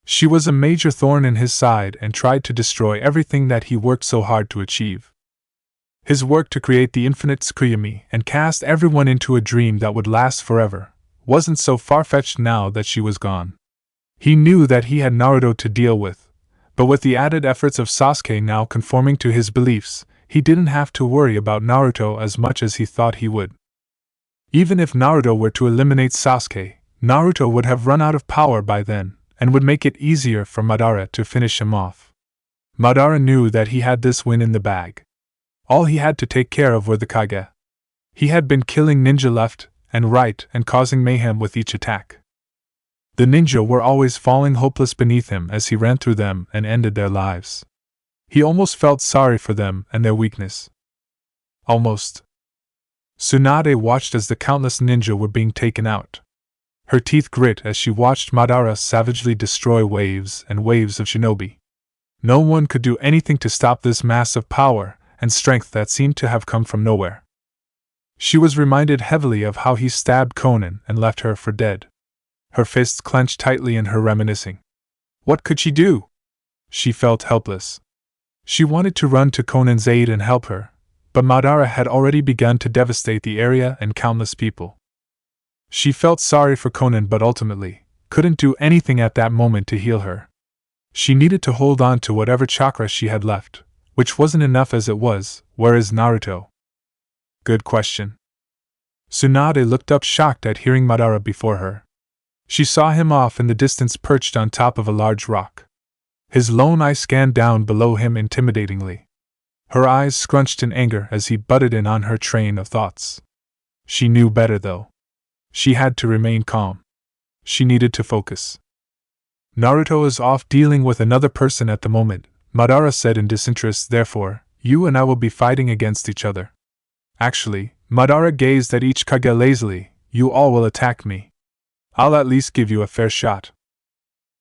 A: She was a major thorn in his side and tried to destroy everything that he worked so hard to achieve. His work to create the infinite Tsukuyami and cast everyone into a dream that would last forever wasn't so far-fetched now that she was gone. He knew that he had Naruto to deal with, but with the added efforts of Sasuke now conforming to his beliefs, he didn't have to worry about Naruto as much as he thought he would. Even if Naruto were to eliminate Sasuke, Naruto would have run out of power by then, and would make it easier for Madara to finish him off. Madara knew that he had this win in the bag. All he had to take care of were the Kage. He had been killing ninja left and right and causing mayhem with each attack. The ninja were always falling hopeless beneath him as he ran through them and ended their lives. He almost felt sorry for them and their weakness. Almost. Tsunade watched as the countless ninja were being taken out. Her teeth grit as she watched Madara savagely destroy waves and waves of shinobi. No one could do anything to stop this mass of power and strength that seemed to have come from nowhere. She was reminded heavily of how he stabbed Konan and left her for dead. Her fists clenched tightly in her reminiscing. What could she do? She felt helpless. She wanted to run to Konan's aid and help her, but Madara had already begun to devastate the area and countless people. She felt sorry for Konan but ultimately couldn't do anything at that moment to heal her. She needed to hold on to whatever chakra she had left, which wasn't enough as it was. Where is Naruto? Good question. Tsunade looked up shocked at hearing Madara before her. She saw him off in the distance perched on top of a large rock. His lone eye scanned down below him intimidatingly. Her eyes scrunched in anger as he butted in on her train of thoughts. She knew better though. She had to remain calm. She needed to focus. Naruto is off dealing with another person at the moment, Madara said in disinterest. Therefore, you and I will be fighting against each other. Actually, Madara gazed at each Kage lazily, you all will attack me. I'll at least give you a fair shot.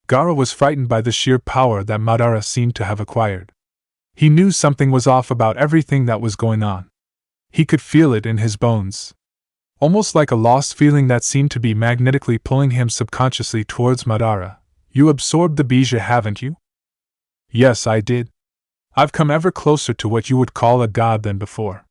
A: Gaara was frightened by the sheer power that Madara seemed to have acquired. He knew something was off about everything that was going on. He could feel it in his bones. Almost like a lost feeling that seemed to be magnetically pulling him subconsciously towards Madara. You absorbed the bija, haven't you? Yes, I did. I've come ever closer to what you would call a god than before.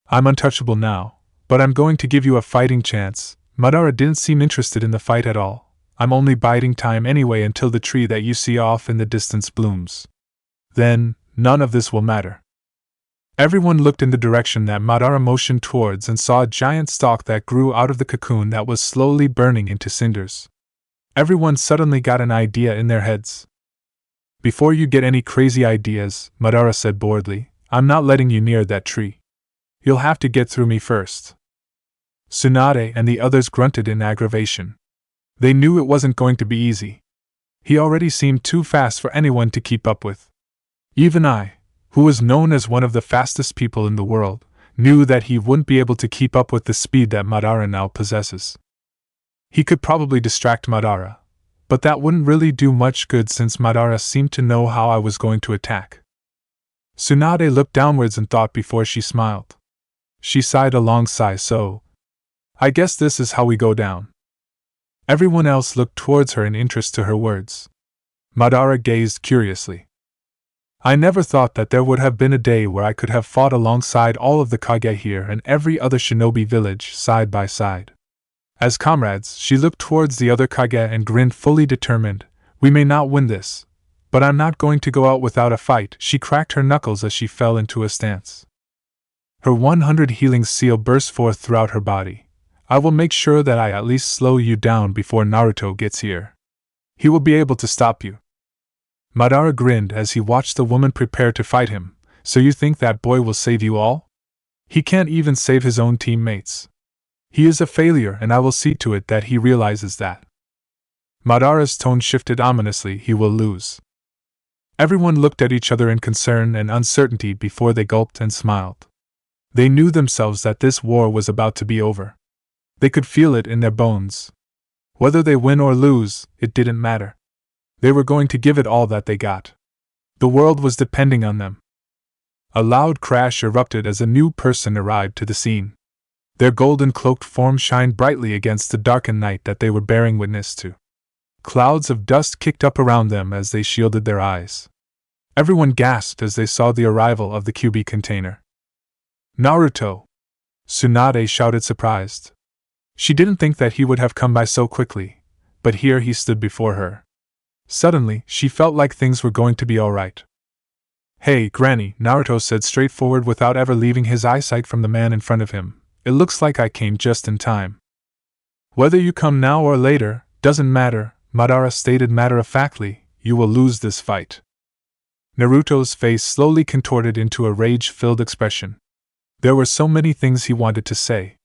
A: I'm untouchable now, but I'm going to give you a fighting chance. Madara didn't seem interested in the fight at all. I'm only biding time anyway until the tree that you see off in the distance blooms. Then, none of this will matter. Everyone looked in the direction that Madara motioned towards and saw a giant stalk that grew out of the cocoon that was slowly burning into cinders. Everyone suddenly got an idea in their heads. Before you get any crazy ideas, Madara said boredly, I'm not letting you near that tree. You'll have to get through me first. Tsunade and the others grunted in aggravation. They knew it wasn't going to be easy. He already seemed too fast for anyone to keep up with. Even I, who was known as one of the fastest people in the world, knew that he wouldn't be able to keep up with the speed that Madara now possesses. He could probably distract Madara, but that wouldn't really do much good since Madara seemed to know how I was going to attack. Tsunade looked downwards and thought before she smiled. She sighed a long sigh. So, I guess this is how we go down. Everyone else looked towards her in interest to her words. Madara gazed curiously. I never thought that there would have been a day where I could have fought alongside all of the Kage here and every other shinobi village side by side. As comrades, she looked towards the other Kage and grinned, fully determined. We may not win this, but I'm not going to go out without a fight. She cracked her knuckles as she fell into a stance. Her 100 healing seal burst forth throughout her body. I will make sure that I at least slow you down before Naruto gets here. He will be able to stop you. Madara grinned as he watched the woman prepare to fight him, So you think that boy will save you all? He can't even save his own teammates. He is a failure, and I will see to it that he realizes that. Madara's tone shifted ominously. He will lose. Everyone looked at each other in concern and uncertainty before they gulped and smiled. They knew themselves that this war was about to be over. They could feel it in their bones. Whether they win or lose, it didn't matter. They were going to give it all that they got. The world was depending on them. A loud crash erupted as a new person arrived to the scene. Their golden cloaked forms shined brightly against the darkened night that they were bearing witness to. Clouds of dust kicked up around them as they shielded their eyes. Everyone gasped as they saw the arrival of the QB container. Naruto! Tsunade shouted, surprised. She didn't think that he would have come by so quickly, but here he stood before her. Suddenly, she felt like things were going to be alright. Hey, Granny, Naruto said straightforward without ever leaving his eyesight from the man in front of him. It looks like I came just in time. Whether you come now or later, doesn't matter, Madara stated matter-of-factly. You will lose this fight. Naruto's face slowly contorted into a rage-filled expression. There were so many things he wanted to say.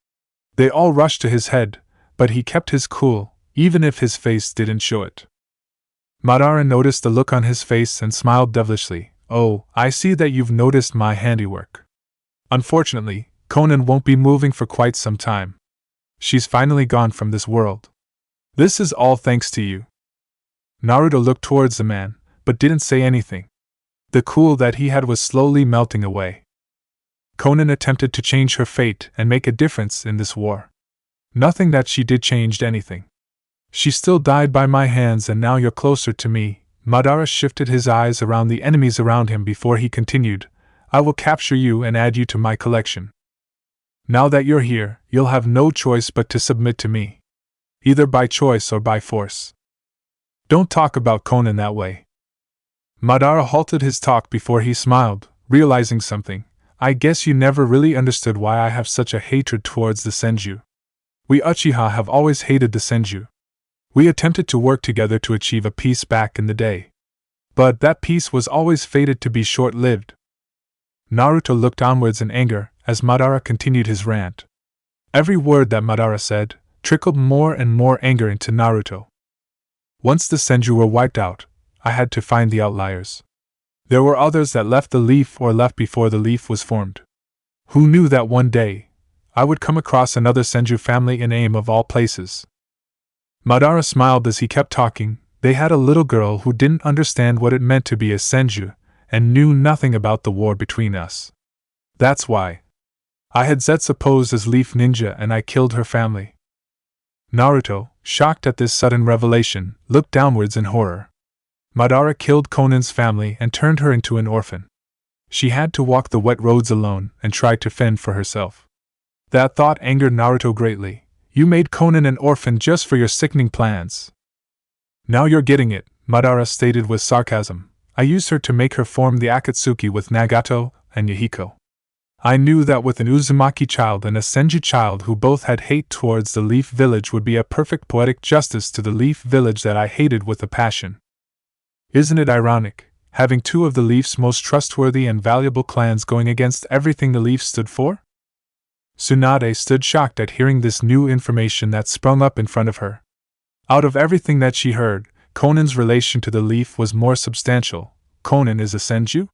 A: They all rushed to his head, but he kept his cool, even if his face didn't show it. Madara noticed the look on his face and smiled devilishly. Oh, I see that you've noticed my handiwork. Unfortunately, Konan won't be moving for quite some time. She's finally gone from this world. This is all thanks to you. Naruto looked towards the man, but didn't say anything. The cool that he had was slowly melting away. Konan attempted to change her fate and make a difference in this war. Nothing that she did changed anything. She still died by my hands, and now you're closer to me. Madara shifted his eyes around the enemies around him before he continued. I will capture you and add you to my collection. Now that you're here, you'll have no choice but to submit to me. Either by choice or by force. Don't talk about Konan that way. Madara halted his talk before he smiled, realizing something. I guess you never really understood why I have such a hatred towards the Senju. We Uchiha have always hated the Senju. We attempted to work together to achieve a peace back in the day. But that peace was always fated to be short-lived. Naruto looked onwards in anger as Madara continued his rant. Every word that Madara said trickled more and more anger into Naruto. Once the Senju were wiped out, I had to find the outliers. There were others that left the leaf or left before the leaf was formed. Who knew that one day I would come across another Senju family in Aim of all places? Madara smiled as he kept talking. They had a little girl who didn't understand what it meant to be a Senju, and knew nothing about the war between us. That's why I had Zetsu posed as Leaf Ninja and I killed her family. Naruto, shocked at this sudden revelation, looked downwards in horror. Madara killed Konan's family and turned her into an orphan. She had to walk the wet roads alone and try to fend for herself. That thought angered Naruto greatly. You made Konan an orphan just for your sickening plans. Now you're getting it, Madara stated with sarcasm. I used her to make her form the Akatsuki with Nagato and Yahiko. I knew that with an Uzumaki child and a Senju child who both had hate towards the Leaf Village would be a perfect poetic justice to the Leaf Village that I hated with a passion. Isn't it ironic, having two of the Leaf's most trustworthy and valuable clans going against everything the Leaf stood for? Tsunade stood shocked at hearing this new information that sprung up in front of her. Out of everything that she heard, Konan's relation to the Leaf was more substantial. Konan is a Senju?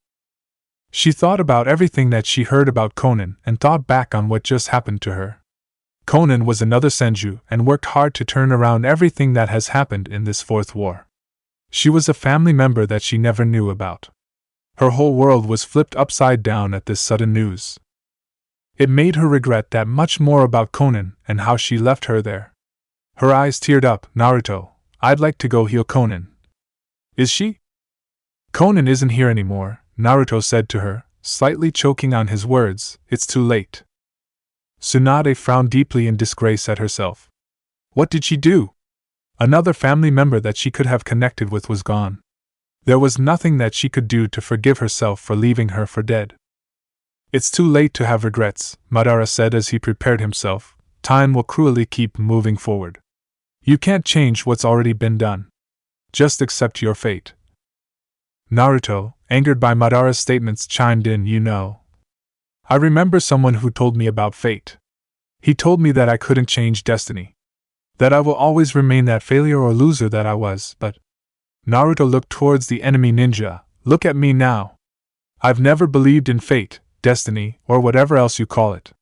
A: She thought about everything that she heard about Konan and thought back on what just happened to her. Konan was another Senju and worked hard to turn around everything that has happened in this fourth war. She was a family member that she never knew about. Her whole world was flipped upside down at this sudden news. It made her regret that much more about Konan and how she left her there. Her eyes teared up. Naruto, I'd like to go heal Konan. Is she? Konan isn't here anymore, Naruto said to her, slightly choking on his words. It's too late. Tsunade frowned deeply in disgrace at herself. What did she do? Another family member that she could have connected with was gone. There was nothing that she could do to forgive herself for leaving her for dead. It's too late to have regrets, Madara said as he prepared himself. Time will cruelly keep moving forward. You can't change what's already been done. Just accept your fate. Naruto, angered by Madara's statements, chimed in, you know. I remember someone who told me about fate. He told me that I couldn't change destiny. That I will always remain that failure or loser that I was, but… Naruto looked towards the enemy ninja. Look at me now. I've never believed in fate, destiny, or whatever else you call it.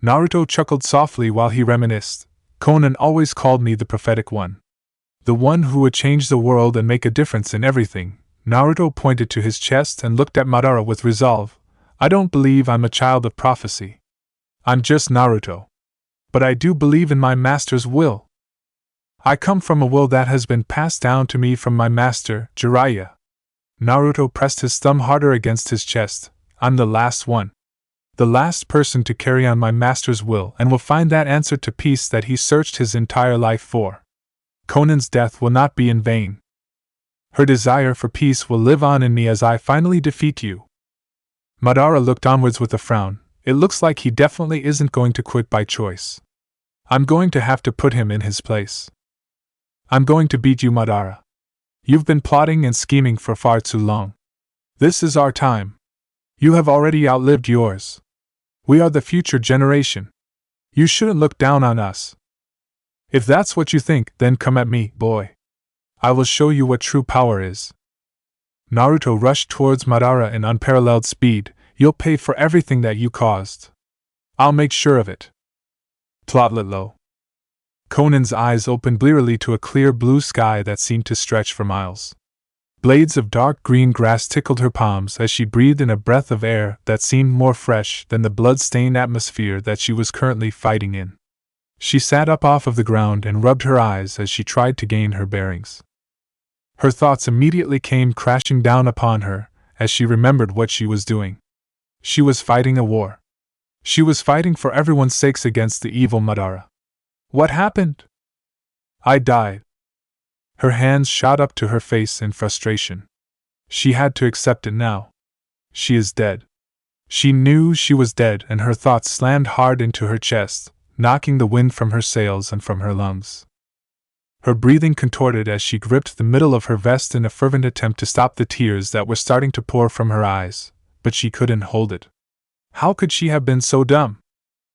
A: Naruto chuckled softly while he reminisced. Konan always called me the prophetic one. The one who would change the world and make a difference in everything. Naruto pointed to his chest and looked at Madara with resolve. I don't believe I'm a child of prophecy. I'm just Naruto. But I do believe in my master's will. I come from a will that has been passed down to me from my master, Jiraiya. Naruto pressed his thumb harder against his chest. I'm the last one. The last person to carry on my master's will and will find that answer to peace that he searched his entire life for. Konan's death will not be in vain. Her desire for peace will live on in me as I finally defeat you. Madara looked onwards with a frown. It looks like he definitely isn't going to quit by choice. I'm going to have to put him in his place. I'm going to beat you, Madara. You've been plotting and scheming for far too long. This is our time. You have already outlived yours. We are the future generation. You shouldn't look down on us. If that's what you think, then come at me, boy. I will show you what true power is. Naruto rushed towards Madara in unparalleled speed. You'll pay for everything that you caused. I'll make sure of it. Plotlet low. Konan's eyes opened blearily to a clear blue sky that seemed to stretch for miles. Blades of dark green grass tickled her palms as she breathed in a breath of air that seemed more fresh than the blood-stained atmosphere that she was currently fighting in. She sat up off of the ground and rubbed her eyes as she tried to gain her bearings. Her thoughts immediately came crashing down upon her as she remembered what she was doing. She was fighting a war. She was fighting for everyone's sakes against the evil Madara. What happened? I died. Her hands shot up to her face in frustration. She had to accept it now. She is dead. She knew she was dead, and her thoughts slammed hard into her chest, knocking the wind from her sails and from her lungs. Her breathing contorted as she gripped the middle of her vest in a fervent attempt to stop the tears that were starting to pour from her eyes, but she couldn't hold it. How could she have been so dumb?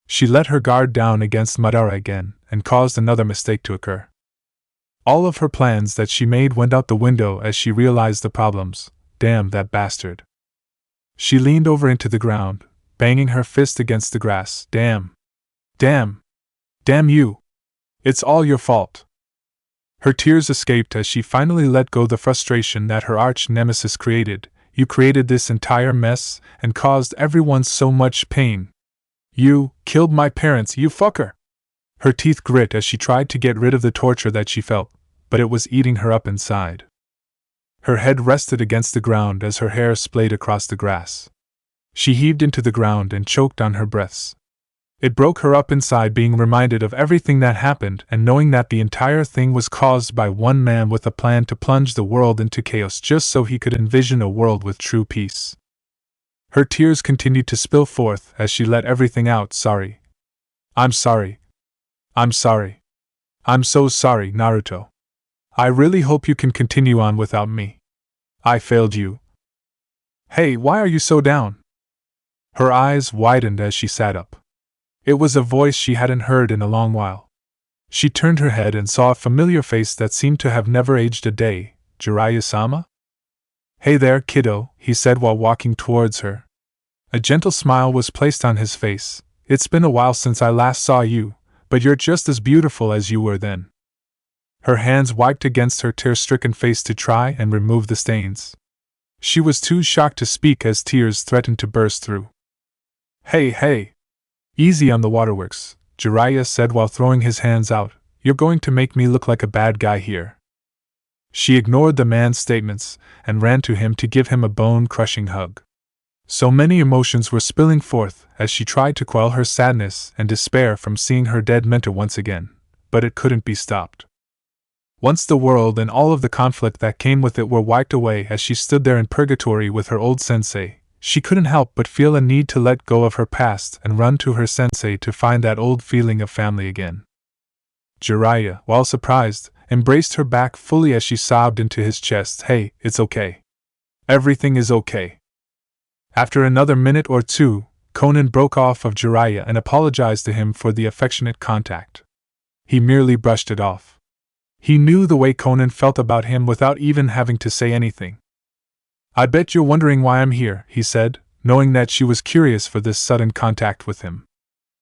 A: She let her guard down against Madara again, and caused another mistake to occur. All of her plans that she made went out the window as she realized the problems. Damn that bastard. She leaned over into the ground, banging her fist against the grass. Damn. Damn. Damn you. It's all your fault. Her tears escaped as she finally let go the frustration that her arch-nemesis created. You created this entire mess and caused everyone so much pain. You killed my parents, you fucker! Her teeth grit as she tried to get rid of the torture that she felt, but it was eating her up inside. Her head rested against the ground as her hair splayed across the grass. She heaved into the ground and choked on her breaths. It broke her up inside, being reminded of everything that happened and knowing that the entire thing was caused by one man with a plan to plunge the world into chaos just so he could envision a world with true peace. Her tears continued to spill forth as she let everything out. Sorry. I'm sorry. I'm sorry. I'm so sorry, Naruto. I really hope you can continue on without me. I failed you. Hey, why are you so down? Her eyes widened as she sat up. It was a voice she hadn't heard in a long while. She turned her head and saw a familiar face that seemed to have never aged a day. Jiraiya-sama? Hey there, kiddo, he said while walking towards her. A gentle smile was placed on his face. It's been a while since I last saw you, but you're just as beautiful as you were then. Her hands wiped against her tear-stricken face to try and remove the stains. She was too shocked to speak as tears threatened to burst through. Hey! Easy on the waterworks, Jiraiya said while throwing his hands out. You're going to make me look like a bad guy here. She ignored the man's statements and ran to him to give him a bone-crushing hug. So many emotions were spilling forth as she tried to quell her sadness and despair from seeing her dead mentor once again, but it couldn't be stopped. Once the world and all of the conflict that came with it were wiped away as she stood there in purgatory with her old sensei, she couldn't help but feel a need to let go of her past and run to her sensei to find that old feeling of family again. Jiraiya, while surprised, embraced her back fully as she sobbed into his chest. Hey, it's okay. Everything is okay. After another minute or two, Konan broke off of Jiraiya and apologized to him for the affectionate contact. He merely brushed it off. He knew the way Konan felt about him without even having to say anything. I bet you're wondering why I'm here, he said, knowing that she was curious for this sudden contact with him.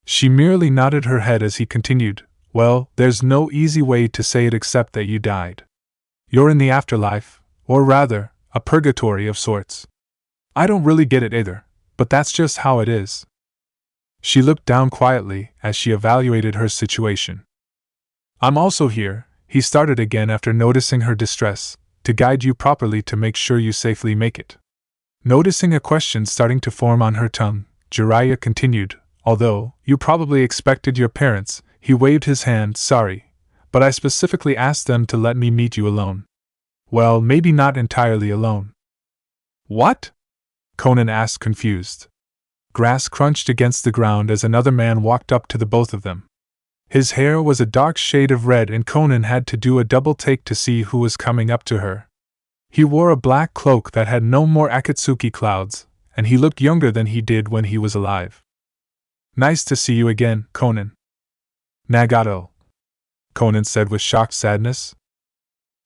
A: She merely nodded her head as he continued, well, there's no easy way to say it except that you died. You're in the afterlife, or rather, a purgatory of sorts. I don't really get it either, but that's just how it is. She looked down quietly as she evaluated her situation. I'm also here, he started again after noticing her distress, to guide you properly to make sure you safely make it. Noticing a question starting to form on her tongue, Jiraiya continued, although you probably expected your parents, he waved his hand, sorry, but I specifically asked them to let me meet you alone. Well, maybe not entirely alone. What? Konan asked, confused. Grass crunched against the ground as another man walked up to the both of them. His hair was a dark shade of red and Konan had to do a double take to see who was coming up to her. He wore a black cloak that had no more Akatsuki clouds, and he looked younger than he did when he was alive. Nice to see you again, Konan. Nagato, Konan said with shocked sadness.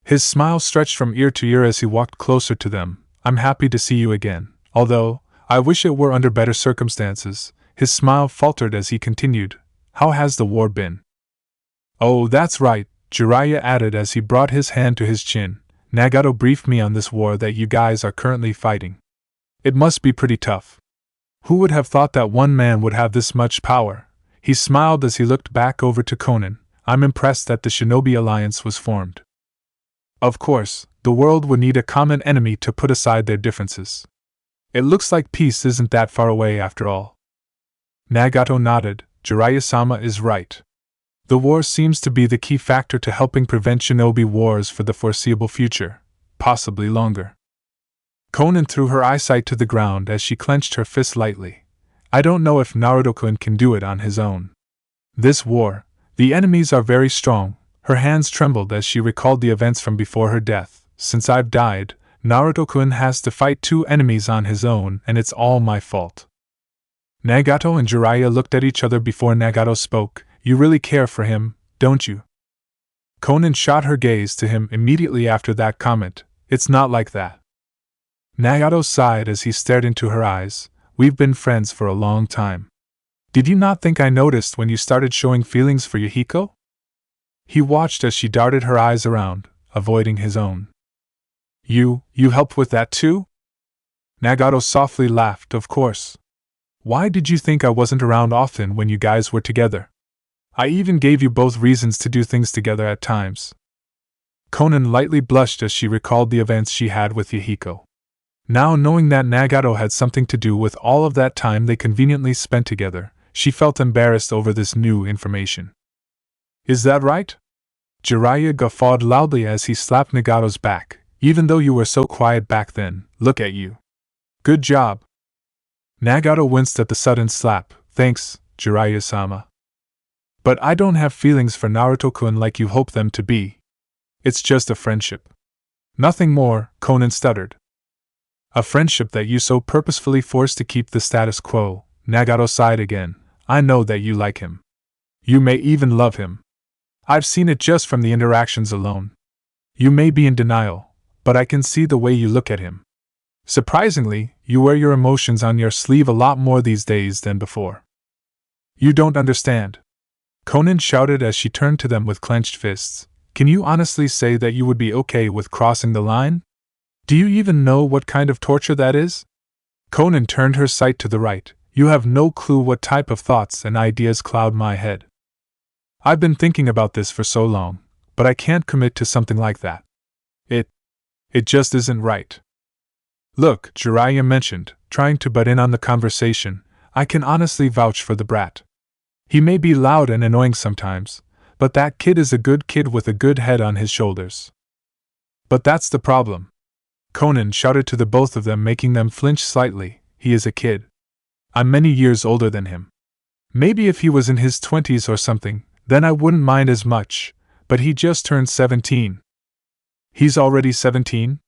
A: His smile stretched from ear to ear as he walked closer to them. I'm happy to see you again, although, I wish it were under better circumstances. His smile faltered as he continued, how has the war been? Oh, that's right, Jiraiya added as he brought his hand to his chin. Nagato briefed me on this war that you guys are currently fighting. It must be pretty tough. Who would have thought that one man would have this much power? He smiled as he looked back over to Konan. I'm impressed that the Shinobi Alliance was formed. Of course, the world would need a common enemy to put aside their differences. It looks like peace isn't that far away after all. Nagato nodded. Jiraiya-sama is right. The war seems to be the key factor to helping prevent shinobi wars for the foreseeable future, possibly longer. Konan threw her eyesight to the ground as she clenched her fist lightly. I don't know if Naruto-kun can do it on his own. This war, the enemies are very strong. Her hands trembled as she recalled the events from before her death. Since I've died, Naruto-kun has to fight two enemies on his own, and it's all my fault. Nagato and Jiraiya looked at each other before Nagato spoke. You really care for him, don't you? Konan shot her gaze to him immediately after that comment. It's not like that. Nagato sighed as he stared into her eyes. We've been friends for a long time. Did you not think I noticed when you started showing feelings for Yahiko? He watched as she darted her eyes around, avoiding his own. You helped with that too? Nagato softly laughed, of course. Why did you think I wasn't around often when you guys were together? I even gave you both reasons to do things together at times. Konan lightly blushed as she recalled the events she had with Yahiko. Now knowing that Nagato had something to do with all of that time they conveniently spent together, she felt embarrassed over this new information. Is that right? Jiraiya guffawed loudly as he slapped Nagato's back. Even though you were so quiet back then, look at you. Good job. Nagato winced at the sudden slap. Thanks, Jiraiya-sama. But I don't have feelings for Naruto-kun like you hope them to be. It's just a friendship. Nothing more, Konan stuttered. A friendship that you so purposefully forced to keep the status quo. Nagato sighed again. I know that you like him. You may even love him. I've seen it just from the interactions alone. You may be in denial, but I can see the way you look at him. Surprisingly, you wear your emotions on your sleeve a lot more these days than before. You don't understand. Konan shouted as she turned to them with clenched fists. Can you honestly say that you would be okay with crossing the line? Do you even know what kind of torture that is? Konan turned her sight to the right. You have no clue what type of thoughts and ideas cloud my head. I've been thinking about this for so long, but I can't commit to something like that. It just isn't right. Look, Jiraiya mentioned, trying to butt in on the conversation, I can honestly vouch for the brat. He may be loud and annoying sometimes, but that kid is a good kid with a good head on his shoulders. But that's the problem. Konan shouted to the both of them, making them flinch slightly. He is a kid. I'm many years older than him. Maybe if he was in his 20s or something, then I wouldn't mind as much, but he just turned 17. He's already 17?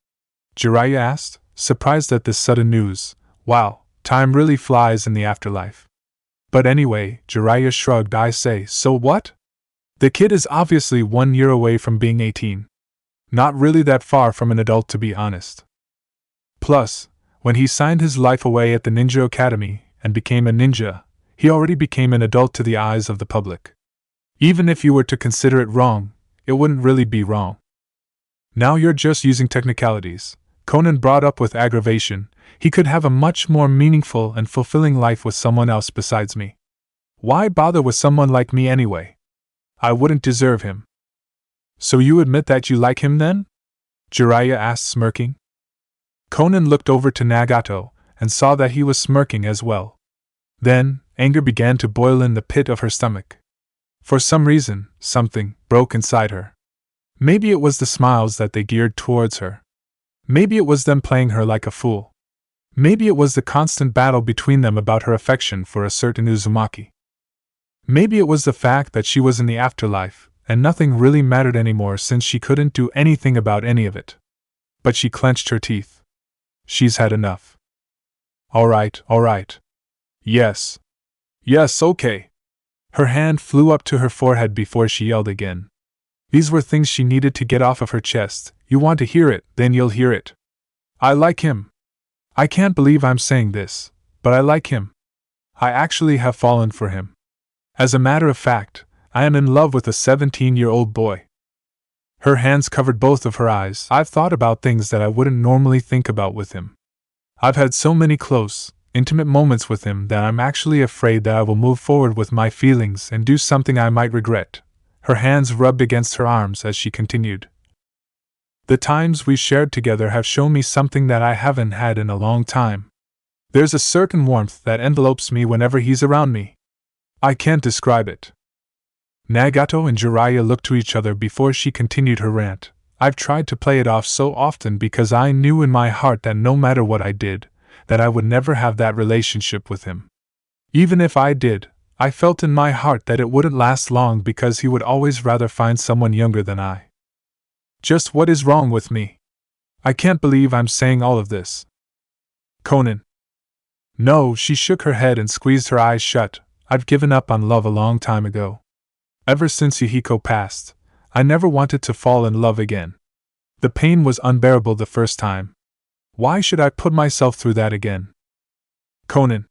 A: Jiraiya asked. surprised at this sudden news. Wow, time really flies in the afterlife. But anyway, Jiraiya shrugged. I say, so what? The kid is obviously 1 year away from being 18. Not really that far from an adult, to be honest. Plus, when he signed his life away at the Ninja Academy and became a ninja, he already became an adult to the eyes of the public. Even if you were to consider it wrong, it wouldn't really be wrong. Now you're just using technicalities, Konan brought up with aggravation. He could have a much more meaningful and fulfilling life with someone else besides me. Why bother with someone like me anyway? I wouldn't deserve him. So you admit that you like him then? Jiraiya asked, smirking. Konan looked over to Nagato and saw that he was smirking as well. Then, anger began to boil in the pit of her stomach. For some reason, something broke inside her. Maybe it was the smiles that they geared towards her. Maybe it was them playing her like a fool. Maybe it was the constant battle between them about her affection for a certain Uzumaki. Maybe it was the fact that she was in the afterlife, and nothing really mattered anymore since she couldn't do anything about any of it. But she clenched her teeth. She's had enough. All right. Yes, okay. Her hand flew up to her forehead before she yelled again. These were things she needed to get off of her chest. You want to hear it, then you'll hear it. I like him. I can't believe I'm saying this, but I like him. I actually have fallen for him. As a matter of fact, I am in love with a 17-year-old boy. Her hands covered both of her eyes. I've thought about things that I wouldn't normally think about with him. I've had so many close, intimate moments with him that I'm actually afraid that I will move forward with my feelings and do something I might regret. Her hands rubbed against her arms as she continued. The times we shared together have shown me something that I haven't had in a long time. There's a certain warmth that envelopes me whenever he's around me. I can't describe it. Nagato and Jiraiya looked to each other before she continued her rant. I've tried to play it off so often because I knew in my heart that no matter what I did, that I would never have that relationship with him. Even if I did, I felt in my heart that it wouldn't last long because he would always rather find someone younger than I. Just what is wrong with me? I can't believe I'm saying all of this. Konan. No, she shook her head and squeezed her eyes shut. I've given up on love a long time ago. Ever since Yahiko passed, I never wanted to fall in love again. The pain was unbearable the first time. Why should I put myself through that again? Konan.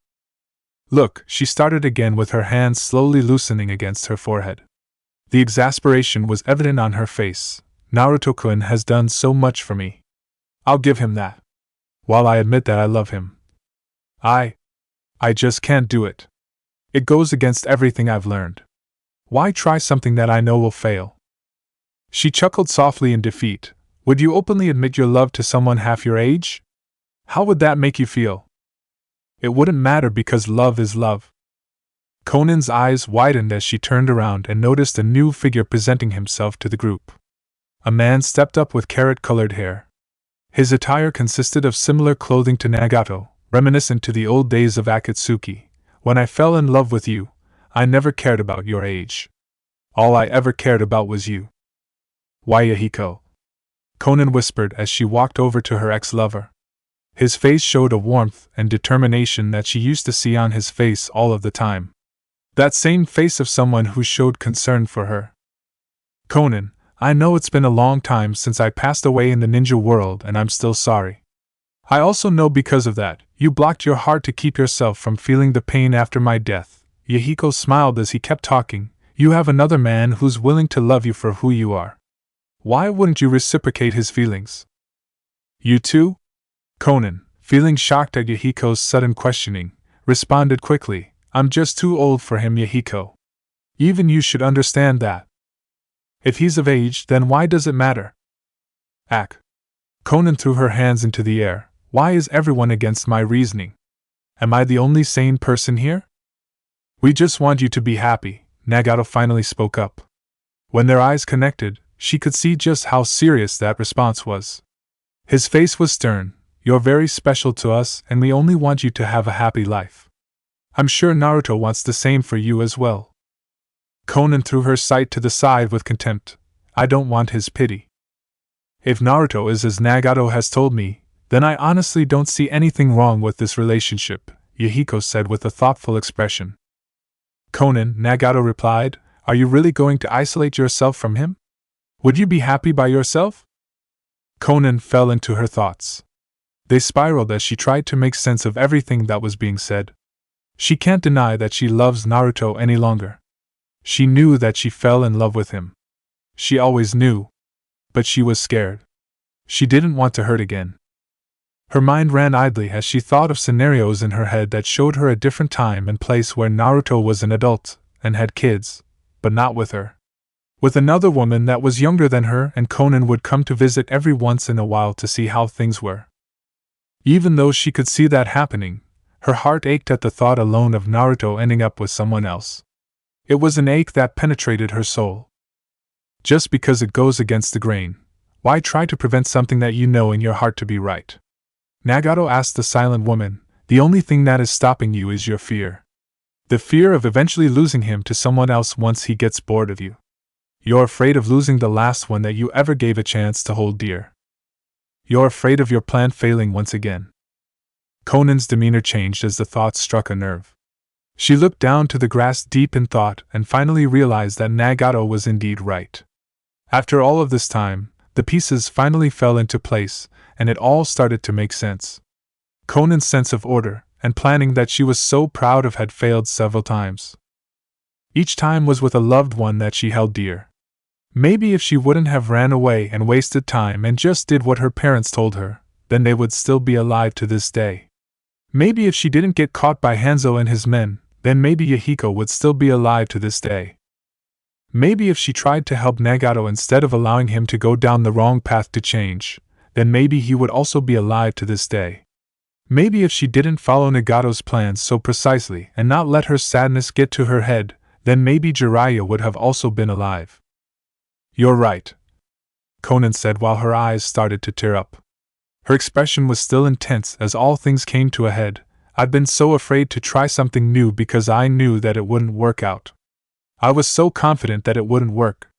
A: Look, she started again with her hands slowly loosening against her forehead. The exasperation was evident on her face. Naruto-kun has done so much for me. I'll give him that. While I admit that I love him, I just can't do it. It goes against everything I've learned. Why try something that I know will fail? She chuckled softly in defeat. Would you openly admit your love to someone half your age? How would that make you feel? It wouldn't matter because love is love. Konan's eyes widened as she turned around and noticed a new figure presenting himself to the group. A man stepped up with carrot-colored hair. His attire consisted of similar clothing to Nagato, reminiscent to the old days of Akatsuki. When I fell in love with you, I never cared about your age. All I ever cared about was you. Why, Yahiko? Konan whispered as she walked over to her ex-lover. His face showed a warmth and determination that she used to see on his face all of the time. That same face of someone who showed concern for her. Konan, I know it's been a long time since I passed away in the ninja world and I'm still sorry. I also know because of that, you blocked your heart to keep yourself from feeling the pain after my death. Yahiko smiled as he kept talking. You have another man who's willing to love you for who you are. Why wouldn't you reciprocate his feelings? You too? Konan, feeling shocked at Yahiko's sudden questioning, responded quickly, I'm just too old for him, Yahiko. Even you should understand that. If he's of age, then why does it matter? Ack. Konan threw her hands into the air. Why is everyone against my reasoning? Am I the only sane person here? We just want you to be happy, Nagato finally spoke up. When their eyes connected, she could see just how serious that response was. His face was stern. You're very special to us and we only want you to have a happy life. I'm sure Naruto wants the same for you as well. Konan threw her sight to the side with contempt. I don't want his pity. If Naruto is as Nagato has told me, Then I honestly don't see anything wrong with this relationship, Yahiko said with a thoughtful expression. Konan, Nagato replied, are you really going to isolate yourself from him? Would you be happy by yourself? Konan fell into her thoughts. They spiraled as she tried to make sense of everything that was being said. She can't deny that she loves Naruto any longer. She knew that she fell in love with him. She always knew. But she was scared. She didn't want to hurt again. Her mind ran idly as she thought of scenarios in her head that showed her a different time and place where Naruto was an adult and had kids, but not with her. With another woman that was younger than her, and Konan would come to visit every once in a while to see how things were. Even though she could see that happening, her heart ached at the thought alone of Naruto ending up with someone else. It was an ache that penetrated her soul. Just because it goes against the grain, why try to prevent something that you know in your heart to be right? Nagato asked the silent woman, the only thing that is stopping you is your fear. The fear of eventually losing him to someone else once he gets bored of you. You're afraid of losing the last one that you ever gave a chance to hold dear. You're afraid of your plan failing once again. Konan's demeanor changed as the thought struck a nerve. She looked down to the grass deep in thought and finally realized that Nagato was indeed right. After all of this time, the pieces finally fell into place, and it all started to make sense. Konan's sense of order and planning that she was so proud of had failed several times. Each time was with a loved one that she held dear. Maybe if she wouldn't have ran away and wasted time and just did what her parents told her, then they would still be alive to this day. Maybe if she didn't get caught by Hanzo and his men, then maybe Yahiko would still be alive to this day. Maybe if she tried to help Nagato instead of allowing him to go down the wrong path to change, then maybe he would also be alive to this day. Maybe if she didn't follow Nagato's plans so precisely and not let her sadness get to her head, then maybe Jiraiya would have also been alive. You're right, Konan said while her eyes started to tear up. Her expression was still intense as all things came to a head. I've been so afraid to try something new because I knew that it wouldn't work out. I was so confident that it wouldn't work.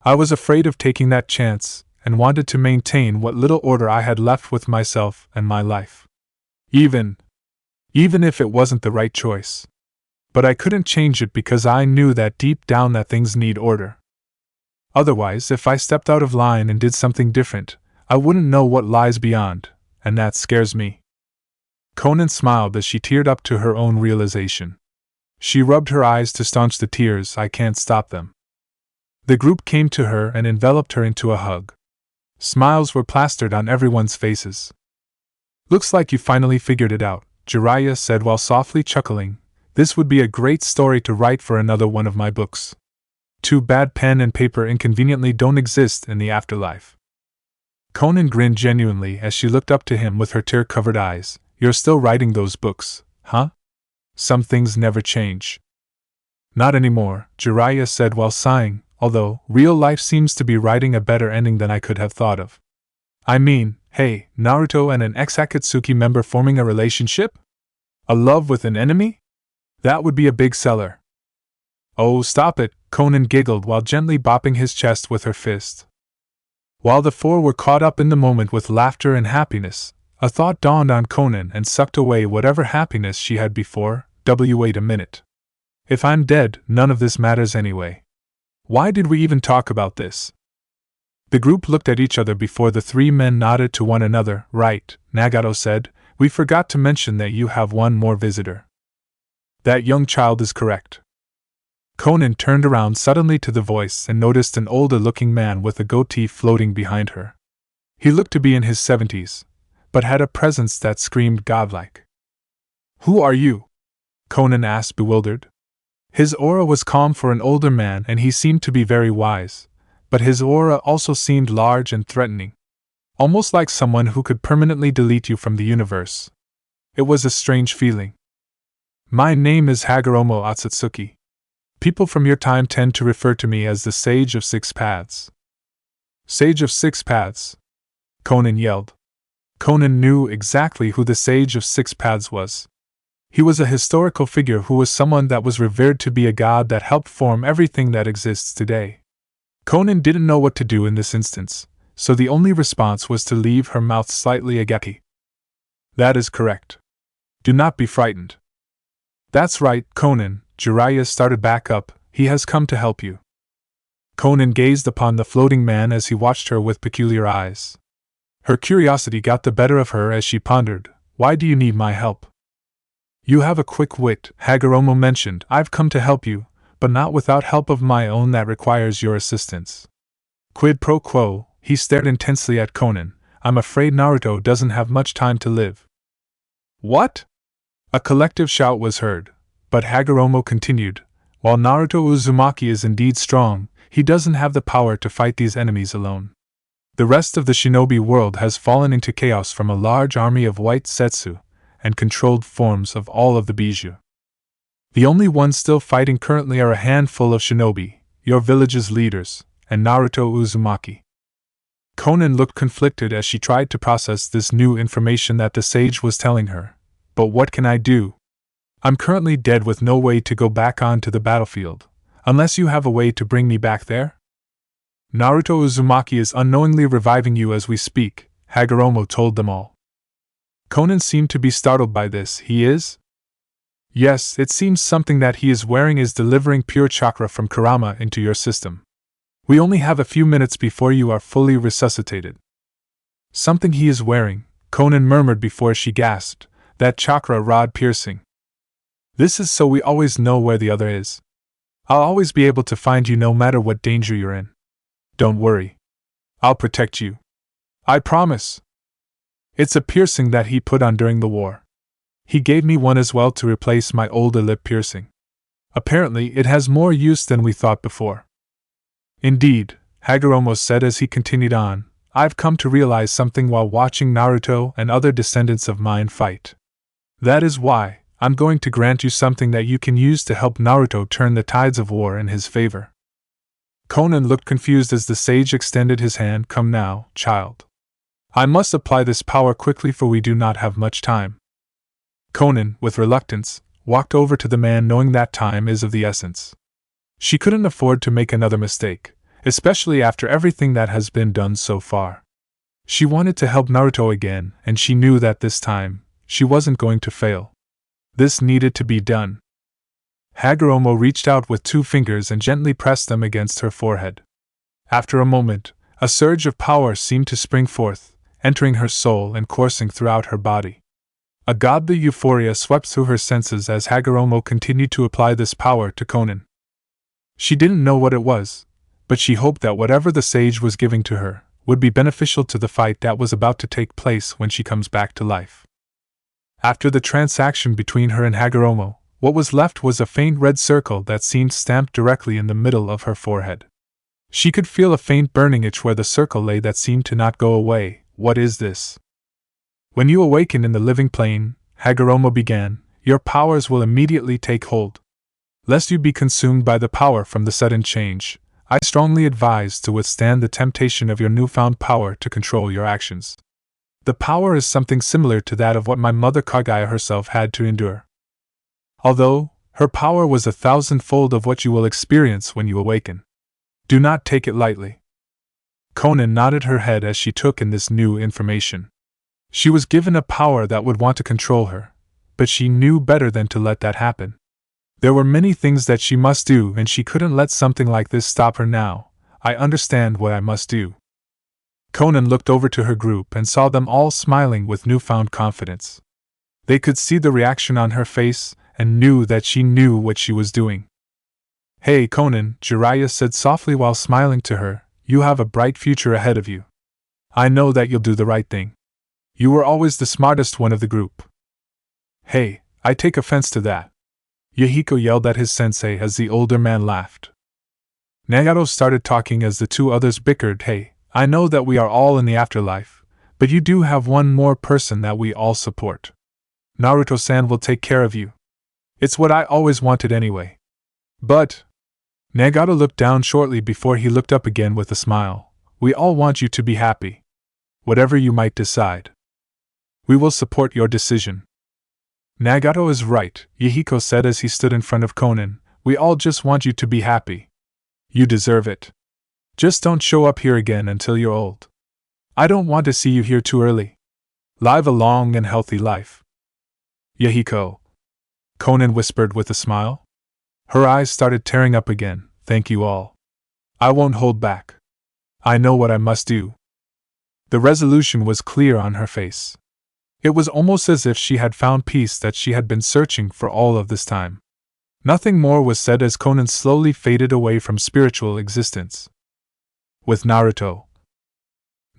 A: I was afraid of taking that chance and wanted to maintain what little order I had left with myself and my life. Even if it wasn't the right choice. But I couldn't change it because I knew that deep down that things need order. Otherwise, if I stepped out of line and did something different, I wouldn't know what lies beyond, and that scares me. Konan smiled as she teared up to her own realization. She rubbed her eyes to staunch the tears. I can't stop them. The group came to her and enveloped her into a hug. Smiles were plastered on everyone's faces. Looks like you finally figured it out, Jiraiya said while softly chuckling. This would be a great story to write for another one of my books. Too bad pen and paper inconveniently don't exist in the afterlife. Konan grinned genuinely as she looked up to him with her tear-covered eyes. You're still writing those books, huh? Some things never change. Not anymore, Jiraiya said while sighing, although real life seems to be writing a better ending than I could have thought of. I mean, hey, Naruto and an ex-Akatsuki member forming a relationship? A love with an enemy? That would be a big seller. Oh, stop it, Konan giggled while gently bopping his chest with her fist. While the four were caught up in the moment with laughter and happiness, a thought dawned on Konan and sucked away whatever happiness she had before. Wait a minute. If I'm dead, none of this matters anyway. Why did we even talk about this? The group looked at each other before the three men nodded to one another. Right, Nagato said, we forgot to mention that you have one more visitor. That young child is correct. Konan turned around suddenly to the voice and noticed an older-looking man with a goatee floating behind her. He looked to be in his 70s, but had a presence that screamed godlike. Who are you? Konan asked, bewildered. His aura was calm for an older man and he seemed to be very wise, but his aura also seemed large and threatening. Almost like someone who could permanently delete you from the universe. It was a strange feeling. My name is Hagoromo Atsutsuki. People from your time tend to refer to me as the Sage of Six Paths. Sage of Six Paths? Konan yelled. Konan knew exactly who the Sage of Six Paths was. He was a historical figure who was someone that was revered to be a god that helped form everything that exists today. Konan didn't know what to do in this instance, so the only response was to leave her mouth slightly agape. That is correct. Do not be frightened. That's right, Konan. Jiraiya started back up. He has come to help you. Konan gazed upon the floating man as he watched her with peculiar eyes. Her curiosity got the better of her as she pondered, why do you need my help? You have a quick wit, Hagoromo mentioned. I've come to help you, but not without help of my own that requires your assistance. Quid pro quo, he stared intensely at Konan. I'm afraid Naruto doesn't have much time to live. What? A collective shout was heard, but Hagoromo continued, while Naruto Uzumaki is indeed strong, he doesn't have the power to fight these enemies alone. The rest of the shinobi world has fallen into chaos from a large army of white setsu, and controlled forms of all of the bijou. The only ones still fighting currently are a handful of shinobi, your village's leaders, and Naruto Uzumaki. Konan looked conflicted as she tried to process this new information that the sage was telling her. But what can I do? I'm currently dead with no way to go back onto the battlefield, unless you have a way to bring me back there? Naruto Uzumaki is unknowingly reviving you as we speak, Hagoromo told them all. Konan seemed to be startled by this. He is? Yes, it seems something that he is wearing is delivering pure chakra from Kurama into your system. We only have a few minutes before you are fully resuscitated. Something he is wearing, Konan murmured before she gasped, that chakra rod piercing. This is so we always know where the other is. I'll always be able to find you no matter what danger you're in. Don't worry. I'll protect you. I promise. It's a piercing that he put on during the war. He gave me one as well to replace my older lip piercing. Apparently, it has more use than we thought before. Indeed, Hagoromo said as he continued on, I've come to realize something while watching Naruto and other descendants of mine fight. That is why I'm going to grant you something that you can use to help Naruto turn the tides of war in his favor. Konan looked confused as the sage extended his hand. Come now, child. I must apply this power quickly for we do not have much time. Konan, with reluctance, walked over to the man knowing that time is of the essence. She couldn't afford to make another mistake, especially after everything that has been done so far. She wanted to help Naruto again, and she knew that this time, she wasn't going to fail. This needed to be done. Hagoromo reached out with 2 fingers and gently pressed them against her forehead. After a moment, a surge of power seemed to spring forth, entering her soul and coursing throughout her body. A godly euphoria swept through her senses as Hagoromo continued to apply this power to Konan. She didn't know what it was, but she hoped that whatever the sage was giving to her would be beneficial to the fight that was about to take place when she comes back to life. After the transaction between her and Hagoromo, what was left was a faint red circle that seemed stamped directly in the middle of her forehead. She could feel a faint burning itch where the circle lay that seemed to not go away. What is this? When you awaken in the living plane, Hagoromo began, your powers will immediately take hold. Lest you be consumed by the power from the sudden change, I strongly advise to withstand the temptation of your newfound power to control your actions. The power is something similar to that of what my mother Kaguya herself had to endure. Although, her power was 1,000-fold of what you will experience when you awaken. Do not take it lightly. Konan nodded her head as she took in this new information. She was given a power that would want to control her, but she knew better than to let that happen. There were many things that she must do and she couldn't let something like this stop her now. I understand what I must do. Konan looked over to her group and saw them all smiling with newfound confidence. They could see the reaction on her face and knew that she knew what she was doing. Hey Konan, Jiraiya said softly while smiling to her, you have a bright future ahead of you. I know that you'll do the right thing. You were always the smartest one of the group. Hey, I take offense to that. Yahiko yelled at his sensei as the older man laughed. Nagato started talking as the 2 others bickered. Hey, I know that we are all in the afterlife, but you do have one more person that we all support. Naruto-san will take care of you. It's what I always wanted anyway. But... Nagato looked down shortly before he looked up again with a smile. We all want you to be happy. Whatever you might decide. We will support your decision. Nagato is right, Yahiko said as he stood in front of Konan. We all just want you to be happy. You deserve it. Just don't show up here again until you're old. I don't want to see you here too early. Live a long and healthy life. Yahiko. Konan whispered with a smile. Her eyes started tearing up again. Thank you all. I won't hold back. I know what I must do. The resolution was clear on her face. It was almost as if she had found peace that she had been searching for all of this time. Nothing more was said as Konan slowly faded away from spiritual existence. With Naruto.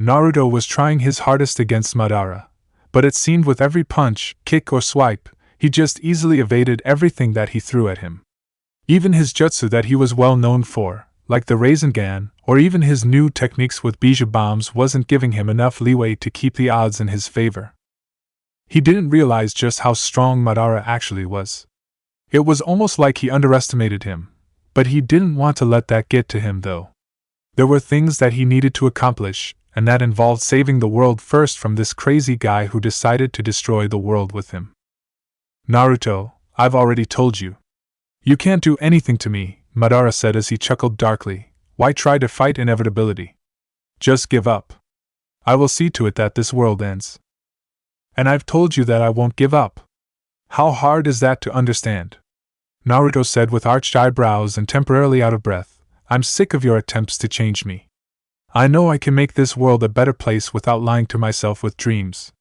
A: Naruto was trying his hardest against Madara, but it seemed with every punch, kick or swipe, he just easily evaded everything that he threw at him. Even his jutsu that he was well known for, like the Rinnegan, or even his new techniques with Bija bombs wasn't giving him enough leeway to keep the odds in his favor. He didn't realize just how strong Madara actually was. It was almost like he underestimated him, but he didn't want to let that get to him though. There were things that he needed to accomplish, and that involved saving the world first from this crazy guy who decided to destroy the world with him. Naruto, I've already told you. You can't do anything to me, Madara said as he chuckled darkly. Why try to fight inevitability? Just give up. I will see to it that this world ends. And I've told you that I won't give up. How hard is that to understand? Naruto said with arched eyebrows and temporarily out of breath. I'm sick of your attempts to change me. I know I can make this world a better place without lying to myself with dreams.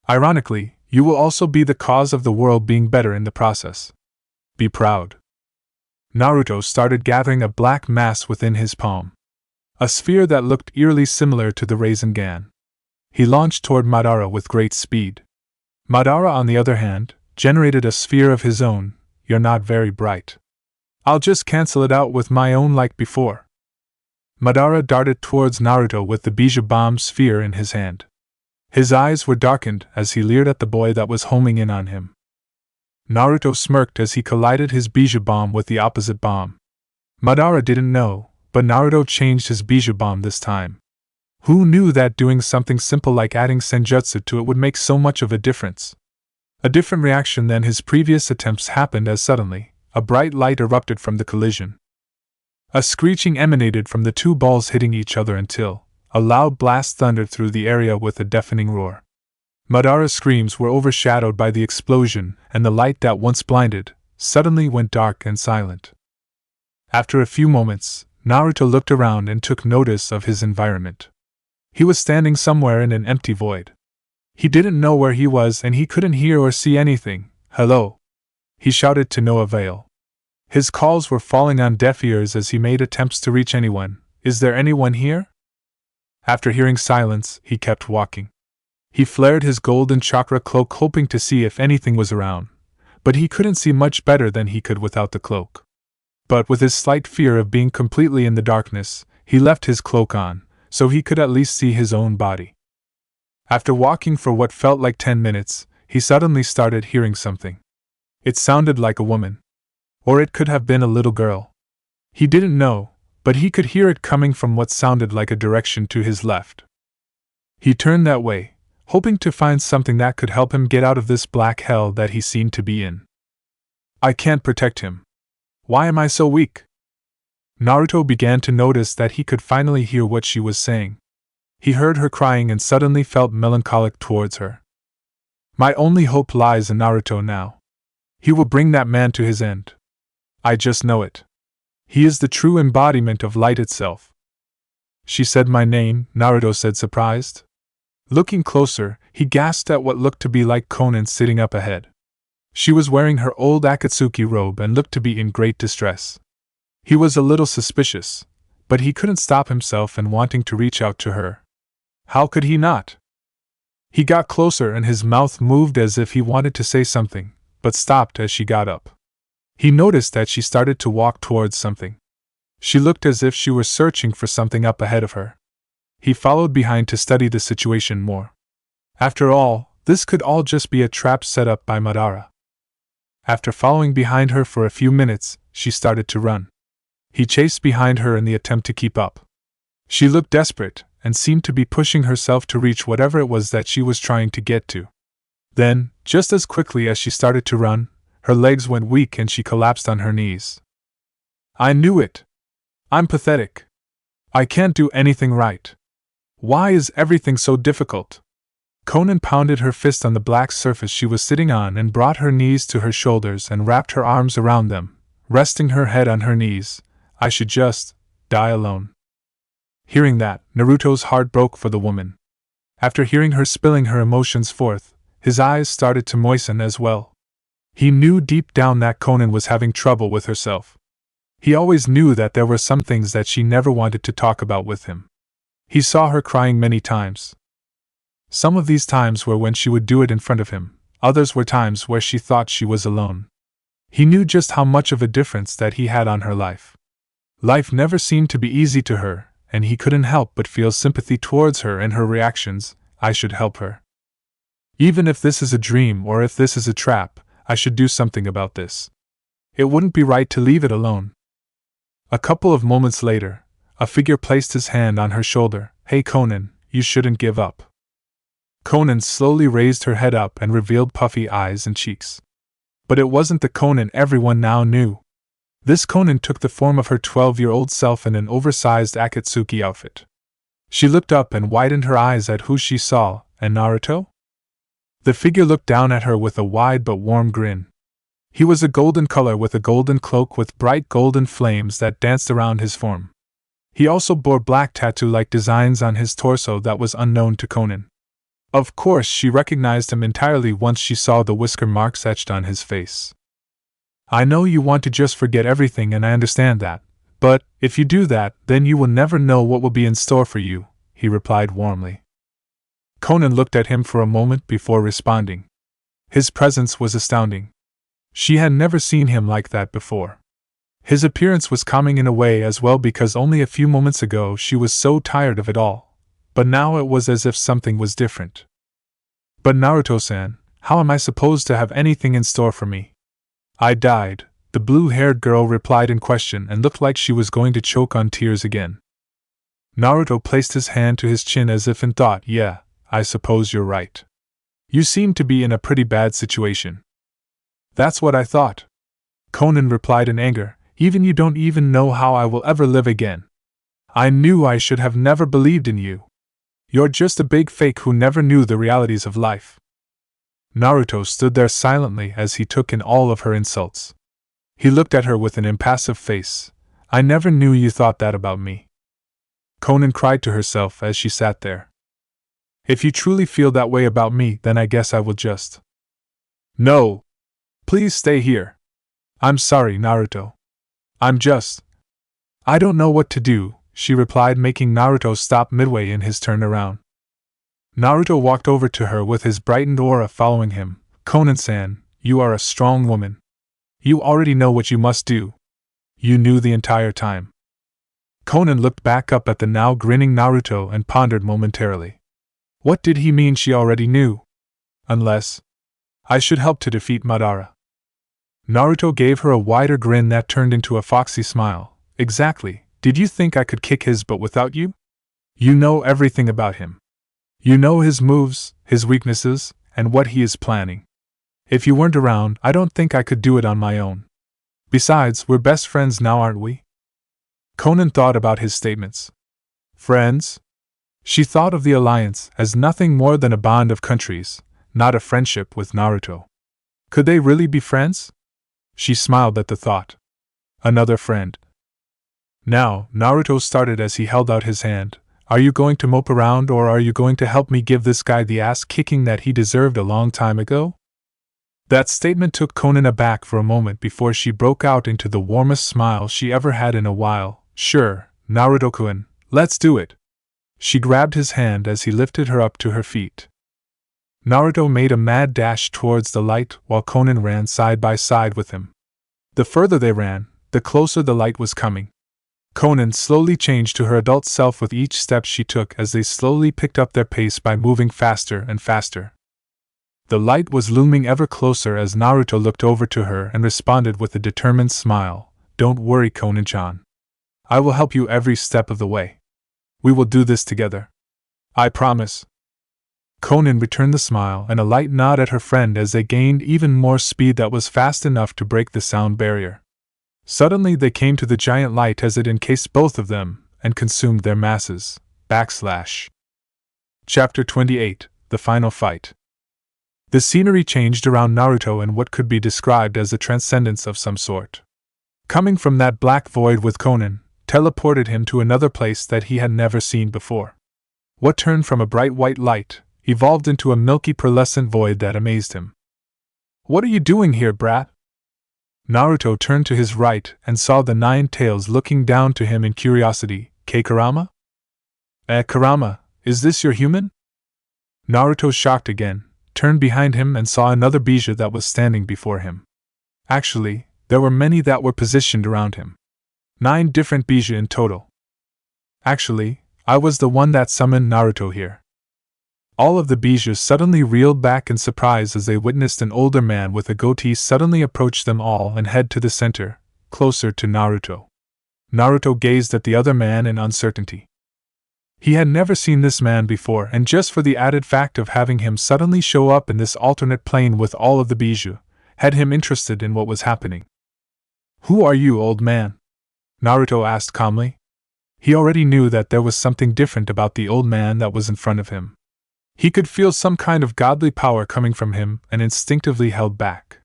A: Ironically, you will also be the cause of the world being better in the process. Be proud. Naruto started gathering a black mass within his palm. A sphere that looked eerily similar to the Rinnegan. He launched toward Madara with great speed. Madara, on the other hand, generated a sphere of his own. You're not very bright. I'll just cancel it out with my own like before. Madara darted towards Naruto with the Bija bomb sphere in his hand. His eyes were darkened as he leered at the boy that was homing in on him. Naruto smirked as he collided his Bija bomb with the opposite bomb. Madara didn't know, but Naruto changed his Bija bomb this time. Who knew that doing something simple like adding senjutsu to it would make so much of a difference? A different reaction than his previous attempts happened as suddenly, a bright light erupted from the collision. A screeching emanated from the two balls hitting each other until a loud blast thundered through the area with a deafening roar. Madara's screams were overshadowed by the explosion, and the light that once blinded suddenly went dark and silent. After a few moments, Naruto looked around and took notice of his environment. He was standing somewhere in an empty void. He didn't know where he was and he couldn't hear or see anything. Hello? He shouted to no avail. His calls were falling on deaf ears as he made attempts to reach anyone. Is there anyone here? After hearing silence, he kept walking. He flared his golden chakra cloak hoping to see if anything was around, but he couldn't see much better than he could without the cloak. But with his slight fear of being completely in the darkness, he left his cloak on, so he could at least see his own body. After walking for what felt like 10 minutes, he suddenly started hearing something. It sounded like a woman. Or it could have been a little girl. He didn't know, but he could hear it coming from what sounded like a direction to his left. He turned that way, hoping to find something that could help him get out of this black hell that he seemed to be in. I can't protect him. Why am I so weak? Naruto began to notice that he could finally hear what she was saying. He heard her crying and suddenly felt melancholic towards her. My only hope lies in Naruto now. He will bring that man to his end. I just know it. He is the true embodiment of light itself. She said my name, Naruto said surprised. Looking closer, he gasped at what looked to be like Konan sitting up ahead. She was wearing her old Akatsuki robe and looked to be in great distress. He was a little suspicious, but he couldn't stop himself in wanting to reach out to her. How could he not? He got closer and his mouth moved as if he wanted to say something, but stopped as she got up. He noticed that she started to walk towards something. She looked as if she were searching for something up ahead of her. He followed behind to study the situation more. After all, this could all just be a trap set up by Madara. After following behind her for a few minutes, she started to run. He chased behind her in the attempt to keep up. She looked desperate, and seemed to be pushing herself to reach whatever it was that she was trying to get to. Then, just as quickly as she started to run, her legs went weak and she collapsed on her knees. I knew it. I'm pathetic. I can't do anything right. Why is everything so difficult? Konan pounded her fist on the black surface she was sitting on and brought her knees to her shoulders and wrapped her arms around them, resting her head on her knees. I should just die alone. Hearing that, Naruto's heart broke for the woman. After hearing her spilling her emotions forth, his eyes started to moisten as well. He knew deep down that Konan was having trouble with herself. He always knew that there were some things that she never wanted to talk about with him. He saw her crying many times. Some of these times were when she would do it in front of him, others were times where she thought she was alone. He knew just how much of a difference that he had on her life. Life never seemed to be easy to her, and he couldn't help but feel sympathy towards her and her reactions. I should help her. Even if this is a dream or if this is a trap, I should do something about this. It wouldn't be right to leave it alone. A couple of moments later, a figure placed his hand on her shoulder. Hey Konan, you shouldn't give up. Konan slowly raised her head up and revealed puffy eyes and cheeks. But it wasn't the Konan everyone now knew. This Konan took the form of her 12-year-old self in an oversized Akatsuki outfit. She looked up and widened her eyes at who she saw, and Naruto? The figure looked down at her with a wide but warm grin. He was a golden color with a golden cloak with bright golden flames that danced around his form. He also bore black tattoo-like designs on his torso that was unknown to Konan. Of course, she recognized him entirely once she saw the whisker marks etched on his face. I know you want to just forget everything and I understand that, but if you do that, then you will never know what will be in store for you, he replied warmly. Konan looked at him for a moment before responding. His presence was astounding. She had never seen him like that before. His appearance was calming in a way as well because only a few moments ago she was so tired of it all. But now it was as if something was different. But Naruto-san, how am I supposed to have anything in store for me? I died, the blue-haired girl replied in question and looked like she was going to choke on tears again. Naruto placed his hand to his chin as if in thought. Yeah, I suppose you're right. You seem to be in a pretty bad situation. That's what I thought. Konan replied in anger. Even you don't even know how I will ever live again. I knew I should have never believed in you. You're just a big fake who never knew the realities of life. Naruto stood there silently as he took in all of her insults. He looked at her with an impassive face. I never knew you thought that about me. Konan cried to herself as she sat there. If you truly feel that way about me, then I guess I will just. No! Please stay here. I'm sorry, Naruto. I don't know what to do, she replied, making Naruto stop midway in his turn around. Naruto walked over to her with his brightened aura following him. Konan-san, you are a strong woman. You already know what you must do. You knew the entire time. Konan looked back up at the now grinning Naruto and pondered momentarily. What did he mean she already knew? Unless I should help to defeat Madara. Naruto gave her a wider grin that turned into a foxy smile. Exactly. Did you think I could kick his butt without you? You know everything about him. You know his moves, his weaknesses, and what he is planning. If you weren't around, I don't think I could do it on my own. Besides, we're best friends now, aren't we? Konan thought about his statements. Friends? She thought of the alliance as nothing more than a bond of countries, not a friendship with Naruto. Could they really be friends? She smiled at the thought. Another friend. Now, Naruto started as he held out his hand. Are you going to mope around or are you going to help me give this guy the ass-kicking that he deserved a long time ago? That statement took Konan aback for a moment before she broke out into the warmest smile she ever had in a while. Sure, Naruto-kun, let's do it. She grabbed his hand as he lifted her up to her feet. Naruto made a mad dash towards the light while Konan ran side by side with him. The further they ran, the closer the light was coming. Konan slowly changed to her adult self with each step she took as they slowly picked up their pace by moving faster and faster. The light was looming ever closer as Naruto looked over to her and responded with a determined smile. Don't worry, Konan-chan. I will help you every step of the way. We will do this together. I promise. Konan returned the smile and a light nod at her friend as they gained even more speed that was fast enough to break the sound barrier. Suddenly they came to the giant light as it encased both of them and consumed their masses. // Chapter 28, The Final Fight. The scenery changed around Naruto in what could be described as a transcendence of some sort. Coming from that black void with Konan, teleported him to another place that he had never seen before. What turned from a bright white light, evolved into a milky pearlescent void that amazed him. "What are you doing here, brat?" Naruto turned to his right and saw the 9 tails looking down to him in curiosity. Kurama? Kurama, is this your human? Naruto, shocked again, turned behind him and saw another Bija that was standing before him. Actually, there were many that were positioned around him. 9 different Bija in total. Actually, I was the one that summoned Naruto here. All of the Bijus suddenly reeled back in surprise as they witnessed an older man with a goatee suddenly approach them all and head to the center, closer to Naruto. Naruto gazed at the other man in uncertainty. He had never seen this man before, and just for the added fact of having him suddenly show up in this alternate plane with all of the Biju, had him interested in what was happening. "Who are you, old man?" Naruto asked calmly. He already knew that there was something different about the old man that was in front of him. He could feel some kind of godly power coming from him and instinctively held back.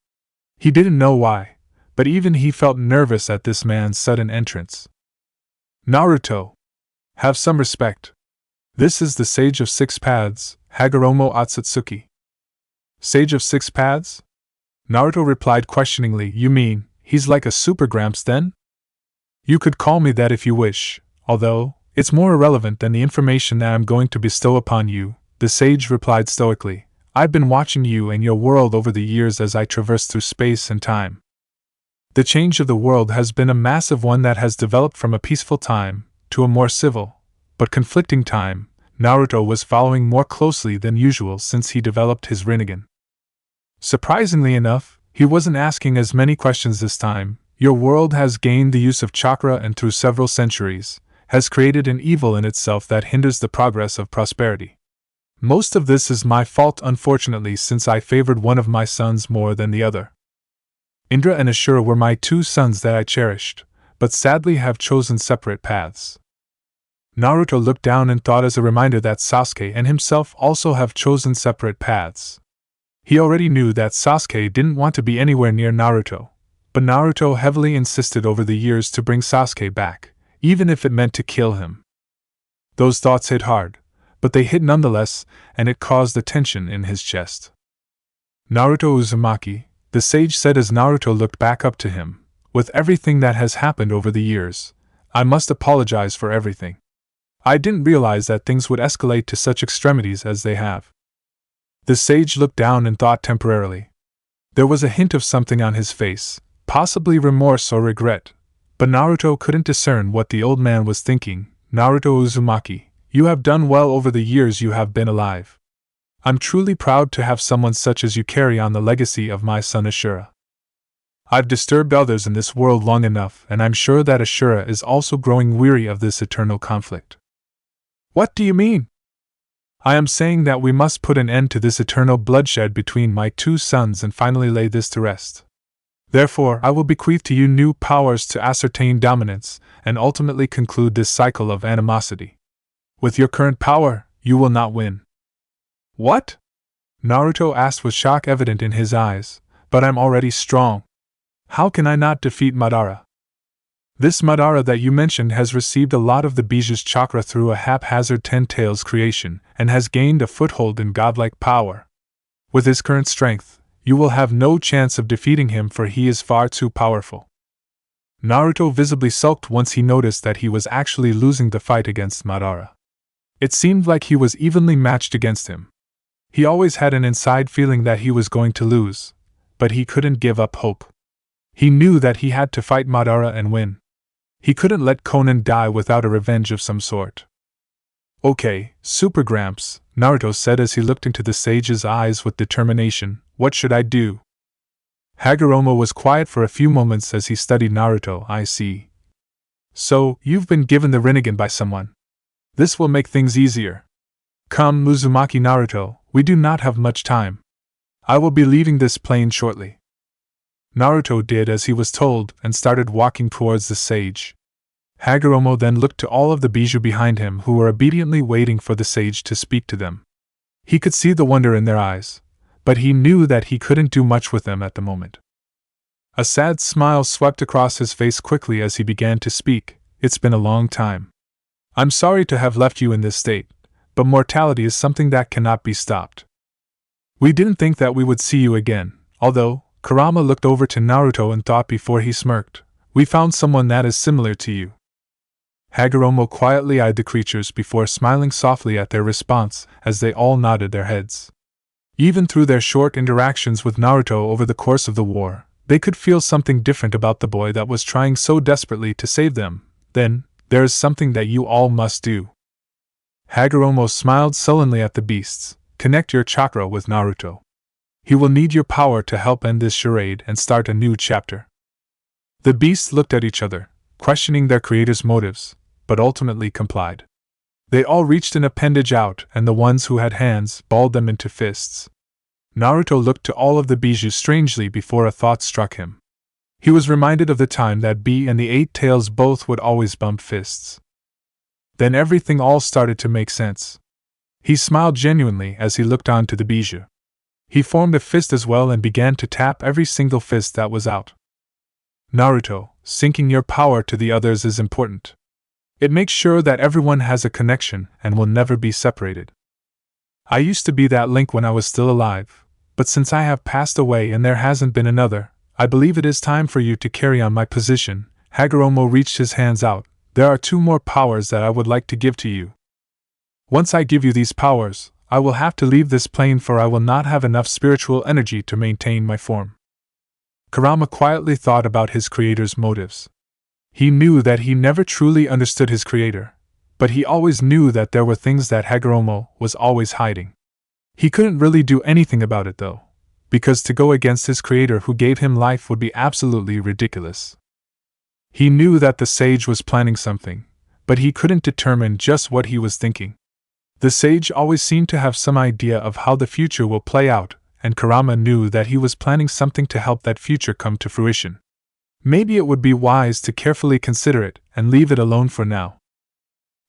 A: He didn't know why, but even he felt nervous at this man's sudden entrance. "Naruto, have some respect. This is the Sage of 6 Paths, Hagoromo Otsutsuki." "Sage of 6 Paths?" Naruto replied questioningly. "You mean, he's like a Super Gramps then?" "You could call me that if you wish, although, it's more irrelevant than the information that I'm going to bestow upon you," the sage replied stoically. "I've been watching you and your world over the years as I traverse through space and time. The change of the world has been a massive one that has developed from a peaceful time to a more civil, but conflicting time. Naruto was following more closely than usual since he developed his Rinnegan. Surprisingly enough, he wasn't asking as many questions this time. Your world has gained the use of chakra and through several centuries, has created an evil in itself that hinders the progress of prosperity. Most of this is my fault, unfortunately, since I favored one of my sons more than the other. Indra and Ashura were my 2 sons that I cherished, but sadly have chosen separate paths." Naruto looked down and thought as a reminder that Sasuke and himself also have chosen separate paths. He already knew that Sasuke didn't want to be anywhere near Naruto, but Naruto heavily insisted over the years to bring Sasuke back, even if it meant to kill him. Those thoughts hit hard, but they hit nonetheless, and it caused a tension in his chest. "Naruto Uzumaki," the sage said as Naruto looked back up to him, "with everything that has happened over the years, I must apologize for everything. I didn't realize that things would escalate to such extremities as they have." The sage looked down and thought temporarily. There was a hint of something on his face, possibly remorse or regret, but Naruto couldn't discern what the old man was thinking. "Naruto Uzumaki, you have done well over the years you have been alive. I'm truly proud to have someone such as you carry on the legacy of my son Ashura. I've disturbed others in this world long enough, and I'm sure that Ashura is also growing weary of this eternal conflict." "What do you mean?" "I am saying that we must put an end to this eternal bloodshed between my 2 sons and finally lay this to rest. Therefore, I will bequeath to you new powers to ascertain dominance and ultimately conclude this cycle of animosity. With your current power, you will not win." "What?" Naruto asked with shock evident in his eyes. "But I'm already strong. How can I not defeat Madara?" "This Madara that you mentioned has received a lot of the Biju's chakra through a haphazard 10 tails creation and has gained a foothold in godlike power. With his current strength, you will have no chance of defeating him, for he is far too powerful." Naruto visibly sulked once he noticed that he was actually losing the fight against Madara. It seemed like he was evenly matched against him. He always had an inside feeling that he was going to lose, but he couldn't give up hope. He knew that he had to fight Madara and win. He couldn't let Konan die without a revenge of some sort. "Okay, Super Gramps," Naruto said as he looked into the sage's eyes with determination, "what should I do?" Hagoromo was quiet for a few moments as he studied Naruto. "I see. So, you've been given the Rinnegan by someone. This will make things easier. Come, Uzumaki Naruto, we do not have much time. I will be leaving this plane shortly." Naruto did as he was told and started walking towards the sage. Hagoromo then looked to all of the bijou behind him who were obediently waiting for the sage to speak to them. He could see the wonder in their eyes, but he knew that he couldn't do much with them at the moment. A sad smile swept across his face quickly as he began to speak. It's been a long time. I'm sorry to have left you in this state, but mortality is something that cannot be stopped. We didn't think that we would see you again, although, Kurama looked over to Naruto and thought before he smirked, we found someone that is similar to you. Hagoromo quietly eyed the creatures before smiling softly at their response as they all nodded their heads. Even through their short interactions with Naruto over the course of the war, they could feel something different about the boy that was trying so desperately to save them. Then, there is something that you all must do. Hagoromo smiled sullenly at the beasts. Connect your chakra with Naruto. He will need your power to help end this charade and start a new chapter. The beasts looked at each other, questioning their creator's motives, but ultimately complied. They all reached an appendage out, and the ones who had hands balled them into fists. Naruto looked to all of the bijou strangely before a thought struck him. He was reminded of the time that Bee and the Eight Tails both would always bump fists. Then everything all started to make sense. He smiled genuinely as he looked on to the bijou. He formed a fist as well and began to tap every single fist that was out. Naruto, syncing your power to the others is important. It makes sure that everyone has a connection and will never be separated. I used to be that link when I was still alive, but since I have passed away and there hasn't been another, I believe it is time for you to carry on my position. Hagoromo reached his hands out. There are 2 more powers that I would like to give to you. Once I give you these powers, I will have to leave this plane for I will not have enough spiritual energy to maintain my form. Kurama quietly thought about his creator's motives. He knew that he never truly understood his creator, but he always knew that there were things that Hagoromo was always hiding. He couldn't really do anything about it though, because to go against his creator who gave him life would be absolutely ridiculous. He knew that the sage was planning something, but he couldn't determine just what he was thinking. The sage always seemed to have some idea of how the future will play out, and Kurama knew that he was planning something to help that future come to fruition. Maybe it would be wise to carefully consider it and leave it alone for now.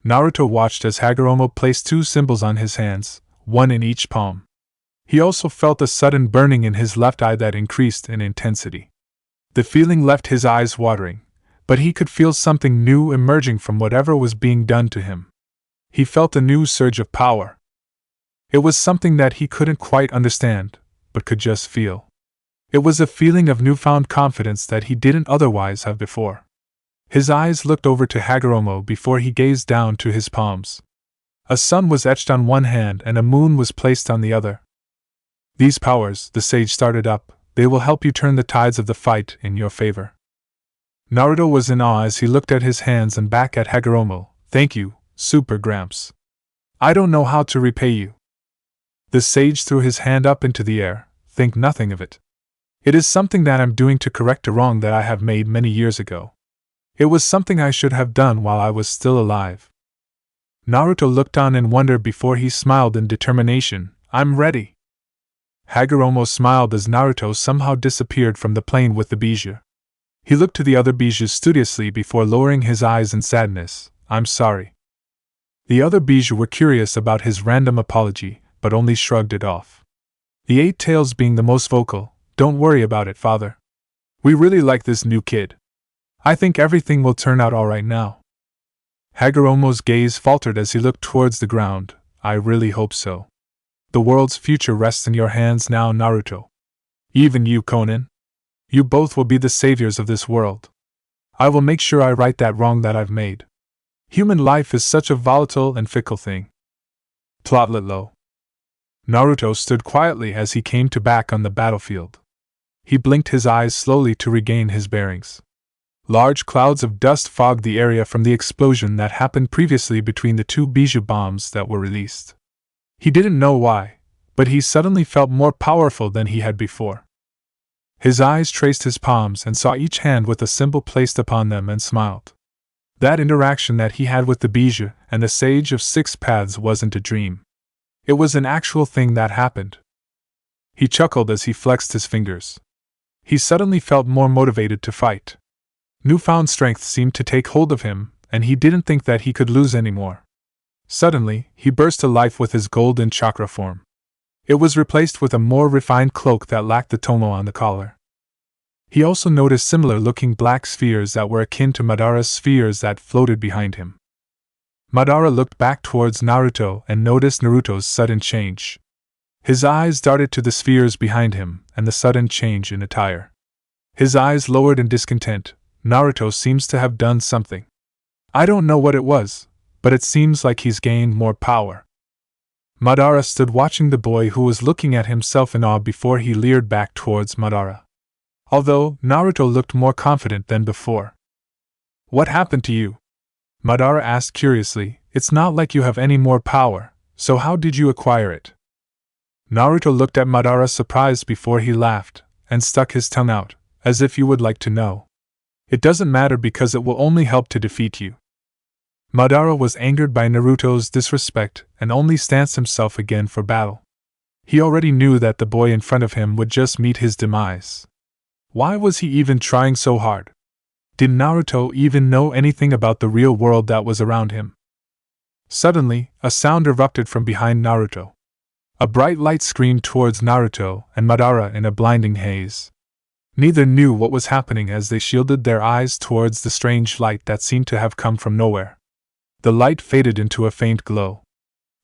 A: Naruto watched as Hagoromo placed 2 symbols on his hands, 1 in each palm. He also felt a sudden burning in his left eye that increased in intensity. The feeling left his eyes watering, but he could feel something new emerging from whatever was being done to him. He felt a new surge of power. It was something that he couldn't quite understand, but could just feel. It was a feeling of newfound confidence that he didn't otherwise have before. His eyes looked over to Hagoromo before he gazed down to his palms. A sun was etched on one hand and a moon was placed on the other. These powers, the sage started up, they will help you turn the tides of the fight in your favor. Naruto was in awe as he looked at his hands and back at Hagoromo. Thank you, Super Gramps. I don't know how to repay you. The sage threw his hand up into the air. Think nothing of it. It is something that I'm doing to correct a wrong that I have made many years ago. It was something I should have done while I was still alive. Naruto looked on in wonder before he smiled in determination. I'm ready. Hagoromo smiled as Naruto somehow disappeared from the plane with the bijou. He looked to the other bijou studiously before lowering his eyes in sadness. I'm sorry. The other bijou were curious about his random apology, but only shrugged it off. The Eight Tails being the most vocal, don't worry about it, father. We really like this new kid. I think everything will turn out alright now. Hagoromo's gaze faltered as he looked towards the ground. I really hope so. The world's future rests in your hands now, Naruto. Even you, Konan. You both will be the saviors of this world. I will make sure I right that wrong that I've made. Human life is such a volatile and fickle thing. Plotlet low. Naruto stood quietly as he came to back on the battlefield. He blinked his eyes slowly to regain his bearings. Large clouds of dust fogged the area from the explosion that happened previously between the 2 bijou bombs that were released. He didn't know why, but he suddenly felt more powerful than he had before. His eyes traced his palms and saw each hand with a symbol placed upon them and smiled. That interaction that he had with the bijou and the Sage of 6 Paths wasn't a dream. It was an actual thing that happened. He chuckled as he flexed his fingers. He suddenly felt more motivated to fight. Newfound strength seemed to take hold of him, and he didn't think that he could lose anymore. Suddenly, he burst to life with his golden chakra form. It was replaced with a more refined cloak that lacked the tomo on the collar. He also noticed similar-looking black spheres that were akin to Madara's spheres that floated behind him. Madara looked back towards Naruto and noticed Naruto's sudden change. His eyes darted to the spheres behind him and the sudden change in attire. His eyes lowered in discontent. Naruto seems to have done something. I don't know what it was, but it seems like he's gained more power. Madara stood watching the boy who was looking at himself in awe before he leered back towards Madara. Although Naruto looked more confident than before. What happened to you? Madara asked curiously. It's not like you have any more power, so how did you acquire it? Naruto looked at Madara surprised before he laughed, and stuck his tongue out, as if you would like to know. It doesn't matter because it will only help to defeat you. Madara was angered by Naruto's disrespect and only stanced himself again for battle. He already knew that the boy in front of him would just meet his demise. Why was he even trying so hard? Did Naruto even know anything about the real world that was around him? Suddenly, a sound erupted from behind Naruto. A bright light screamed towards Naruto and Madara in a blinding haze. Neither knew what was happening as they shielded their eyes towards the strange light that seemed to have come from nowhere. The light faded into a faint glow.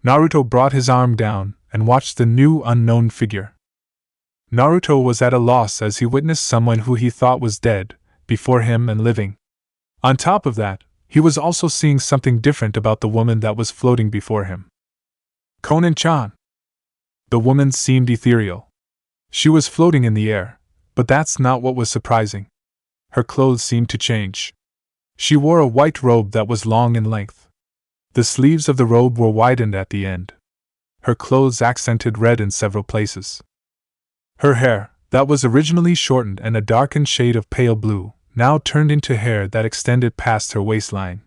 A: Naruto brought his arm down and watched the new unknown figure. Naruto was at a loss as he witnessed someone who he thought was dead, before him and living. On top of that, he was also seeing something different about the woman that was floating before him. Konan-chan! The woman seemed ethereal. She was floating in the air, but that's not what was surprising. Her clothes seemed to change. She wore a white robe that was long in length. The sleeves of the robe were widened at the end. Her clothes accented red in several places. Her hair, that was originally shortened and a darkened shade of pale blue, now turned into hair that extended past her waistline.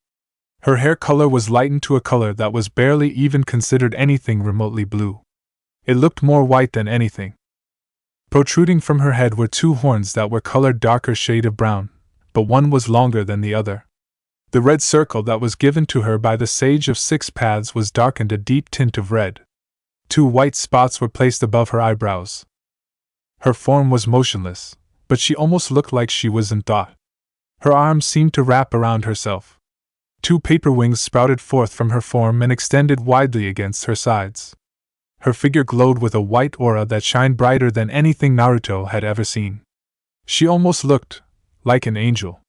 A: Her hair color was lightened to a color that was barely even considered anything remotely blue. It looked more white than anything. Protruding from her head were two horns that were colored darker shade of brown, but one was longer than the other. The red circle that was given to her by the Sage of Six Paths was darkened a deep tint of red. Two white spots were placed above her eyebrows. Her form was motionless, but she almost looked like she was in thought. Her arms seemed to wrap around herself. Two paper wings sprouted forth from her form and extended widely against her sides. Her figure glowed with a white aura that shined brighter than anything Naruto had ever seen. She almost looked like an angel.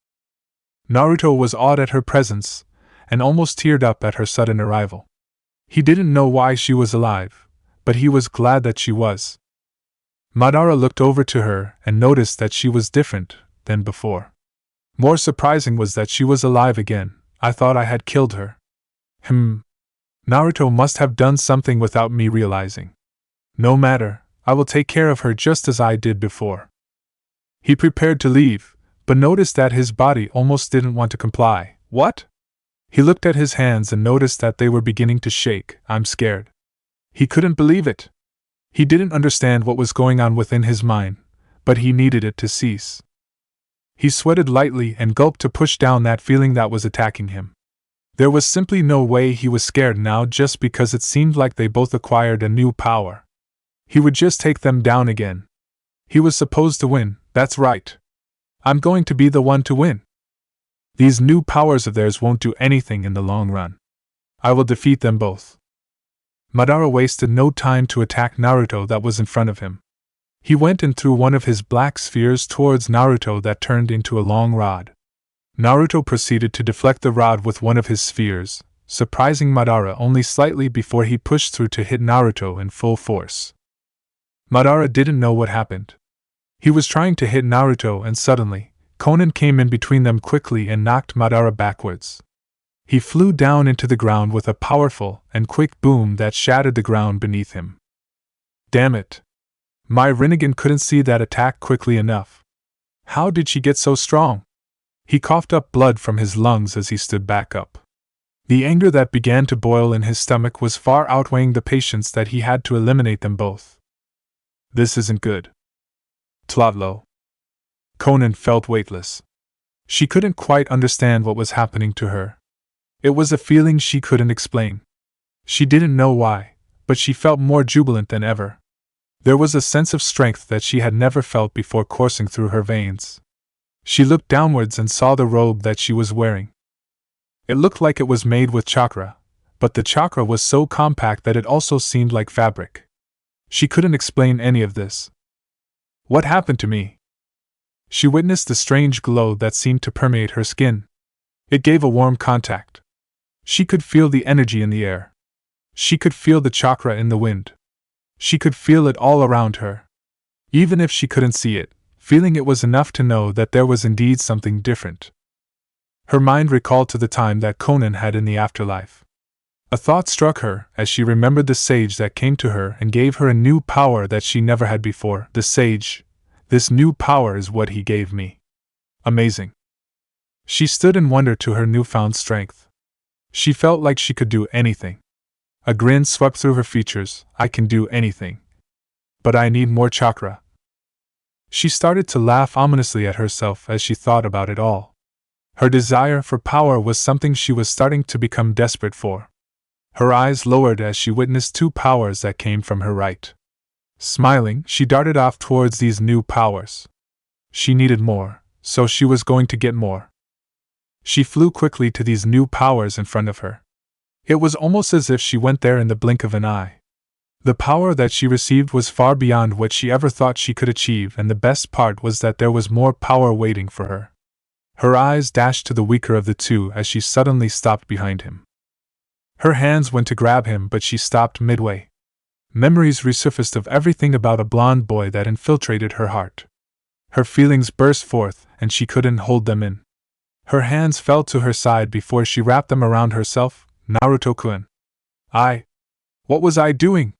A: Naruto was awed at her presence, and almost teared up at her sudden arrival. He didn't know why she was alive, but he was glad that she was. Madara looked over to her and noticed that she was different than before. More surprising was that she was alive again. I thought I had killed her. Naruto must have done something without me realizing. No matter, I will take care of her just as I did before. He prepared to leave, but noticed that his body almost didn't want to comply. What? He looked at his hands and noticed that they were beginning to shake. I'm scared. He couldn't believe it. He didn't understand what was going on within his mind, but he needed it to cease. He sweated lightly and gulped to push down that feeling that was attacking him. There was simply no way he was scared now just because it seemed like they both acquired a new power. He would just take them down again. He was supposed to win, that's right. I'm going to be the one to win. These new powers of theirs won't do anything in the long run. I will defeat them both. Madara wasted no time to attack Naruto that was in front of him. He went and threw one of his black spheres towards Naruto that turned into a long rod. Naruto proceeded to deflect the rod with one of his spheres, surprising Madara only slightly before he pushed through to hit Naruto in full force. Madara didn't know what happened. He was trying to hit Naruto and suddenly, Konan came in between them quickly and knocked Madara backwards. He flew down into the ground with a powerful and quick boom that shattered the ground beneath him. Damn it! My Rinnegan couldn't see that attack quickly enough. How did she get so strong? He coughed up blood from his lungs as he stood back up. The anger that began to boil in his stomach was far outweighing the patience that he had to eliminate them both. This isn't good. Tlotlo. Konan felt weightless. She couldn't quite understand what was happening to her. It was a feeling she couldn't explain. She didn't know why, but she felt more jubilant than ever. There was a sense of strength that she had never felt before coursing through her veins. She looked downwards and saw the robe that she was wearing. It looked like it was made with chakra, but the chakra was so compact that it also seemed like fabric. She couldn't explain any of this. What happened to me? She witnessed the strange glow that seemed to permeate her skin. It gave a warm contact. She could feel the energy in the air. She could feel the chakra in the wind. She could feel it all around her. Even if she couldn't see it, feeling it was enough to know that there was indeed something different. Her mind recalled to the time that Konan had in the afterlife. A thought struck her as she remembered the sage that came to her and gave her a new power that she never had before. The sage, this new power is what he gave me. Amazing. She stood in wonder to her newfound strength. She felt like she could do anything. A grin swept through her features. I can do anything. But I need more chakra. She started to laugh ominously at herself as she thought about it all. Her desire for power was something she was starting to become desperate for. Her eyes lowered as she witnessed two powers that came from her right. Smiling, she darted off towards these new powers. She needed more, so she was going to get more. She flew quickly to these new powers in front of her. It was almost as if she went there in the blink of an eye. The power that she received was far beyond what she ever thought she could achieve, and the best part was that there was more power waiting for her. Her eyes dashed to the weaker of the two as she suddenly stopped behind him. Her hands went to grab him, but she stopped midway. Memories resurfaced of everything about a blonde boy that infiltrated her heart. Her feelings burst forth, and she couldn't hold them in. Her hands fell to her side before she wrapped them around herself. Naruto-kun. What was I doing?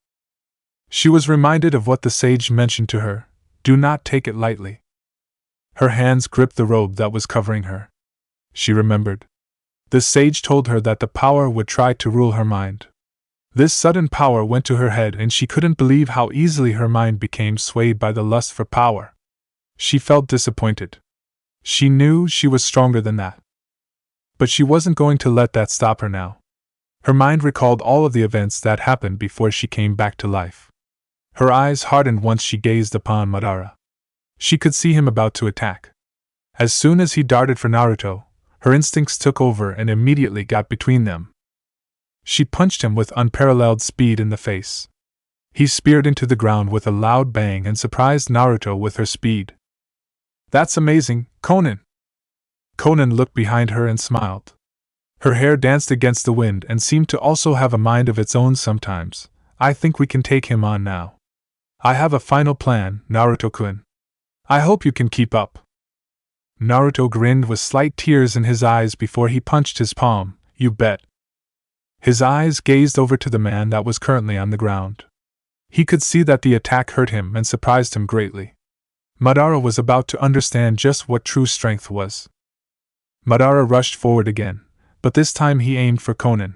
A: She was reminded of what the sage mentioned to her. Do not take it lightly. Her hands gripped the robe that was covering her. She remembered. The sage told her that the power would try to rule her mind. This sudden power went to her head, and she couldn't believe how easily her mind became swayed by the lust for power. She felt disappointed. She knew she was stronger than that. But she wasn't going to let that stop her now. Her mind recalled all of the events that happened before she came back to life. Her eyes hardened once she gazed upon Madara. She could see him about to attack. As soon as he darted for Naruto, her instincts took over and immediately got between them. She punched him with unparalleled speed in the face. He speared into the ground with a loud bang and surprised Naruto with her speed. That's amazing, Konan! Konan looked behind her and smiled. Her hair danced against the wind and seemed to also have a mind of its own sometimes. I think we can take him on now. I have a final plan, Naruto-kun. I hope you can keep up. Naruto grinned with slight tears in his eyes before he punched his palm. You bet. His eyes gazed over to the man that was currently on the ground. He could see that the attack hurt him and surprised him greatly. Madara was about to understand just what true strength was. Madara rushed forward again, but this time he aimed for Konan.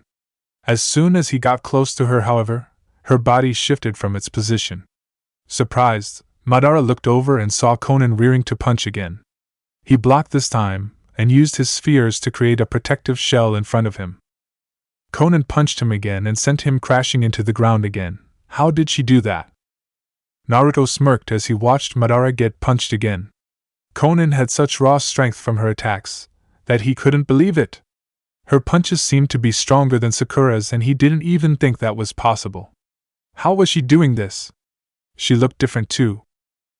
A: As soon as he got close to her, however, her body shifted from its position. Surprised, Madara looked over and saw Konan rearing to punch again. He blocked this time, and used his spheres to create a protective shell in front of him. Konan punched him again and sent him crashing into the ground again. How did she do that? Naruto smirked as he watched Madara get punched again. Konan had such raw strength from her attacks that he couldn't believe it. Her punches seemed to be stronger than Sakura's, and he didn't even think that was possible. How was she doing this? She looked different too.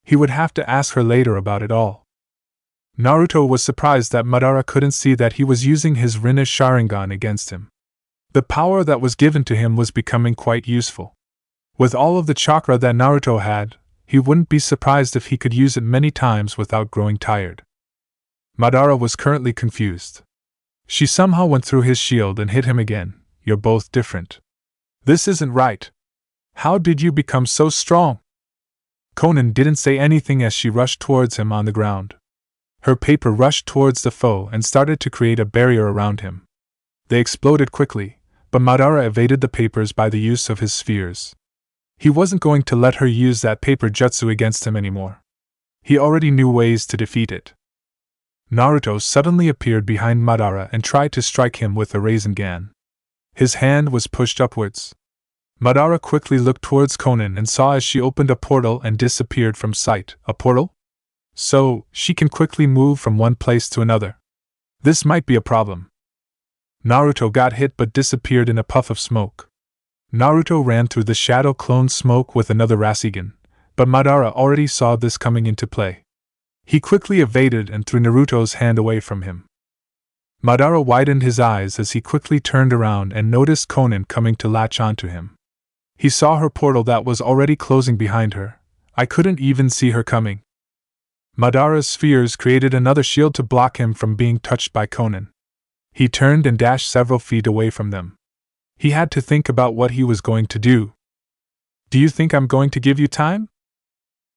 A: He would have to ask her later about it all. Naruto was surprised that Madara couldn't see that he was using his Rinnegan Sharingan against him. The power that was given to him was becoming quite useful. With all of the chakra that Naruto had, he wouldn't be surprised if he could use it many times without growing tired. Madara was currently confused. She somehow went through his shield and hit him again. You're both different. This isn't right. How did you become so strong? Konan didn't say anything as she rushed towards him on the ground. Her paper rushed towards the foe and started to create a barrier around him. They exploded quickly, but Madara evaded the papers by the use of his spheres. He wasn't going to let her use that paper jutsu against him anymore. He already knew ways to defeat it. Naruto suddenly appeared behind Madara and tried to strike him with a Rinnegan. His hand was pushed upwards. Madara quickly looked towards Konan and saw as she opened a portal and disappeared from sight. A portal? So, she can quickly move from one place to another. This might be a problem. Naruto got hit but disappeared in a puff of smoke. Naruto ran through the shadow clone smoke with another Rinnegan, but Madara already saw this coming into play. He quickly evaded and threw Naruto's hand away from him. Madara widened his eyes as he quickly turned around and noticed Konan coming to latch onto him. He saw her portal that was already closing behind her. I couldn't even see her coming. Madara's spheres created another shield to block him from being touched by Konan. He turned and dashed several feet away from them. He had to think about what he was going to do. Do you think I'm going to give you time?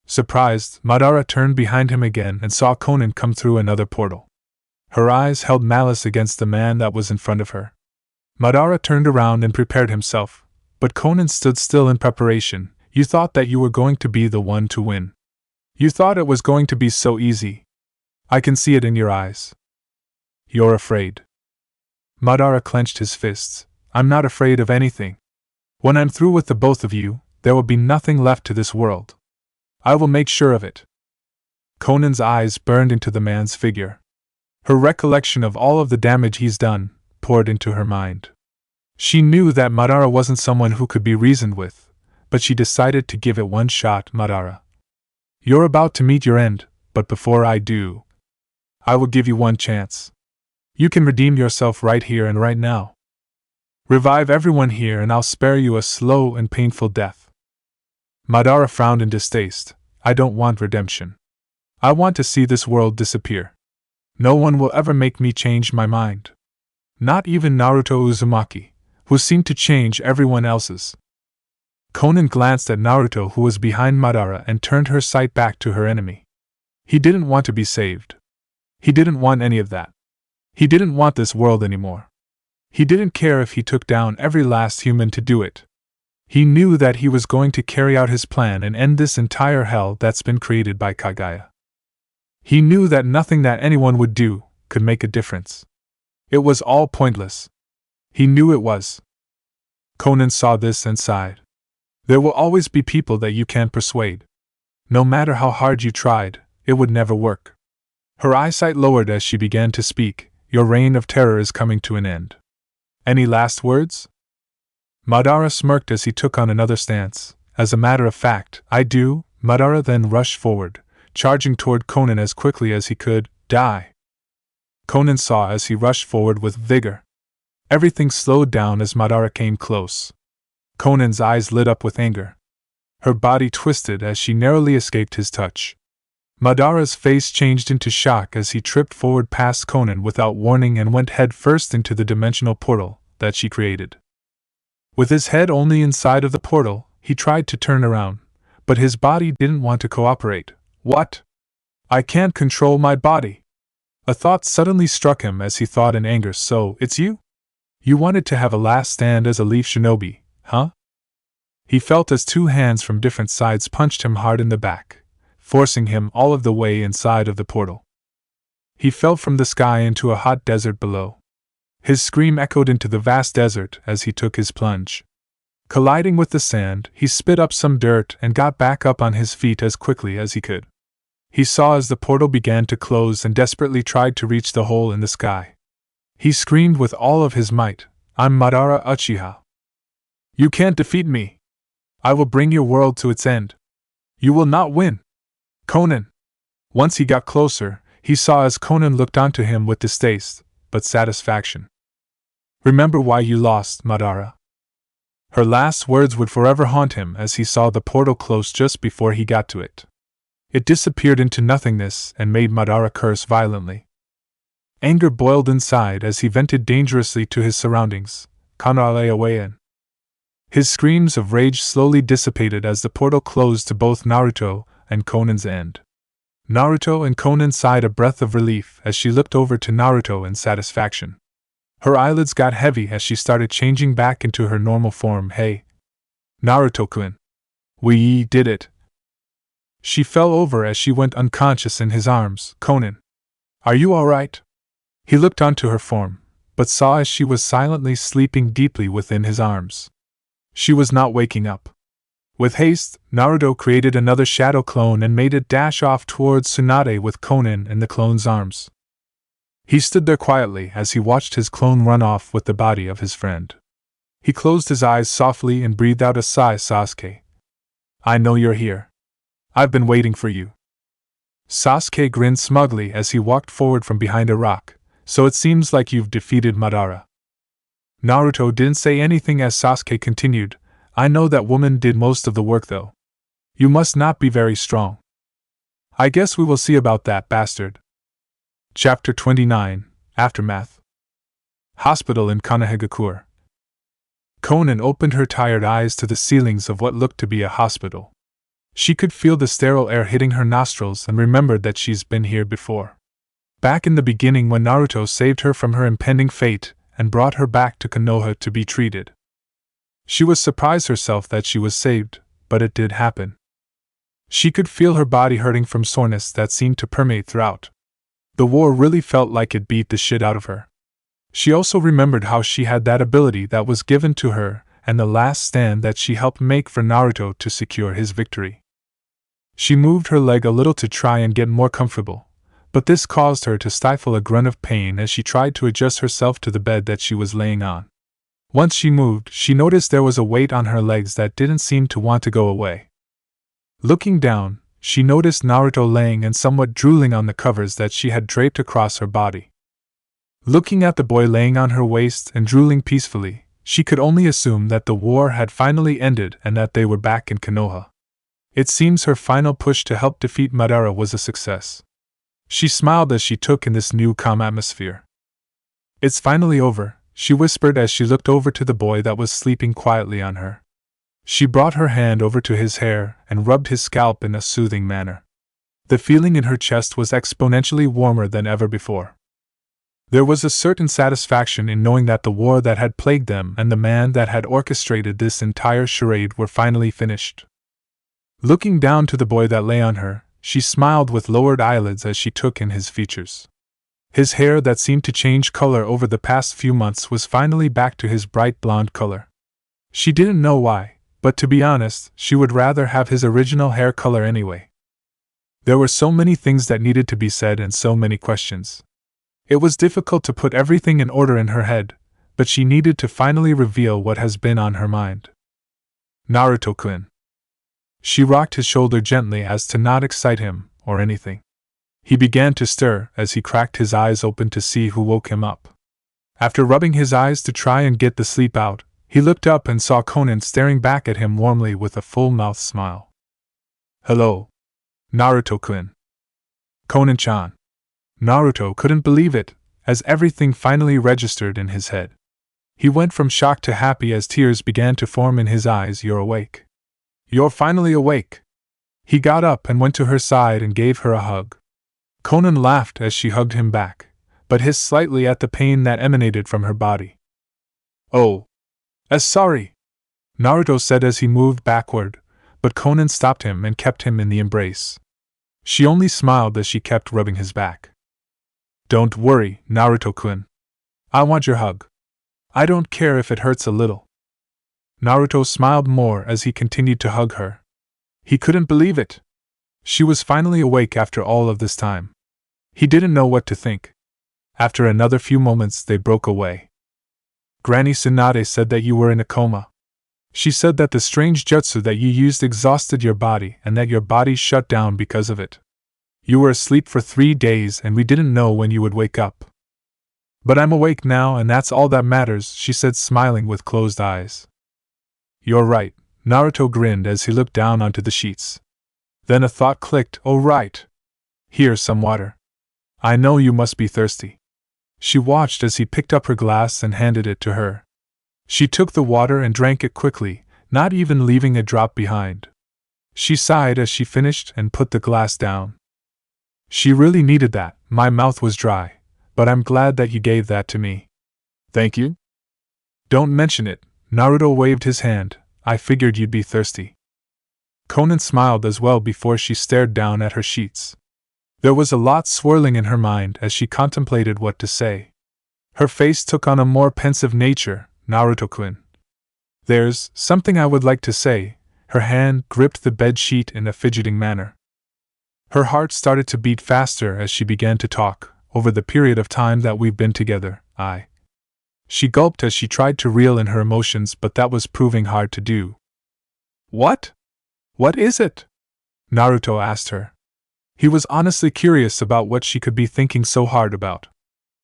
A: Surprised, Madara turned behind him again and saw Konan come through another portal. Her eyes held malice against the man that was in front of her. Madara turned around and prepared himself, but Konan stood still in preparation. You thought that you were going to be the one to win. You thought it was going to be so easy. I can see it in your eyes. You're afraid. Madara clenched his fists. I'm not afraid of anything. When I'm through with the both of you, there will be nothing left to this world. I will make sure of it. Konan's eyes burned into the man's figure. Her recollection of all of the damage he's done poured into her mind. She knew that Madara wasn't someone who could be reasoned with, but she decided to give it one shot. Madara, you're about to meet your end, but before I do, I will give you one chance. You can redeem yourself right here and right now. Revive everyone here and I'll spare you a slow and painful death. Madara frowned in distaste. I don't want redemption. I want to see this world disappear. No one will ever make me change my mind. Not even Naruto Uzumaki, who seemed to change everyone else's. Konan glanced at Naruto, who was behind Madara, and turned her sight back to her enemy. He didn't want to be saved. He didn't want any of that. He didn't want this world anymore. He didn't care if he took down every last human to do it. He knew that he was going to carry out his plan and end this entire hell that's been created by Kaguya. He knew that nothing that anyone would do could make a difference. It was all pointless. He knew it was. Konan saw this and sighed. There will always be people that you can't persuade. No matter how hard you tried, it would never work. Her eyesight lowered as she began to speak. Your reign of terror is coming to an end. Any last words? Madara smirked as he took on another stance. As a matter of fact, I do. Madara then rushed forward, charging toward Konan as quickly as he could. Die! Konan saw as he rushed forward with vigor. Everything slowed down as Madara came close. Konan's eyes lit up with anger. Her body twisted as she narrowly escaped his touch. Madara's face changed into shock as he tripped forward past Konan without warning and went head first into the dimensional portal that she created. With his head only inside of the portal, he tried to turn around, but his body didn't want to cooperate. What? I can't control my body. A thought suddenly struck him as he thought in anger. So, it's you? You wanted to have a last stand as a leaf shinobi, huh? He felt as two hands from different sides punched him hard in the back, forcing him all of the way inside of the portal. He fell from the sky into a hot desert below. His scream echoed into the vast desert as he took his plunge. Colliding with the sand, he spit up some dirt and got back up on his feet as quickly as he could. He saw as the portal began to close and desperately tried to reach the hole in the sky. He screamed with all of his might, I'm Madara Uchiha. You can't defeat me. I will bring your world to its end. You will not win. Konan. Once he got closer, he saw as Konan looked onto him with distaste, but satisfaction. Remember why you lost, Madara. Her last words would forever haunt him as he saw the portal close just before he got to it. It disappeared into nothingness and made Madara curse violently. Anger boiled inside as he vented dangerously to his surroundings. Kanaleawayan. His screams of rage slowly dissipated as the portal closed to both Naruto and Konan's end. Naruto and Konan sighed a breath of relief as she looked over to Naruto in satisfaction. Her eyelids got heavy as she started changing back into her normal form. Hey, Naruto-kun. We did it. She fell over as she went unconscious in his arms. Konan. Are you alright? He looked onto her form, but saw as she was silently sleeping deeply within his arms. She was not waking up. With haste, Naruto created another shadow clone and made it dash off towards Tsunade with Konan in the clone's arms. He stood there quietly as he watched his clone run off with the body of his friend. He closed his eyes softly and breathed out a sigh. Sasuke, I know you're here. I've been waiting for you. Sasuke grinned smugly as he walked forward from behind a rock. So it seems like you've defeated Madara. Naruto didn't say anything as Sasuke continued. I know that woman did most of the work though. You must not be very strong. I guess we will see about that, bastard. Chapter 29, Aftermath. Hospital in Konohagakure. Konan opened her tired eyes to the ceilings of what looked to be a hospital. She could feel the sterile air hitting her nostrils and remembered that she's been here before. Back in the beginning when Naruto saved her from her impending fate and brought her back to Konoha to be treated. She was surprised herself that she was saved, but it did happen. She could feel her body hurting from soreness that seemed to permeate throughout. The war really felt like it beat the shit out of her. She also remembered how she had that ability that was given to her and the last stand that she helped make for Naruto to secure his victory. She moved her leg a little to try and get more comfortable, but this caused her to stifle a grunt of pain as she tried to adjust herself to the bed that she was laying on. Once she moved, she noticed there was a weight on her legs that didn't seem to want to go away. Looking down, she noticed Naruto laying and somewhat drooling on the covers that she had draped across her body. Looking at the boy laying on her waist and drooling peacefully, she could only assume that the war had finally ended and that they were back in Konoha. It seems her final push to help defeat Madara was a success. She smiled as she took in this new calm atmosphere. It's finally over, she whispered as she looked over to the boy that was sleeping quietly on her. She brought her hand over to his hair and rubbed his scalp in a soothing manner. The feeling in her chest was exponentially warmer than ever before. There was a certain satisfaction in knowing that the war that had plagued them and the man that had orchestrated this entire charade were finally finished. Looking down to the boy that lay on her, she smiled with lowered eyelids as she took in his features. His hair that seemed to change color over the past few months was finally back to his bright blonde color. She didn't know why, but to be honest, she would rather have his original hair color anyway. There were so many things that needed to be said and so many questions. It was difficult to put everything in order in her head, but she needed to finally reveal what has been on her mind. Naruto-kun. She rocked his shoulder gently as to not excite him, or anything. He began to stir as he cracked his eyes open to see who woke him up. After rubbing his eyes to try and get the sleep out, he looked up and saw Konan staring back at him warmly with a full-mouthed smile. Hello. Naruto-kun. Konan-chan. Naruto couldn't believe it, as everything finally registered in his head. He went from shock to happy as tears began to form in his eyes. You're awake. You're finally awake. He got up and went to her side and gave her a hug. Konan laughed as she hugged him back, but hissed slightly at the pain that emanated from her body. Oh. Sorry. Naruto said as he moved backward, but Konan stopped him and kept him in the embrace. She only smiled as she kept rubbing his back. Don't worry, Naruto-kun. I want your hug. I don't care if it hurts a little. Naruto smiled more as he continued to hug her. He couldn't believe it. She was finally awake after all of this time. He didn't know what to think. After another few moments they broke away. Granny Tsunade said that you were in a coma. She said that the strange jutsu that you used exhausted your body and that your body shut down because of it. You were asleep for 3 days and we didn't know when you would wake up. But I'm awake now and that's all that matters, she said, smiling with closed eyes. You're right, Naruto grinned as he looked down onto the sheets. Then a thought clicked. Oh right. Here's some water. I know you must be thirsty. She watched as he picked up her glass and handed it to her. She took the water and drank it quickly, not even leaving a drop behind. She sighed as she finished and put the glass down. She really needed that. My mouth was dry, but I'm glad that you gave that to me. Thank you? Don't mention it. Naruto waved his hand. I figured you'd be thirsty. Konan smiled as well before she stared down at her sheets. There was a lot swirling in her mind as she contemplated what to say. Her face took on a more pensive nature. Naruto-kun. There's something I would like to say. Her hand gripped the bed sheet in a fidgeting manner. Her heart started to beat faster as she began to talk. Over the period of time that we've been together, She gulped as she tried to reel in her emotions, but that was proving hard to do. What? What is it? Naruto asked her. He was honestly curious about what she could be thinking so hard about.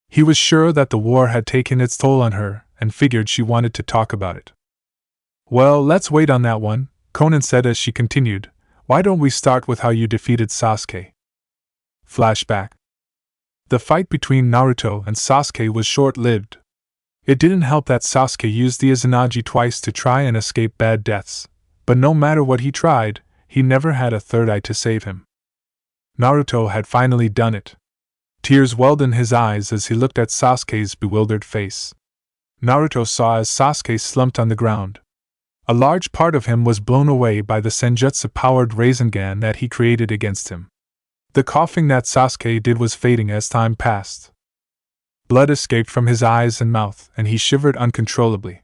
A: He was sure that the war had taken its toll on her, and figured she wanted to talk about it. Well, let's wait on that one, Konan said as she continued. Why don't we start with how you defeated Sasuke? Flashback. The fight between Naruto and Sasuke was short-lived. It didn't help that Sasuke used the Izanagi twice to try and escape bad deaths, but no matter what he tried, he never had a third eye to save him. Naruto had finally done it. Tears welled in his eyes as he looked at Sasuke's bewildered face. Naruto saw as Sasuke slumped on the ground. A large part of him was blown away by the senjutsu-powered Rinnegan that he created against him. The coughing that Sasuke did was fading as time passed. Blood escaped from his eyes and mouth, and he shivered uncontrollably.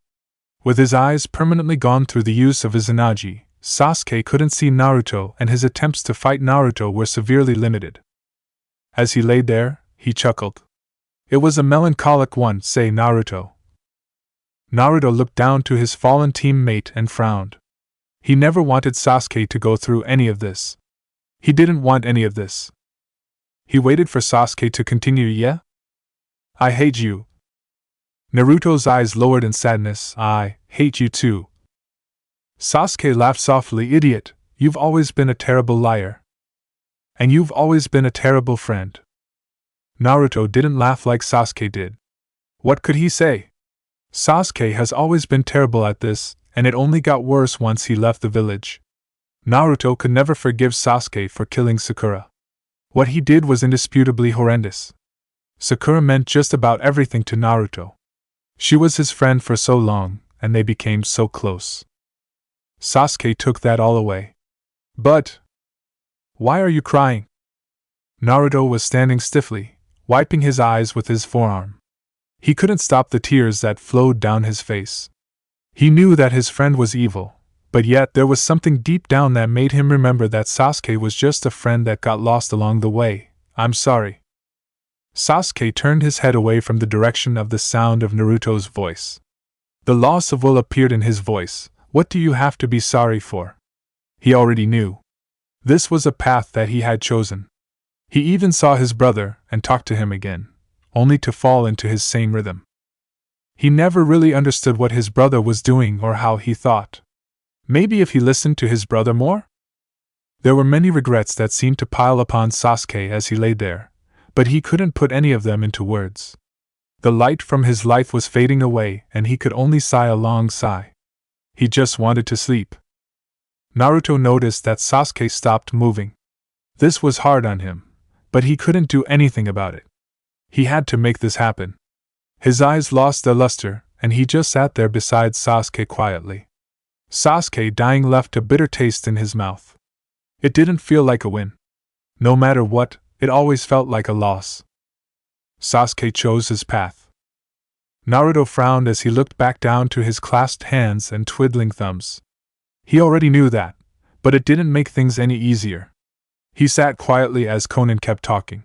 A: With his eyes permanently gone through the use of Izanagi, Sasuke couldn't see Naruto, and his attempts to fight Naruto were severely limited. As he lay there, he chuckled. It was a melancholic one, say Naruto. Naruto looked down to his fallen teammate and frowned. He never wanted Sasuke to go through any of this. He didn't want any of this. He waited for Sasuke to continue. Yeah? I hate you. Naruto's eyes lowered in sadness. I hate you too. Sasuke laughed softly. Idiot, you've always been a terrible liar. And you've always been a terrible friend. Naruto didn't laugh like Sasuke did. What could he say? Sasuke has always been terrible at this, and it only got worse once he left the village. Naruto could never forgive Sasuke for killing Sakura. What he did was indisputably horrendous. Sakura meant just about everything to Naruto. She was his friend for so long, and they became so close. Sasuke took that all away. But why are you crying? Naruto was standing stiffly, wiping his eyes with his forearm. He couldn't stop the tears that flowed down his face. He knew that his friend was evil, but yet there was something deep down that made him remember that Sasuke was just a friend that got lost along the way. I'm sorry. Sasuke turned his head away from the direction of the sound of Naruto's voice. The loss of will appeared in his voice. What do you have to be sorry for? He already knew. This was a path that he had chosen. He even saw his brother and talked to him again, only to fall into his same rhythm. He never really understood what his brother was doing or how he thought. Maybe if he listened to his brother more? There were many regrets that seemed to pile upon Sasuke as he lay there, but he couldn't put any of them into words. The light from his life was fading away, and he could only sigh a long sigh. He just wanted to sleep. Naruto noticed that Sasuke stopped moving. This was hard on him, but he couldn't do anything about it. He had to make this happen. His eyes lost their luster, and he just sat there beside Sasuke quietly. Sasuke dying left a bitter taste in his mouth. It didn't feel like a win. No matter what, it always felt like a loss. Sasuke chose his path. Naruto frowned as he looked back down to his clasped hands and twiddling thumbs. He already knew that, but it didn't make things any easier. He sat quietly as Konan kept talking.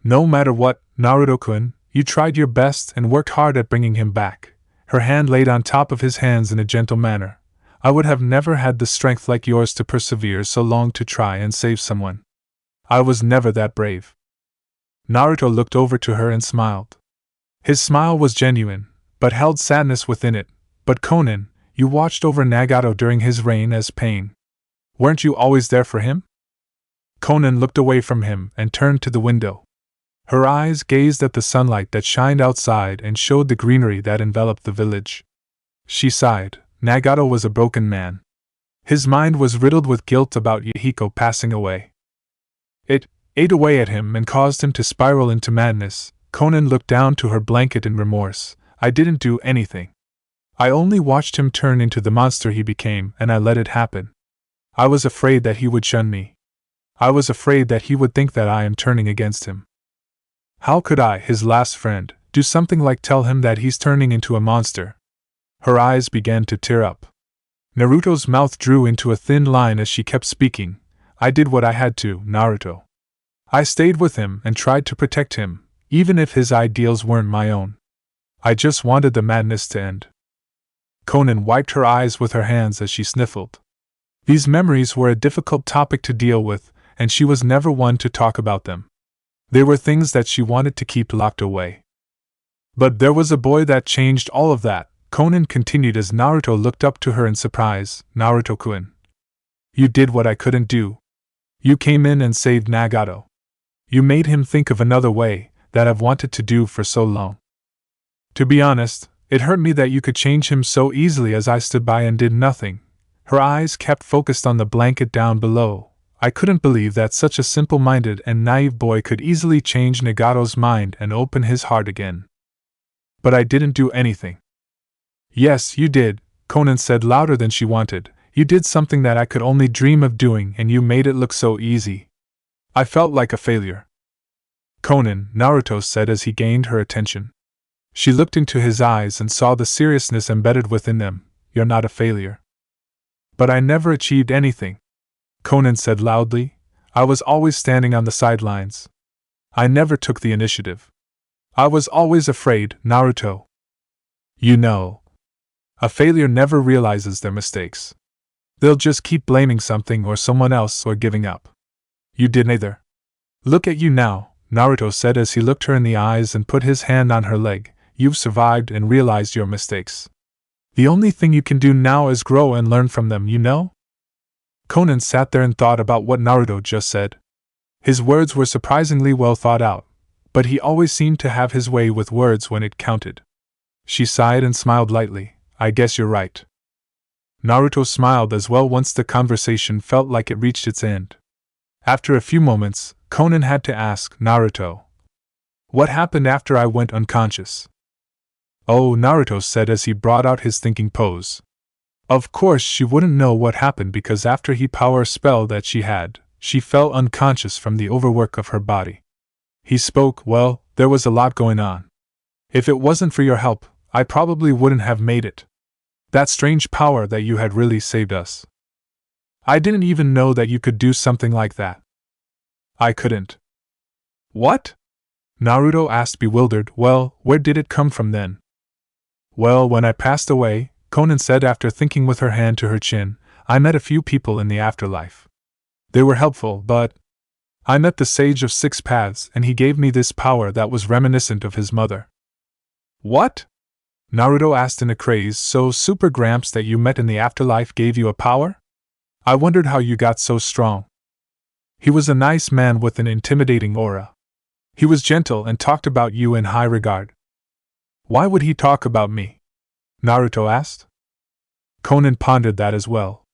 A: No matter what, Naruto-kun, you tried your best and worked hard at bringing him back. Her hand laid on top of his hands in a gentle manner. I would have never had the strength like yours to persevere so long to try and save someone. I was never that brave. Naruto looked over to her and smiled. His smile was genuine, but held sadness within it. But Konan, you watched over Nagato during his reign as Pain. Weren't you always there for him? Konan looked away from him and turned to the window. Her eyes gazed at the sunlight that shined outside and showed the greenery that enveloped the village. She sighed. Nagato was a broken man. His mind was riddled with guilt about Yahiko passing away. It ate away at him and caused him to spiral into madness. Konan looked down to her blanket in remorse. I didn't do anything. I only watched him turn into the monster he became, and I let it happen. I was afraid that he would shun me. I was afraid that he would think that I am turning against him. How could I, his last friend, do something like tell him that he's turning into a monster? Her eyes began to tear up. Naruto's mouth drew into a thin line as she kept speaking. I did what I had to, Naruto. I stayed with him and tried to protect him, even if his ideals weren't my own. I just wanted the madness to end. Konan wiped her eyes with her hands as she sniffled. These memories were a difficult topic to deal with, and she was never one to talk about them. They were things that she wanted to keep locked away. But there was a boy that changed all of that, Konan continued as Naruto looked up to her in surprise. Naruto-kun. You did what I couldn't do. You came in and saved Nagato. You made him think of another way, that I've wanted to do for so long. To be honest, it hurt me that you could change him so easily as I stood by and did nothing. Her eyes kept focused on the blanket down below. I couldn't believe that such a simple-minded and naive boy could easily change Nagato's mind and open his heart again. But I didn't do anything. Yes, you did, Konan said louder than she wanted. You did something that I could only dream of doing and you made it look so easy. I felt like a failure. Konan, Naruto said as he gained her attention. She looked into his eyes and saw the seriousness embedded within them. You're not a failure. But I never achieved anything, Konan said loudly. I was always standing on the sidelines. I never took the initiative. I was always afraid, Naruto. You know. A failure never realizes their mistakes. They'll just keep blaming something or someone else or giving up. You did neither. Look at you now, Naruto said as he looked her in the eyes and put his hand on her leg. You've survived and realized your mistakes. The only thing you can do now is grow and learn from them, you know? Konan sat there and thought about what Naruto just said. His words were surprisingly well thought out, but he always seemed to have his way with words when it counted. She sighed and smiled lightly. I guess you're right. Naruto smiled as well once the conversation felt like it reached its end. After a few moments, Konan had to ask, Naruto, what happened after I went unconscious? Oh, Naruto said as he brought out his thinking pose. Of course she wouldn't know what happened because after he power spell that she had, she fell unconscious from the overwork of her body. He spoke, well, there was a lot going on. If it wasn't for your help, I probably wouldn't have made it. That strange power that you had really saved us. I didn't even know that you could do something like that. I couldn't. What? Naruto asked bewildered. Well, where did it come from then? Well, when I passed away, Konan said after thinking with her hand to her chin, I met a few people in the afterlife. They were helpful, but I met the Sage of Six Paths and he gave me this power that was reminiscent of his mother. What? Naruto asked in a craze. So Super Gramps that you met in the afterlife gave you a power? I wondered how you got so strong. He was a nice man with an intimidating aura. He was gentle and talked about you in high regard. Why would he talk about me? Naruto asked. Konan pondered that as well.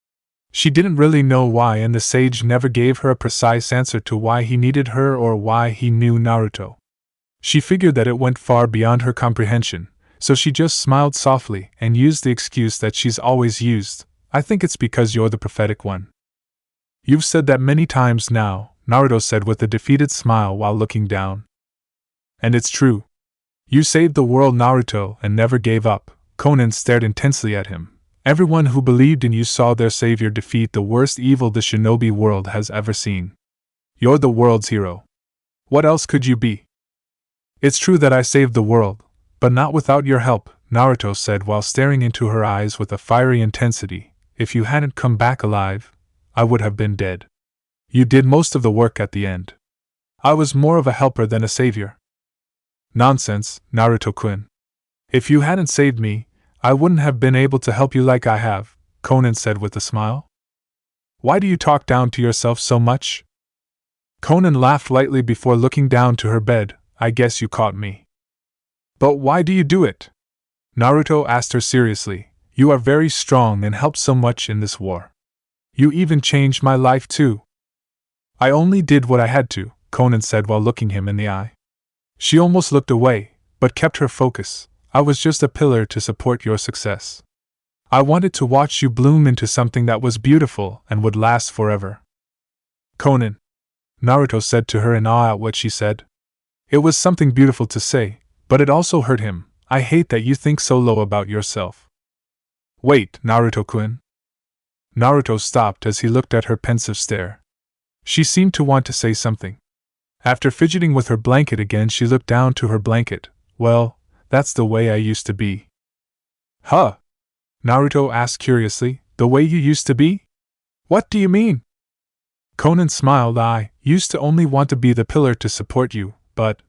A: She didn't really know why, and the sage never gave her a precise answer to why he needed her or why he knew Naruto. She figured that it went far beyond her comprehension, so she just smiled softly and used the excuse that she's always used. I think it's because you're the prophetic one. You've said that many times now, Naruto said with a defeated smile while looking down. And it's true. You saved the world, Naruto, and never gave up. Konan stared intensely at him. Everyone who believed in you saw their savior defeat the worst evil the shinobi world has ever seen. You're the world's hero. What else could you be? It's true that I saved the world, but not without your help, Naruto said while staring into her eyes with a fiery intensity. If you hadn't come back alive, I would have been dead. You did most of the work at the end. I was more of a helper than a savior. Nonsense, Naruto-kun. If you hadn't saved me, I wouldn't have been able to help you like I have, Konan said with a smile. Why do you talk down to yourself so much? Konan laughed lightly before looking down to her bed. I guess you caught me. But why do you do it? Naruto asked her seriously. You are very strong and helped so much in this war. You even changed my life too. I only did what I had to, Konan said while looking him in the eye. She almost looked away, but kept her focus. I was just a pillar to support your success. I wanted to watch you bloom into something that was beautiful and would last forever. Konan, Naruto said to her in awe at what she said. It was something beautiful to say, but it also hurt him. I hate that you think so low about yourself. Wait, Naruto-kun. Naruto stopped as he looked at her pensive stare. She seemed to want to say something. After fidgeting with her blanket again, she looked down to her blanket. Well, that's the way I used to be. Huh? Naruto asked curiously. The way you used to be? What do you mean? Konan smiled. I used to only want to be the pillar to support you, but...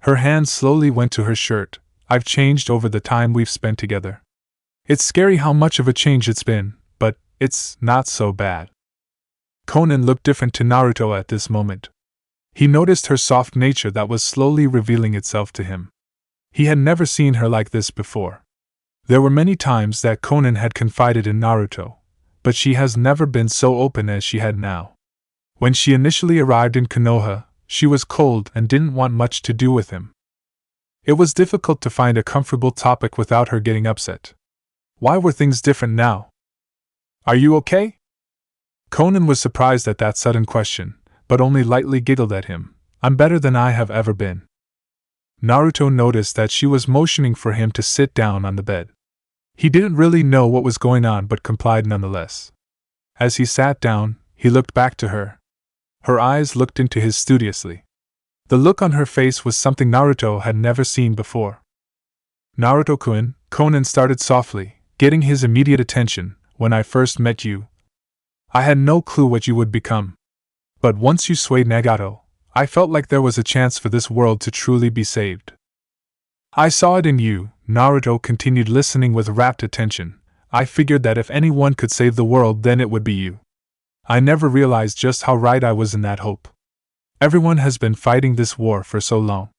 A: Her hand slowly went to her shirt. I've changed over the time we've spent together. It's scary how much of a change it's been, but it's not so bad. Konan looked different to Naruto at this moment. He noticed her soft nature that was slowly revealing itself to him. He had never seen her like this before. There were many times that Konan had confided in Naruto, but she has never been so open as she had now. When she initially arrived in Konoha, she was cold and didn't want much to do with him. It was difficult to find a comfortable topic without her getting upset. Why were things different now? Are you okay? Konan was surprised at that sudden question, but only lightly giggled at him. I'm better than I have ever been. Naruto noticed that she was motioning for him to sit down on the bed. He didn't really know what was going on but complied nonetheless. As he sat down, he looked back to her. Her eyes looked into his studiously. The look on her face was something Naruto had never seen before. Naruto-kun, Konan started softly, getting his immediate attention. When I first met you, I had no clue what you would become. But once you swayed Nagato, I felt like there was a chance for this world to truly be saved. I saw it in you, Naruto continued, listening with rapt attention. I figured that if anyone could save the world, then it would be you. I never realized just how right I was in that hope. Everyone has been fighting this war for so long.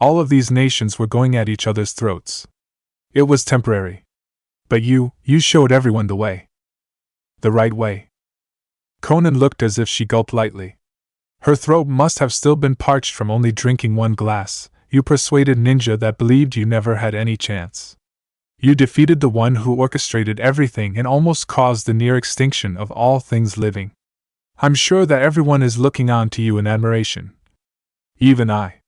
A: All of these nations were going at each other's throats. It was temporary. But you showed everyone the way. The right way. Konan looked as if she gulped lightly. Her throat must have still been parched from only drinking one glass. You persuaded ninja that believed you never had any chance. You defeated the one who orchestrated everything and almost caused the near extinction of all things living. I'm sure that everyone is looking on to you in admiration. Even I.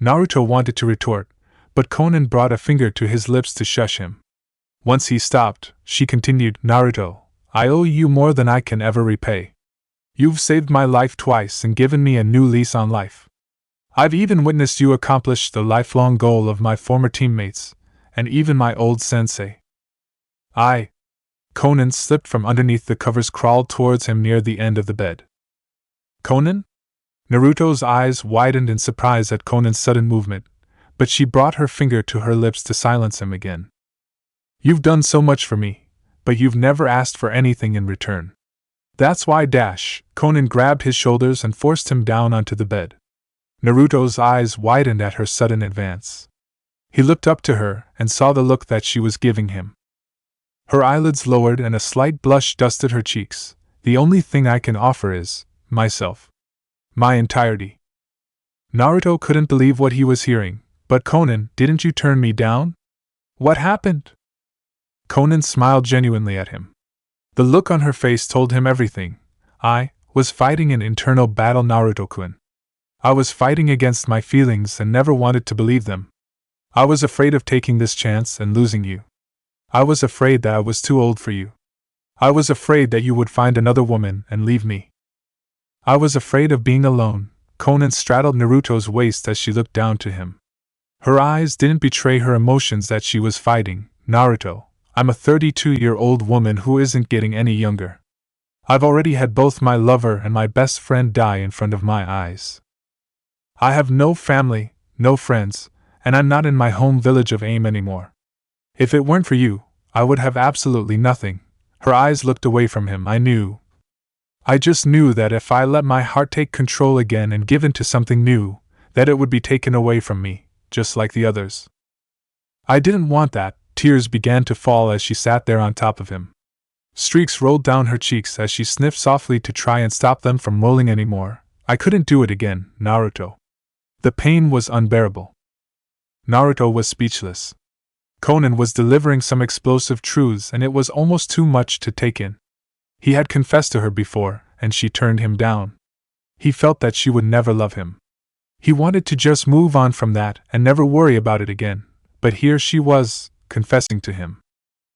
A: Naruto wanted to retort, but Konan brought a finger to his lips to shush him. Once he stopped, she continued, Naruto, I owe you more than I can ever repay. You've saved my life twice and given me a new lease on life. I've even witnessed you accomplish the lifelong goal of my former teammates, and even my old sensei. Konan slipped from underneath the covers, crawled towards him near the end of the bed. Konan? Naruto's eyes widened in surprise at Konan's sudden movement, but she brought her finger to her lips to silence him again. You've done so much for me, but you've never asked for anything in return. That's why Konan grabbed his shoulders and forced him down onto the bed. Naruto's eyes widened at her sudden advance. He looked up to her and saw the look that she was giving him. Her eyelids lowered and a slight blush dusted her cheeks. The only thing I can offer is myself. My entirety. Naruto couldn't believe what he was hearing. But Konan, didn't you turn me down? What happened? Konan smiled genuinely at him. The look on her face told him everything. I was fighting an internal battle, Naruto-kun. I was fighting against my feelings and never wanted to believe them. I was afraid of taking this chance and losing you. I was afraid that I was too old for you. I was afraid that you would find another woman and leave me. I was afraid of being alone. Konan straddled Naruto's waist as she looked down to him. Her eyes didn't betray her emotions that she was fighting. Naruto, I'm a 32-year-old woman who isn't getting any younger. I've already had both my lover and my best friend die in front of my eyes. I have no family, no friends, and I'm not in my home village of AIM anymore. If it weren't for you, I would have absolutely nothing. Her eyes looked away from him. I just knew that if I let my heart take control again and give in to something new, that it would be taken away from me, just like the others. I didn't want that. Tears began to fall as she sat there on top of him. Streaks rolled down her cheeks as she sniffed softly to try and stop them from rolling anymore. I couldn't do it again, Naruto. The pain was unbearable. Naruto was speechless. Konan was delivering some explosive truths and it was almost too much to take in. He had confessed to her before, and she turned him down. He felt that she would never love him. He wanted to just move on from that and never worry about it again, but here she was, confessing to him.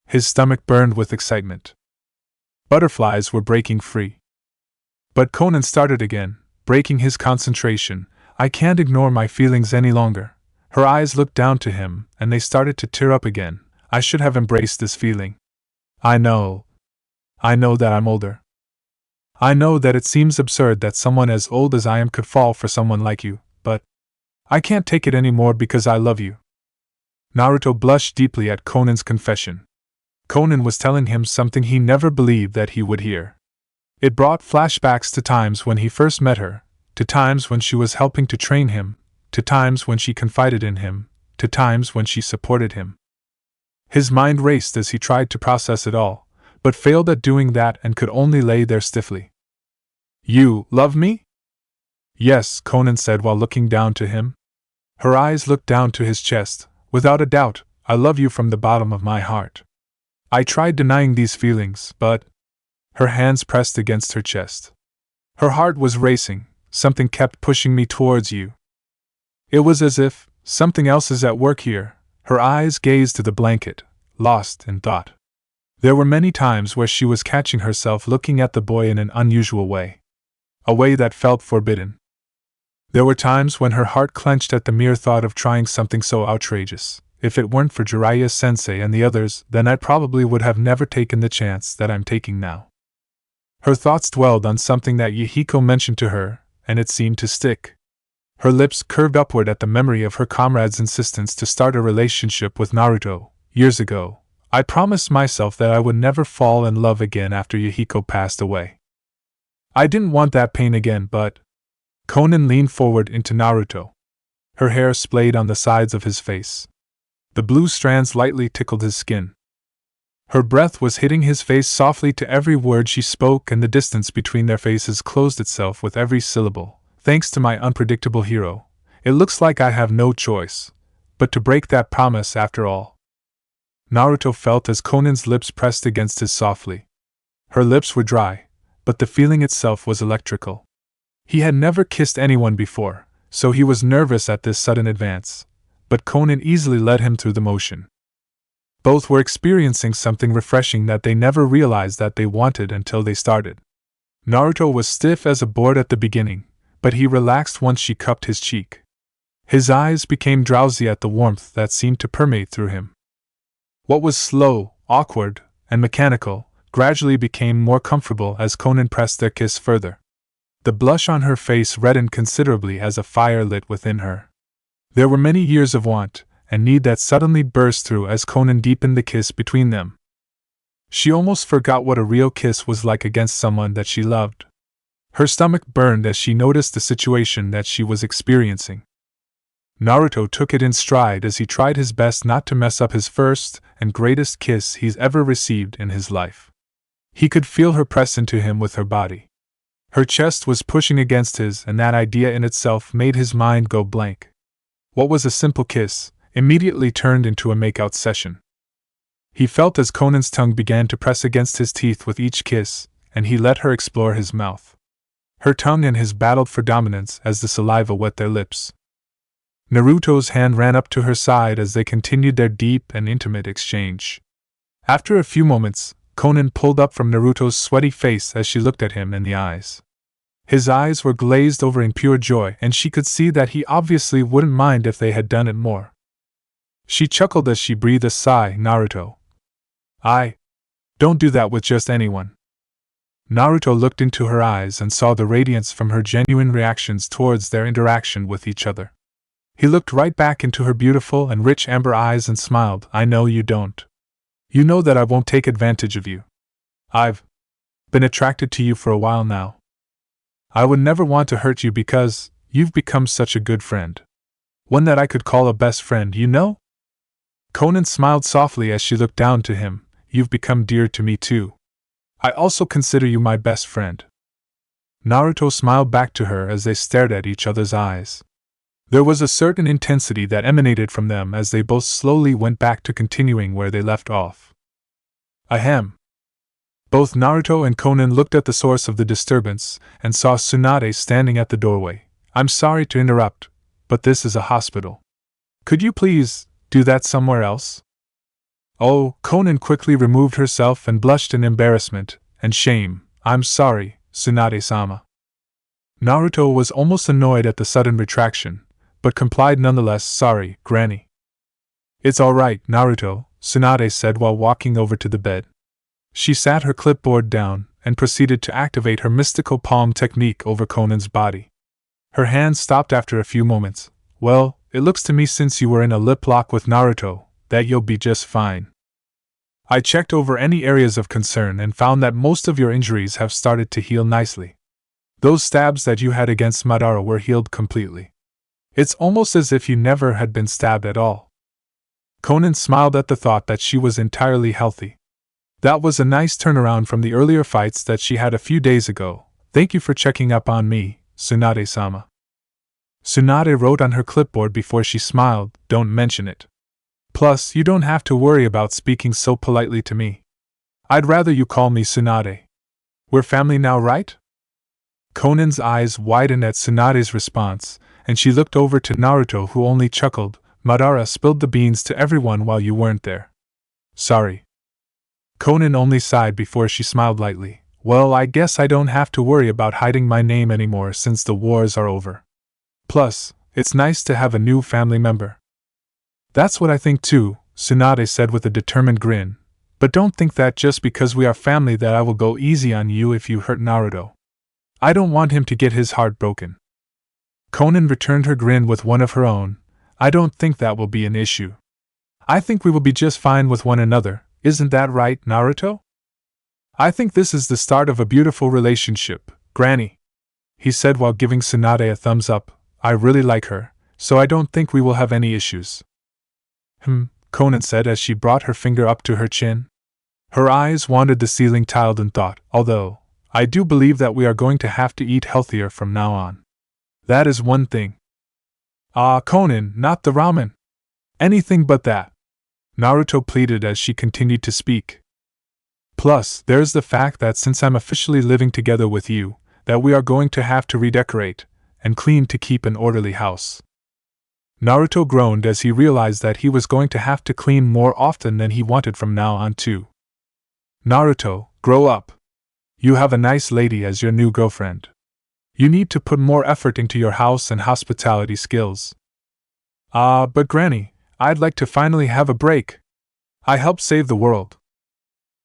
A: His stomach burned with excitement. Butterflies were breaking free. But Konan started again, breaking his concentration. I can't ignore my feelings any longer. Her eyes looked down to him, and they started to tear up again. I should have embraced this feeling. I know that I'm older. I know that it seems absurd that someone as old as I am could fall for someone like you, but I can't take it anymore because I love you. Naruto blushed deeply at Konan's confession. Konan was telling him something he never believed that he would hear. It brought flashbacks to times when he first met her, to times when she was helping to train him, to times when she confided in him, to times when she supported him. His mind raced as he tried to process it all, but failed at doing that and could only lay there stiffly. You love me? Yes, Konan said while looking down to him. Her eyes looked down to his chest. Without a doubt, I love you from the bottom of my heart. I tried denying these feelings, but... Her hands pressed against her chest. Her heart was racing, something kept pushing me towards you. It was as if something else is at work here. Her eyes gazed to the blanket, lost in thought. There were many times where she was catching herself looking at the boy in an unusual way. A way that felt forbidden. There were times when her heart clenched at the mere thought of trying something so outrageous. If it weren't for Jiraiya Sensei and the others, then I probably would have never taken the chance that I'm taking now. Her thoughts dwelled on something that Yahiko mentioned to her, and it seemed to stick. Her lips curved upward at the memory of her comrade's insistence to start a relationship with Naruto. Years ago, I promised myself that I would never fall in love again after Yahiko passed away. I didn't want that pain again, but... Konan leaned forward into Naruto. Her hair splayed on the sides of his face. The blue strands lightly tickled his skin. Her breath was hitting his face softly to every word she spoke, and the distance between their faces closed itself with every syllable. Thanks to my unpredictable hero, it looks like I have no choice but to break that promise after all. Naruto felt as Konan's lips pressed against his softly. Her lips were dry, but the feeling itself was electrical. He had never kissed anyone before, so he was nervous at this sudden advance, but Konan easily led him through the motion. Both were experiencing something refreshing that they never realized that they wanted until they started. Naruto was stiff as a board at the beginning, but he relaxed once she cupped his cheek. His eyes became drowsy at the warmth that seemed to permeate through him. What was slow, awkward, and mechanical gradually became more comfortable as Konan pressed their kiss further. The blush on her face reddened considerably as a fire lit within her. There were many years of want and need that suddenly burst through as Konan deepened the kiss between them. She almost forgot what a real kiss was like against someone that she loved. Her stomach burned as she noticed the situation that she was experiencing. Naruto took it in stride as he tried his best not to mess up his first and greatest kiss he's ever received in his life. He could feel her press into him with her body. Her chest was pushing against his, and that idea in itself made his mind go blank. What was a simple kiss immediately turned into a makeout session. He felt as Konan's tongue began to press against his teeth with each kiss, and he let her explore his mouth. Her tongue and his battled for dominance as the saliva wet their lips. Naruto's hand ran up to her side as they continued their deep and intimate exchange. After a few moments, Konan pulled up from Naruto's sweaty face as she looked at him in the eyes. His eyes were glazed over in pure joy, and she could see that he obviously wouldn't mind if they had done it more. She chuckled as she breathed a sigh. Naruto. Don't do that with just anyone. Naruto looked into her eyes and saw the radiance from her genuine reactions towards their interaction with each other. He looked right back into her beautiful and rich amber eyes and smiled. I know you don't. You know that I won't take advantage of you. I've been attracted to you for a while now. I would never want to hurt you because you've become such a good friend. One that I could call a best friend, you know? Konan smiled softly as she looked down to him. You've become dear to me too. I also consider you my best friend. Naruto smiled back to her as they stared at each other's eyes. There was a certain intensity that emanated from them as they both slowly went back to continuing where they left off. Ahem. Both Naruto and Konan looked at the source of the disturbance and saw Tsunade standing at the doorway. I'm sorry to interrupt, but this is a hospital. Could you please do that somewhere else? Oh, Konan quickly removed herself and blushed in embarrassment and shame. I'm sorry, Tsunade-sama. Naruto was almost annoyed at the sudden retraction, but complied nonetheless. Sorry, Granny. It's alright, Naruto, Tsunade said while walking over to the bed. She sat her clipboard down and proceeded to activate her mystical palm technique over Konan's body. Her hand stopped after a few moments. Well, it looks to me since you were in a lip lock with Naruto, that you'll be just fine. I checked over any areas of concern and found that most of your injuries have started to heal nicely. Those stabs that you had against Madara were healed completely. It's almost as if you never had been stabbed at all. Konan smiled at the thought that she was entirely healthy. That was a nice turnaround from the earlier fights that she had a few days ago. Thank you for checking up on me, Tsunade-sama. Tsunade wrote on her clipboard before she smiled, don't mention it. Plus, you don't have to worry about speaking so politely to me. I'd rather you call me Tsunade. We're family now, right? Konan's eyes widened at Tsunade's response, and she looked over to Naruto, who only chuckled. Madara spilled the beans to everyone while you weren't there. Sorry. Konan only sighed before she smiled lightly. Well, I guess I don't have to worry about hiding my name anymore since the wars are over. Plus, it's nice to have a new family member. That's what I think too, Tsunade said with a determined grin. But don't think that just because we are family that I will go easy on you if you hurt Naruto. I don't want him to get his heart broken. Konan returned her grin with one of her own. I don't think that will be an issue. I think we will be just fine with one another, isn't that right, Naruto? I think this is the start of a beautiful relationship, Granny, he said while giving Tsunade a thumbs up. I really like her, so I don't think we will have any issues. Konan said as she brought her finger up to her chin. Her eyes wandered the ceiling tiled in thought, although, I do believe that we are going to have to eat healthier from now on. That is one thing. Ah, Konan, not the ramen. Anything but that. Naruto pleaded as she continued to speak. Plus, there's the fact that since I'm officially living together with you, that we are going to have to redecorate and clean to keep an orderly house. Naruto groaned as he realized that he was going to have to clean more often than he wanted from now on too. Naruto, grow up. You have a nice lady as your new girlfriend. You need to put more effort into your house and hospitality skills. But Granny, I'd like to finally have a break. I helped save the world.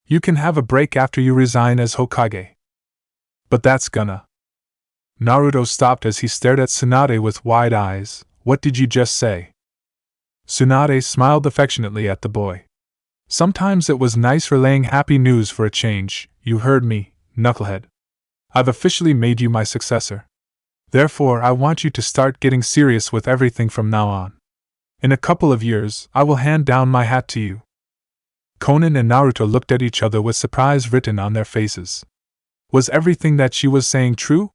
A: You can have a break after you resign as Hokage. But that's gonna. Naruto stopped as he stared at Tsunade with wide eyes. What did you just say? Tsunade smiled affectionately at the boy. Sometimes it was nice relaying happy news for a change. You heard me, knucklehead. I've officially made you my successor. Therefore, I want you to start getting serious with everything from now on. In a couple of years, I will hand down my hat to you. Konan and Naruto looked at each other with surprise written on their faces. Was everything that she was saying true?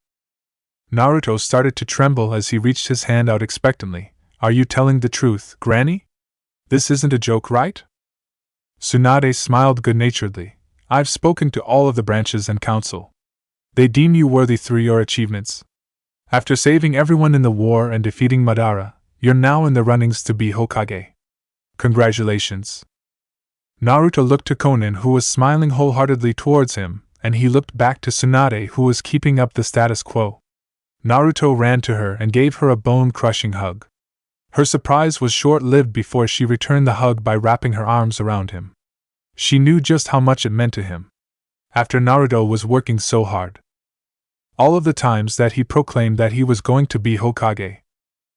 A: Naruto started to tremble as he reached his hand out expectantly. Are you telling the truth, Granny? This isn't a joke, right? Tsunade smiled good-naturedly. I've spoken to all of the branches and council. They deem you worthy through your achievements. After saving everyone in the war and defeating Madara, you're now in the runnings to be Hokage. Congratulations. Naruto looked to Konan, who was smiling wholeheartedly towards him, and he looked back to Tsunade, who was keeping up the status quo. Naruto ran to her and gave her a bone-crushing hug. Her surprise was short-lived before she returned the hug by wrapping her arms around him. She knew just how much it meant to him. After Naruto was working so hard. All of the times that he proclaimed that he was going to be Hokage.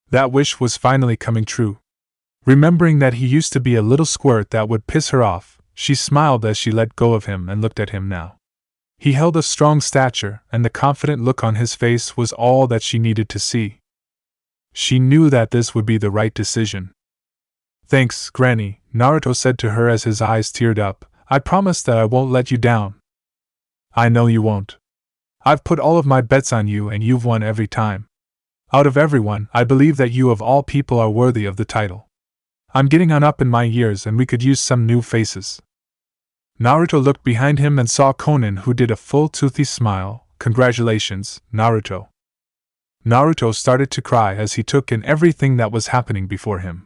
A: That wish was finally coming true. Remembering that he used to be a little squirt that would piss her off, she smiled as she let go of him and looked at him now. He held a strong stature, and the confident look on his face was all that she needed to see. She knew that this would be the right decision. Thanks, Granny, Naruto said to her as his eyes teared up. I promise that I won't let you down. I know you won't. I've put all of my bets on you and you've won every time. Out of everyone, I believe that you of all people are worthy of the title. I'm getting on up in my years and we could use some new faces. Naruto looked behind him and saw Konan, who did a full toothy smile. Congratulations, Naruto. Naruto started to cry as he took in everything that was happening before him.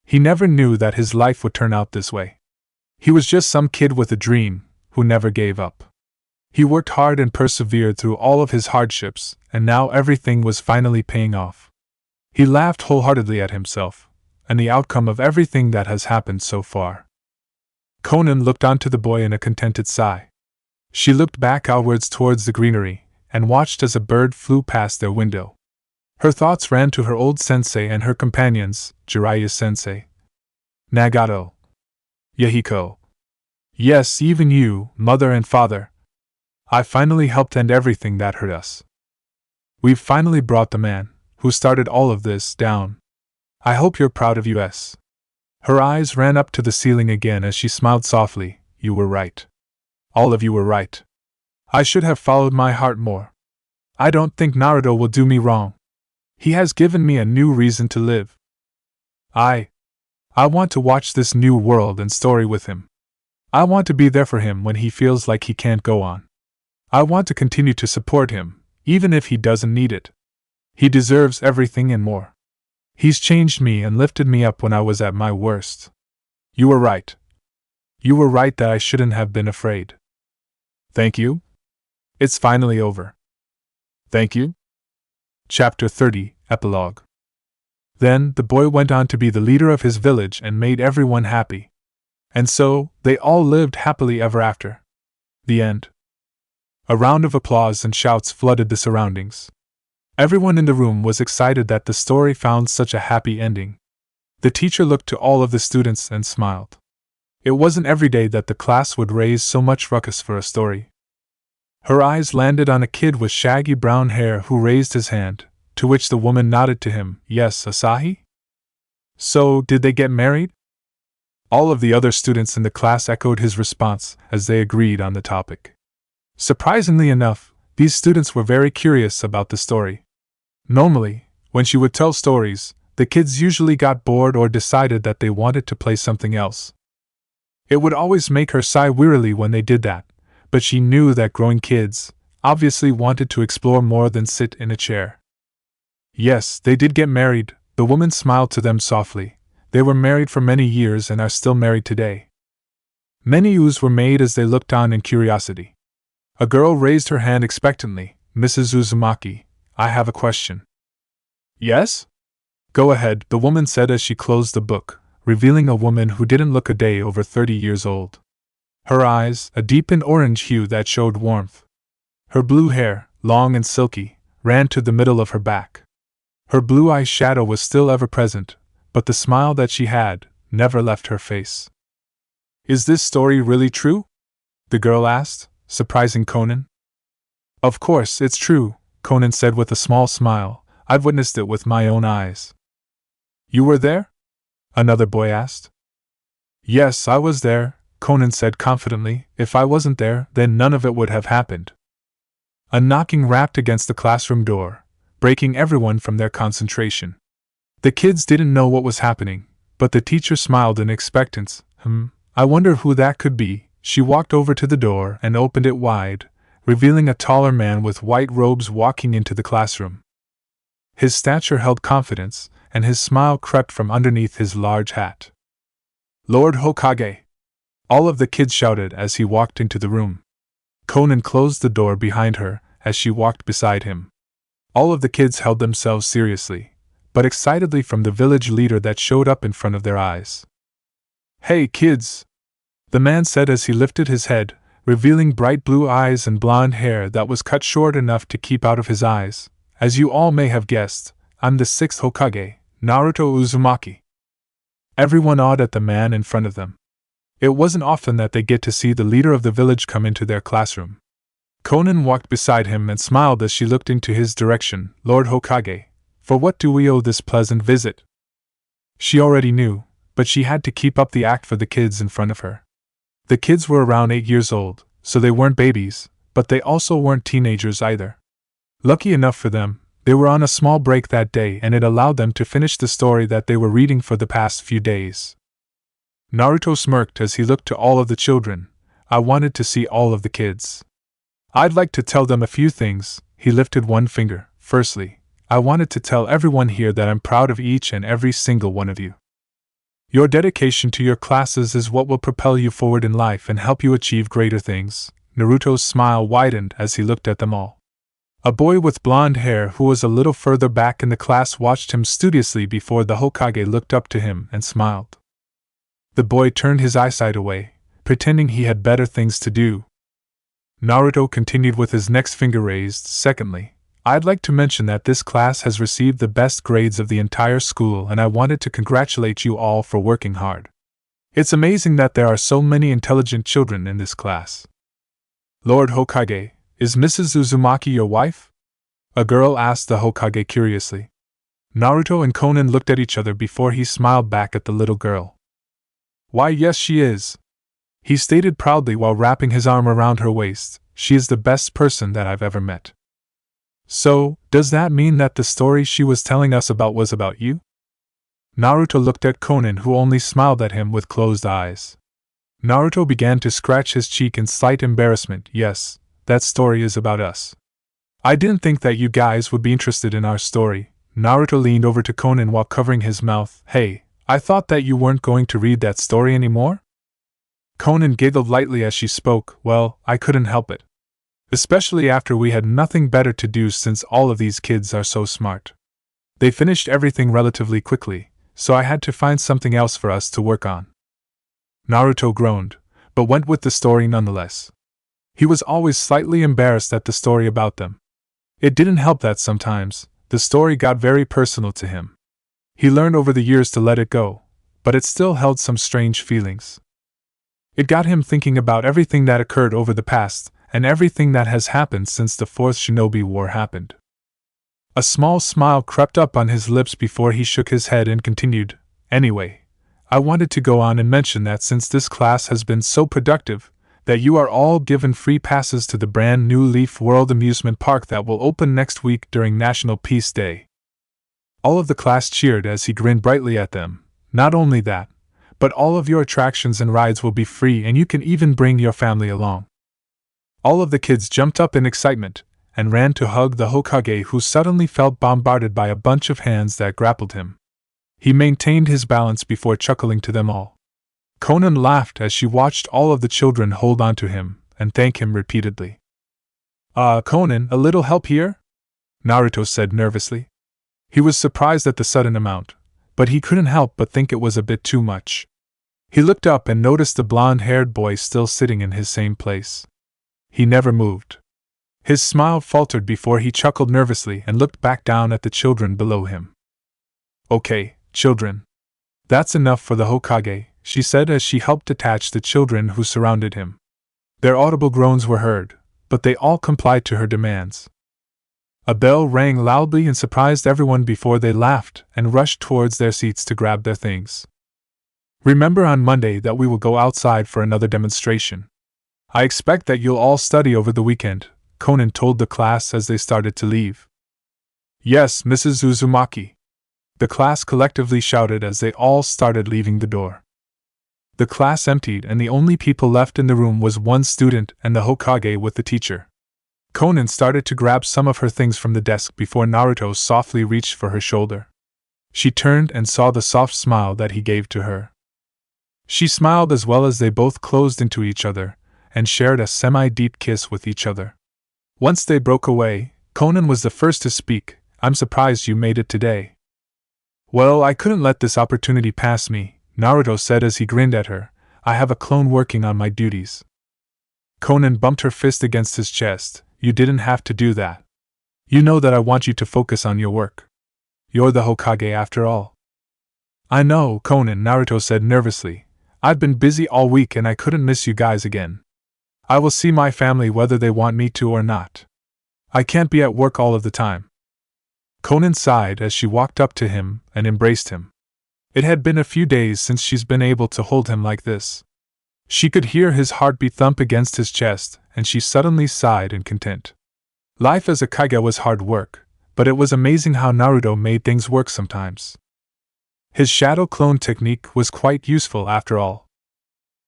A: He never knew that his life would turn out this way. He was just some kid with a dream, who never gave up. He worked hard and persevered through all of his hardships, and now everything was finally paying off. He laughed wholeheartedly at himself, and the outcome of everything that has happened so far. Konan looked onto the boy in a contented sigh. She looked back outwards towards the greenery, and watched as a bird flew past their window. Her thoughts ran to her old sensei and her companions, Jiraiya sensei, Nagato, Yahiko. Yes, even you, mother and father. I finally helped end everything that hurt us. We've finally brought the man, who started all of this, down. I hope you're proud of us. Her eyes ran up to the ceiling again as she smiled softly. You were right. All of you were right. I should have followed my heart more. I don't think Naruto will do me wrong. He has given me a new reason to live. I want to watch this new world and story with him. I want to be there for him when he feels like he can't go on. I want to continue to support him, even if he doesn't need it. He deserves everything and more. He's changed me and lifted me up when I was at my worst. You were right. You were right that I shouldn't have been afraid. Thank you. It's finally over. Thank you. Chapter 30, Epilogue. Then the boy went on to be the leader of his village and made everyone happy. And so, they all lived happily ever after. The end. A round of applause and shouts flooded the surroundings. Everyone in the room was excited that the story found such a happy ending. The teacher looked to all of the students and smiled. It wasn't every day that the class would raise so much ruckus for a story. Her eyes landed on a kid with shaggy brown hair who raised his hand, to which the woman nodded to him. Yes, Asahi? So, did they get married? All of the other students in the class echoed his response as they agreed on the topic. Surprisingly enough, these students were very curious about the story. Normally, when she would tell stories, the kids usually got bored or decided that they wanted to play something else. It would always make her sigh wearily when they did that, but she knew that growing kids obviously wanted to explore more than sit in a chair. Yes, they did get married, the woman smiled to them softly. They were married for many years and are still married today. Many oohs were made as they looked on in curiosity. A girl raised her hand expectantly. Mrs. Uzumaki, I have a question. Yes? Go ahead, the woman said as she closed the book, revealing a woman who didn't look a day over 30 years old. Her eyes, a deepened orange hue that showed warmth. Her blue hair, long and silky, ran to the middle of her back. Her blue eye shadow was still ever present, but the smile that she had never left her face. Is this story really true? The girl asked, surprising Konan. Of course, it's true, Konan said with a small smile. I've witnessed it with my own eyes. You were there? Another boy asked. Yes, I was there, Konan said confidently. If I wasn't there, then none of it would have happened. A knocking rapped against the classroom door, breaking everyone from their concentration. The kids didn't know what was happening, but the teacher smiled in expectance. I wonder who that could be. She walked over to the door and opened it wide, revealing a taller man with white robes walking into the classroom. His stature held confidence, and his smile crept from underneath his large hat. Lord Hokage! All of the kids shouted as he walked into the room. Konan closed the door behind her as she walked beside him. All of the kids held themselves seriously, but excitedly from the village leader that showed up in front of their eyes. Hey kids! The man said as he lifted his head, revealing bright blue eyes and blonde hair that was cut short enough to keep out of his eyes. As you all may have guessed, I'm the 6th Hokage, Naruto Uzumaki. Everyone awed at the man in front of them. It wasn't often that they get to see the leader of the village come into their classroom. Konan walked beside him and smiled as she looked into his direction. Lord Hokage, for what do we owe this pleasant visit? She already knew, but she had to keep up the act for the kids in front of her. The kids were around 8 years old, so they weren't babies, but they also weren't teenagers either. Lucky enough for them, they were on a small break that day and it allowed them to finish the story that they were reading for the past few days. Naruto smirked as he looked to all of the children, I wanted to see all of the kids. I'd like to tell them a few things. He lifted one finger. Firstly, I wanted to tell everyone here that I'm proud of each and every single one of you. Your dedication to your classes is what will propel you forward in life and help you achieve greater things. Naruto's smile widened as he looked at them all. A boy with blonde hair who was a little further back in the class watched him studiously before the Hokage looked up to him and smiled. The boy turned his eyesight away, pretending he had better things to do. Naruto continued with his next finger raised. Secondly, I'd like to mention that this class has received the best grades of the entire school, and I wanted to congratulate you all for working hard. It's amazing that there are so many intelligent children in this class. Lord Hokage, is Mrs. Uzumaki your wife? A girl asked the Hokage curiously. Naruto and Konan looked at each other before he smiled back at the little girl. Why, yes, she is, he stated proudly while wrapping his arm around her waist. She is the best person that I've ever met. So, does that mean that the story she was telling us about was about you? Naruto looked at Konan, who only smiled at him with closed eyes. Naruto began to scratch his cheek in slight embarrassment. Yes, that story is about us. I didn't think that you guys would be interested in our story. Naruto leaned over to Konan while covering his mouth. Hey, I thought that you weren't going to read that story anymore? Konan giggled lightly as she spoke. Well, I couldn't help it. Especially after we had nothing better to do, since all of these kids are so smart. They finished everything relatively quickly, so I had to find something else for us to work on. Naruto groaned, but went with the story nonetheless. He was always slightly embarrassed at the story about them. It didn't help that sometimes the story got very personal to him. He learned over the years to let it go, but it still held some strange feelings. It got him thinking about everything that occurred over the past, and everything that has happened since the Fourth Shinobi War happened. A small smile crept up on his lips before he shook his head and continued, Anyway, I wanted to go on and mention that since this class has been so productive, that you are all given free passes to the brand new Leaf World amusement park that will open next week during National Peace Day. All of the class cheered as he grinned brightly at them. Not only that, but all of your attractions and rides will be free, and you can even bring your family along. All of the kids jumped up in excitement and ran to hug the Hokage, who suddenly felt bombarded by a bunch of hands that grappled him. He maintained his balance before chuckling to them all. Konan laughed as she watched all of the children hold on to him and thank him repeatedly. Konan, a little help here? Naruto said nervously. He was surprised at the sudden amount, but he couldn't help but think it was a bit too much. He looked up and noticed the blonde-haired boy still sitting in his same place. He never moved. His smile faltered before he chuckled nervously and looked back down at the children below him. Okay, children. That's enough for the Hokage, she said as she helped detach the children who surrounded him. Their audible groans were heard, but they all complied to her demands. A bell rang loudly and surprised everyone before they laughed and rushed towards their seats to grab their things. Remember on Monday that we will go outside for another demonstration. I expect that you'll all study over the weekend, Konan told the class as they started to leave. Yes, Mrs. Uzumaki. The class collectively shouted as they all started leaving the door. The class emptied and the only people left in the room was one student and the Hokage with the teacher. Konan started to grab some of her things from the desk before Naruto softly reached for her shoulder. She turned and saw the soft smile that he gave to her. She smiled as well as they both closed into each other and shared a semi-deep kiss with each other. Once they broke away, Konan was the first to speak. I'm surprised you made it today. Well, I couldn't let this opportunity pass me, Naruto said as he grinned at her. I have a clone working on my duties. Konan bumped her fist against his chest. You didn't have to do that. You know that I want you to focus on your work. You're the Hokage after all. I know, Konan, Naruto said nervously. I've been busy all week and I couldn't miss you guys again. I will see my family whether they want me to or not. I can't be at work all of the time. Konan sighed as she walked up to him and embraced him. It had been a few days since she's been able to hold him like this. She could hear his heartbeat thump against his chest, and she suddenly sighed in content. Life as a Kage was hard work, but it was amazing how Naruto made things work sometimes. His shadow clone technique was quite useful after all.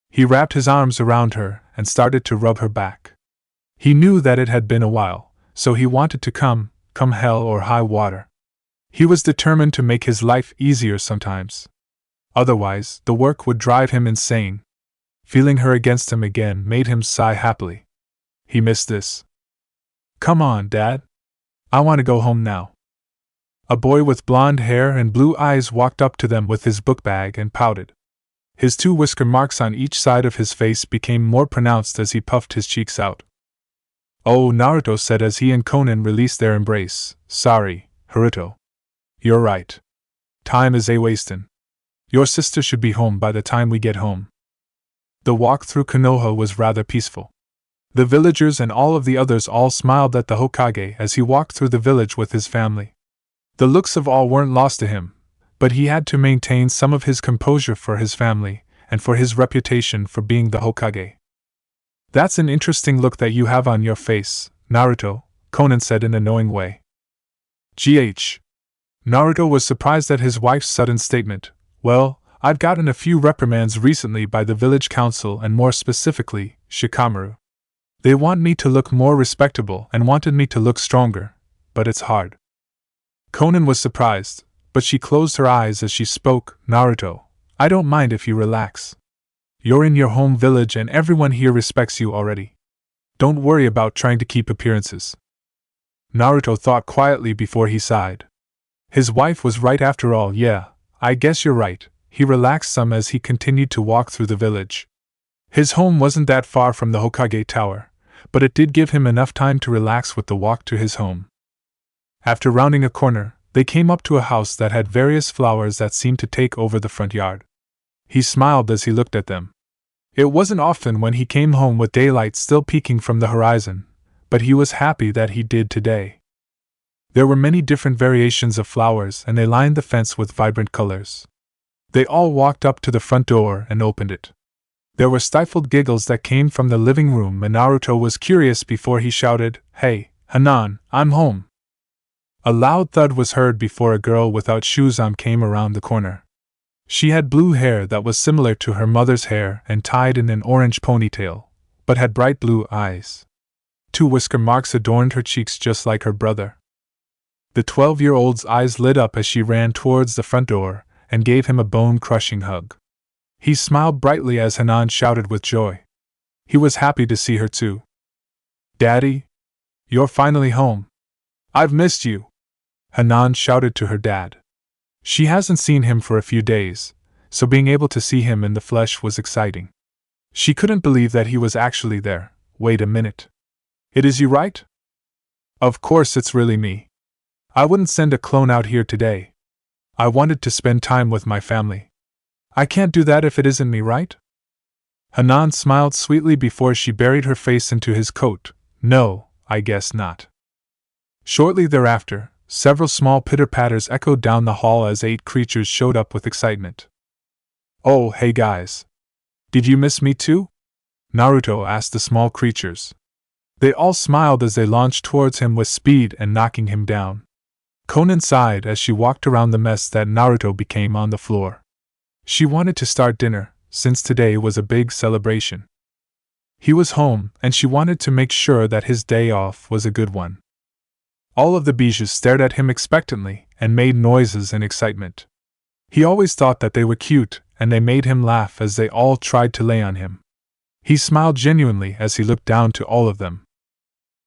A: He wrapped his arms around her and started to rub her back. He knew that it had been a while, so he wanted to come hell or high water. He was determined to make his life easier sometimes. Otherwise, the work would drive him insane. Feeling her against him again made him sigh happily. He missed this. Come on, Dad. I want to go home now. A boy with blonde hair and blue eyes walked up to them with his book bag and pouted. His 2 whisker marks on each side of his face became more pronounced as he puffed his cheeks out. Oh, Naruto said as he and Konan released their embrace. Sorry, Haruto. You're right. Time is a-wastin'. Your sister should be home by the time we get home. The walk through Konoha was rather peaceful. The villagers and all of the others all smiled at the Hokage as he walked through the village with his family. The looks of all weren't lost to him, but he had to maintain some of his composure for his family and for his reputation for being the Hokage. That's an interesting look that you have on your face, Naruto, Konan said in a knowing way. Naruto was surprised at his wife's sudden statement. Well, I've gotten a few reprimands recently by the village council and more specifically, Shikamaru. They want me to look more respectable and wanted me to look stronger, but it's hard. Konan was surprised, but she closed her eyes as she spoke. Naruto, I don't mind if you relax. You're in your home village and everyone here respects you already. Don't worry about trying to keep appearances. Naruto thought quietly before he sighed. His wife was right after all. Yeah, I guess you're right. He relaxed some as he continued to walk through the village. His home wasn't that far from the Hokage Tower, but it did give him enough time to relax with the walk to his home. After rounding a corner, they came up to a house that had various flowers that seemed to take over the front yard. He smiled as he looked at them. It wasn't often when he came home with daylight still peeking from the horizon, but he was happy that he did today. There were many different variations of flowers and they lined the fence with vibrant colors. They all walked up to the front door and opened it. There were stifled giggles that came from the living room and Naruto was curious before he shouted, "Hey, Hanan, I'm home." A loud thud was heard before a girl without shoes on came around the corner. She had blue hair that was similar to her mother's hair and tied in an orange ponytail, but had bright blue eyes. 2 whisker marks adorned her cheeks just like her brother. The 12-year-old's eyes lit up as she ran towards the front door and gave him a bone-crushing hug. He smiled brightly as Hanan shouted with joy. He was happy to see her too. "Daddy? You're finally home. I've missed you," Hanan shouted to her dad. She hasn't seen him for a few days, so being able to see him in the flesh was exciting. She couldn't believe that he was actually there. Wait a minute. It is you, right? Of course it's really me. I wouldn't send a clone out here today. I wanted to spend time with my family. I can't do that if it isn't me, right? Hanan smiled sweetly before she buried her face into his coat. No, I guess not. Shortly thereafter, several small pitter-patters echoed down the hall as 8 creatures showed up with excitement. "Oh, hey guys. Did you miss me too?" Naruto asked the small creatures. They all smiled as they launched towards him with speed and knocking him down. Konan sighed as she walked around the mess that Naruto became on the floor. She wanted to start dinner, since today was a big celebration. He was home, and she wanted to make sure that his day off was a good one. All of the bijous stared at him expectantly and made noises in excitement. He always thought that they were cute, and they made him laugh as they all tried to lay on him. He smiled genuinely as he looked down to all of them.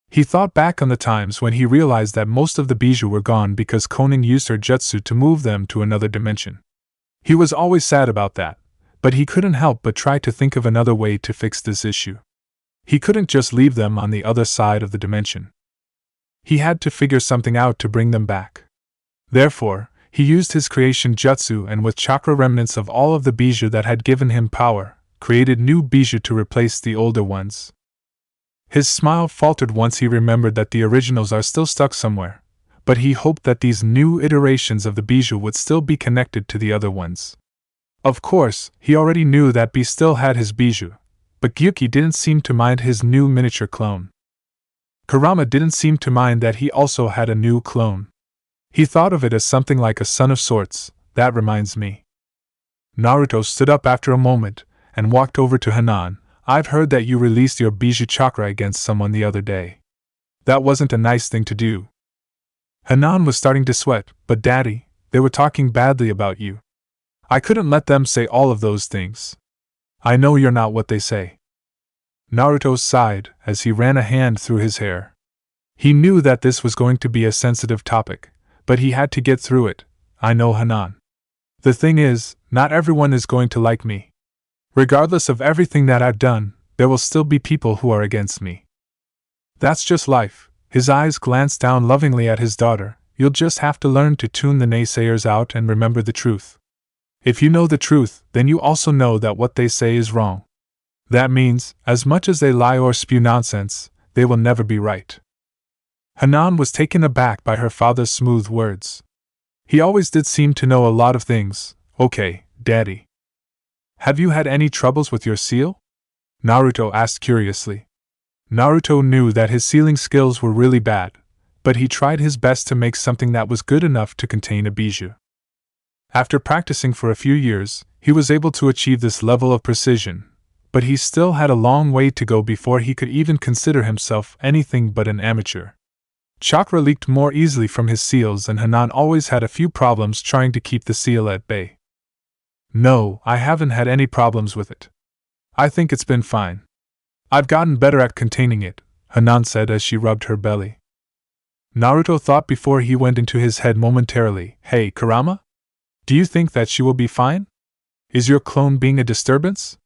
A: He thought back on the times when he realized that most of the bijou were gone because Konan used her jutsu to move them to another dimension. He was always sad about that, but he couldn't help but try to think of another way to fix this issue. He couldn't just leave them on the other side of the dimension. He had to figure something out to bring them back. Therefore, he used his creation jutsu and with chakra remnants of all of the bijou that had given him power, created new bijou to replace the older ones. His smile faltered once he remembered that the originals are still stuck somewhere, but he hoped that these new iterations of the bijou would still be connected to the other ones. Of course, he already knew that B still had his bijou, but Gyuki didn't seem to mind his new miniature clone. Kurama didn't seem to mind that he also had a new clone. He thought of it as something like a son of sorts. That reminds me. Naruto stood up after a moment, and walked over to Hanan. I've heard that you released your bijou chakra against someone the other day. That wasn't a nice thing to do. Hanan was starting to sweat, but Daddy, they were talking badly about you. I couldn't let them say all of those things. I know you're not what they say. Naruto sighed as he ran a hand through his hair. He knew that this was going to be a sensitive topic, but he had to get through it. I know, Hanan. The thing is, not everyone is going to like me. Regardless of everything that I've done, there will still be people who are against me. That's just life. His eyes glanced down lovingly at his daughter. You'll just have to learn to tune the naysayers out and remember the truth. If you know the truth, then you also know that what they say is wrong. That means, as much as they lie or spew nonsense, they will never be right. Hanan was taken aback by her father's smooth words. He always did seem to know a lot of things. Okay, Daddy. Have you had any troubles with your seal? Naruto asked curiously. Naruto knew that his sealing skills were really bad, but he tried his best to make something that was good enough to contain a bijou. After practicing for a few years, he was able to achieve this level of precision, but he still had a long way to go before he could even consider himself anything but an amateur. Chakra leaked more easily from his seals, and Hanan always had a few problems trying to keep the seal at bay. No, I haven't had any problems with it. I think it's been fine. I've gotten better at containing it, Hanan said as she rubbed her belly. Naruto thought before he went into his head momentarily. Hey, Kurama? Do you think that she will be fine? Is your clone being a disturbance?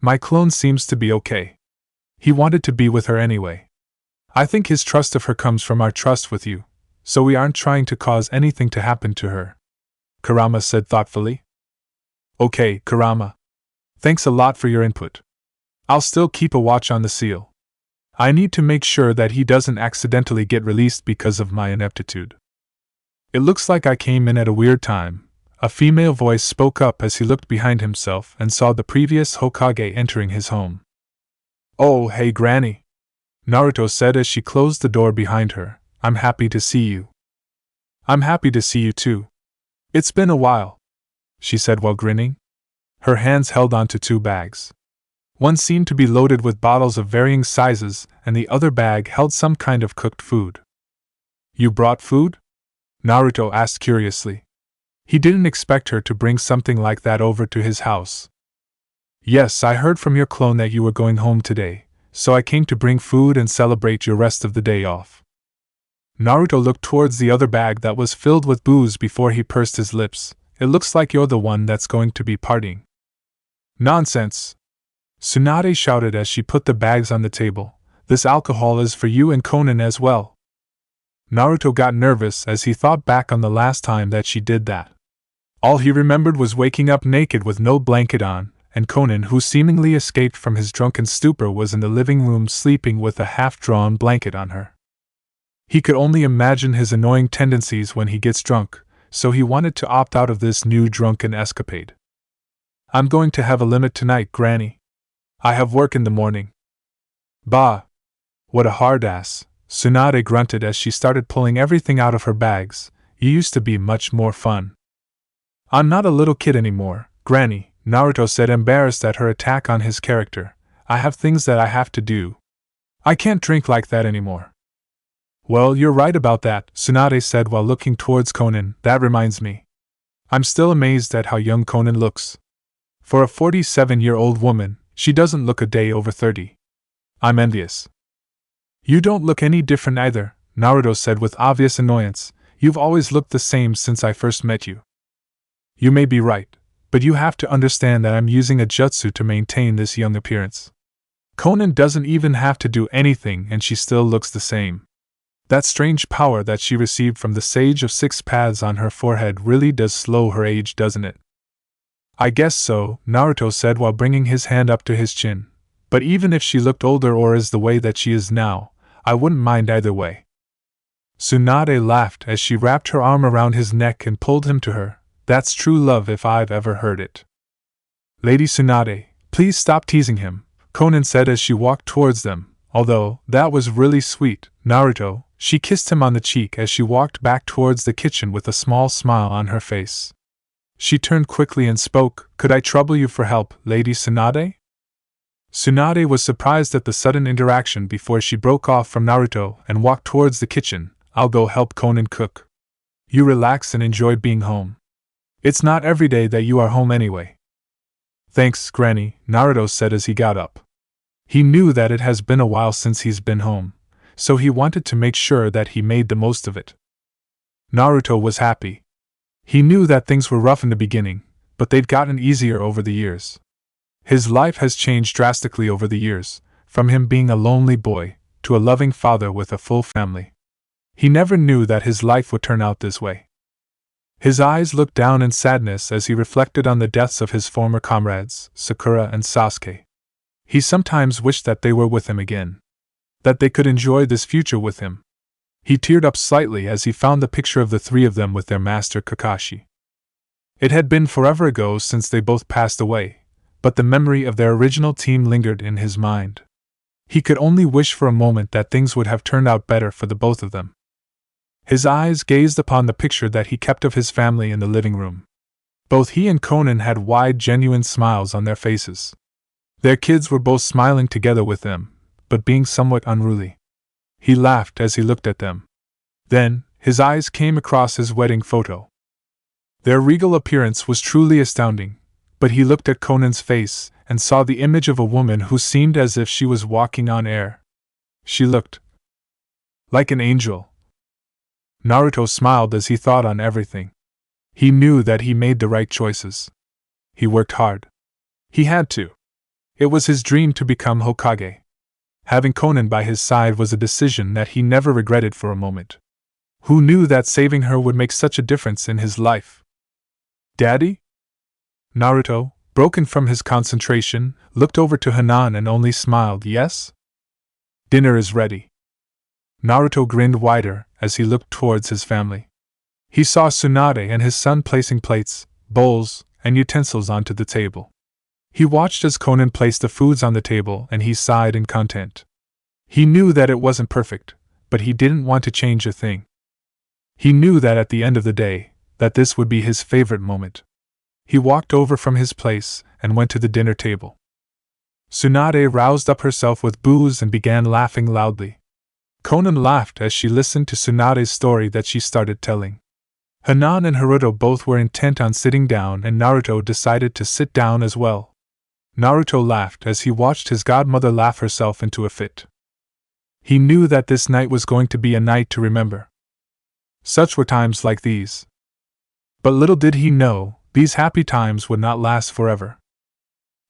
A: My clone seems to be okay. He wanted to be with her anyway. I think his trust of her comes from our trust with you, so we aren't trying to cause anything to happen to her, Kurama said thoughtfully. Okay, Kurama. Thanks a lot for your input. I'll still keep a watch on the seal. I need to make sure that he doesn't accidentally get released because of my ineptitude. It looks like I came in at a weird time. A female voice spoke up as he looked behind himself and saw the previous Hokage entering his home. Oh, hey Granny, Naruto said as she closed the door behind her. I'm happy to see you. I'm happy to see you too. It's been a while, she said while grinning. Her hands held onto two bags. One seemed to be loaded with bottles of varying sizes, and the other bag held some kind of cooked food. You brought food? Naruto asked curiously. He didn't expect her to bring something like that over to his house. Yes, I heard from your clone that you were going home today, so I came to bring food and celebrate your rest of the day off. Naruto looked towards the other bag that was filled with booze before he pursed his lips. It looks like you're the one that's going to be partying. Nonsense! Tsunade shouted as she put the bags on the table. This alcohol is for you and Konan as well. Naruto got nervous as he thought back on the last time that she did that. All he remembered was waking up naked with no blanket on, and Konan, who seemingly escaped from his drunken stupor, was in the living room sleeping with a half-drawn blanket on her. He could only imagine his annoying tendencies when he gets drunk, so he wanted to opt out of this new drunken escapade. I'm going to have a limit tonight, Granny. I have work in the morning. Bah! What a hard ass, Tsunade grunted as she started pulling everything out of her bags. You used to be much more fun. I'm not a little kid anymore, Granny, Naruto said, embarrassed at her attack on his character. I have things that I have to do. I can't drink like that anymore. Well, you're right about that, Tsunade said while looking towards Konan. That reminds me. I'm still amazed at how young Konan looks. For a 47-year-old woman, she doesn't look a day over 30. I'm envious. You don't look any different either, Naruto said with obvious annoyance. You've always looked the same since I first met you. You may be right, but you have to understand that I'm using a jutsu to maintain this young appearance. Konan doesn't even have to do anything and she still looks the same. That strange power that she received from the Sage of Six Paths on her forehead really does slow her age, doesn't it? I guess so, Naruto said while bringing his hand up to his chin. But even if she looked older or is the way that she is now, I wouldn't mind either way. Tsunade laughed as she wrapped her arm around his neck and pulled him to her. That's true love if I've ever heard it. Lady Tsunade, please stop teasing him, Konan said as she walked towards them. Although, that was really sweet, Naruto, she kissed him on the cheek as she walked back towards the kitchen with a small smile on her face. She turned quickly and spoke, "Could I trouble you for help, Lady Tsunade?" Tsunade was surprised at the sudden interaction before she broke off from Naruto and walked towards the kitchen. "I'll go help Konan cook. You relax and enjoy being home. It's not every day that you are home anyway." "Thanks, Granny," Naruto said as he got up. He knew that it has been a while since he's been home, so he wanted to make sure that he made the most of it. Naruto was happy. He knew that things were rough in the beginning, but they'd gotten easier over the years. His life has changed drastically over the years, from him being a lonely boy to a loving father with a full family. He never knew that his life would turn out this way. His eyes looked down in sadness as he reflected on the deaths of his former comrades, Sakura and Sasuke. He sometimes wished that they were with him again, that they could enjoy this future with him. He teared up slightly as he found the picture of the three of them with their master Kakashi. It had been forever ago since they both passed away, but the memory of their original team lingered in his mind. He could only wish for a moment that things would have turned out better for the both of them. His eyes gazed upon the picture that he kept of his family in the living room. Both he and Konan had wide, genuine smiles on their faces. Their kids were both smiling together with them, but being somewhat unruly. He laughed as he looked at them. Then, his eyes came across his wedding photo. Their regal appearance was truly astounding, but he looked at Konan's face and saw the image of a woman who seemed as if she was walking on air. She looked like an angel. Naruto smiled as he thought on everything. He knew that he made the right choices. He worked hard. He had to. It was his dream to become Hokage. Having Konan by his side was a decision that he never regretted for a moment. Who knew that saving her would make such a difference in his life? "Daddy?" Naruto, broken from his concentration, looked over to Hanan and only smiled. "Yes?" "Dinner is ready." Naruto grinned wider as he looked towards his family. He saw Tsunade and his son placing plates, bowls, and utensils onto the table. He watched as Konan placed the foods on the table and he sighed in content. He knew that it wasn't perfect, but he didn't want to change a thing. He knew that at the end of the day, that this would be his favorite moment. He walked over from his place and went to the dinner table. Tsunade roused up herself with booze and began laughing loudly. Konan laughed as she listened to Tsunade's story that she started telling. Hanan and Naruto both were intent on sitting down and Naruto decided to sit down as well. Naruto laughed as he watched his godmother laugh herself into a fit. He knew that this night was going to be a night to remember. Such were times like these. But little did he know, these happy times would not last forever.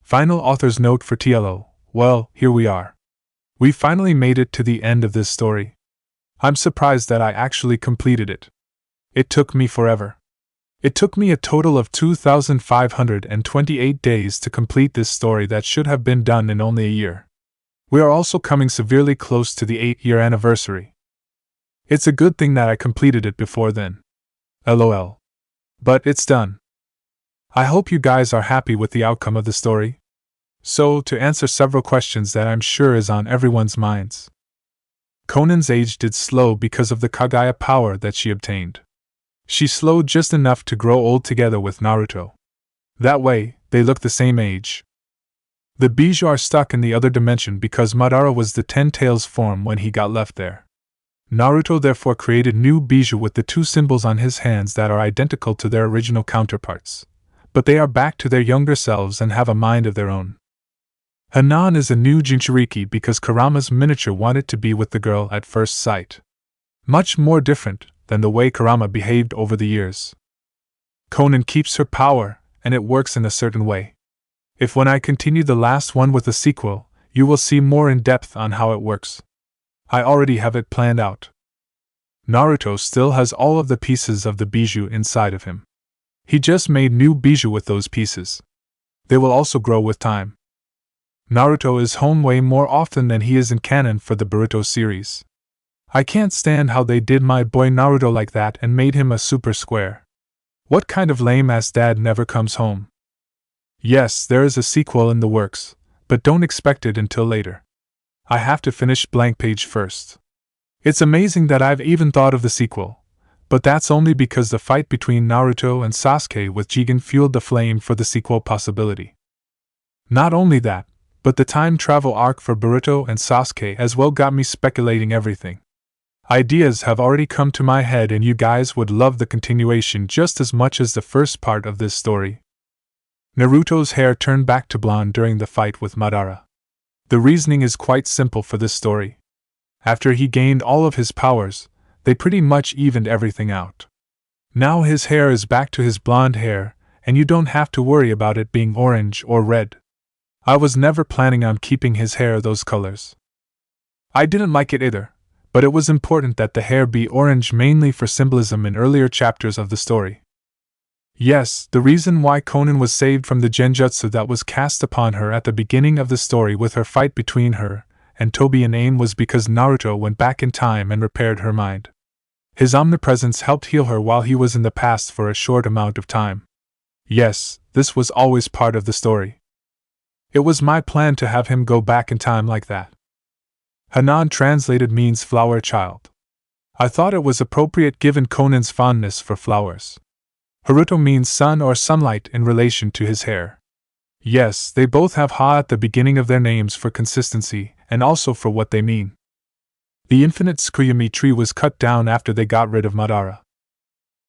A: Final author's note for TLO. Well, here we are. We finally made it to the end of this story. I'm surprised that I actually completed it. It took me forever. It took me a total of 2,528 days to complete this story that should have been done in only a year. We are also coming severely close to the 8-year anniversary. It's a good thing that I completed it before then. LOL. But it's done. I hope you guys are happy with the outcome of the story. So, to answer several questions that I'm sure is on everyone's minds. Konan's age did slow because of the Kaguya power that she obtained. She slowed just enough to grow old together with Naruto. That way, they look the same age. The Bijou are stuck in the other dimension because Madara was the Ten Tails form when he got left there. Naruto therefore created new Bijou with the two symbols on his hands that are identical to their original counterparts. But they are back to their younger selves and have a mind of their own. Hanan is a new Jinchuriki because Kurama's miniature wanted to be with the girl at first sight. Much more different than the way Kurama behaved over the years. Konan keeps her power, and it works in a certain way. If when I continue the last one with a sequel, you will see more in depth on how it works. I already have it planned out. Naruto still has all of the pieces of the Bijou inside of him. He just made new Bijou with those pieces. They will also grow with time. Naruto is home way more often than he is in canon for the Boruto series. I can't stand how they did my boy Naruto like that and made him a super square. What kind of lame-ass dad never comes home? Yes, there is a sequel in the works, but don't expect it until later. I have to finish blank page first. It's amazing that I've even thought of the sequel, But that's only because the fight between Naruto and Sasuke with Jigen fueled the flame for the sequel possibility. Not only that, but the time travel arc for Boruto and Sasuke as well got me speculating everything. Ideas have already come to my head, and you guys would love the continuation just as much as the first part of this story. Naruto's hair turned back to blonde during the fight with Madara. The reasoning is quite simple for this story. After he gained all of his powers, they pretty much evened everything out. Now his hair is back to his blonde hair, and you don't have to worry about it being orange or red. I was never planning on keeping his hair those colors. I didn't like it either, but it was important that the hair be orange mainly for symbolism in earlier chapters of the story. Yes, the reason why Konan was saved from the genjutsu that was cast upon her at the beginning of the story with her fight between her and Tobi and Aim was because Naruto went back in time and repaired her mind. His omnipresence helped heal her while he was in the past for a short amount of time. Yes, this was always part of the story. It was my plan to have him go back in time like that. Hanan translated means flower child. I thought it was appropriate given Konan's fondness for flowers. Haruto means sun or sunlight in relation to his hair. Yes, they both have ha at the beginning of their names for consistency and also for what they mean. The infinite Tsukuyami tree was cut down after they got rid of Madara.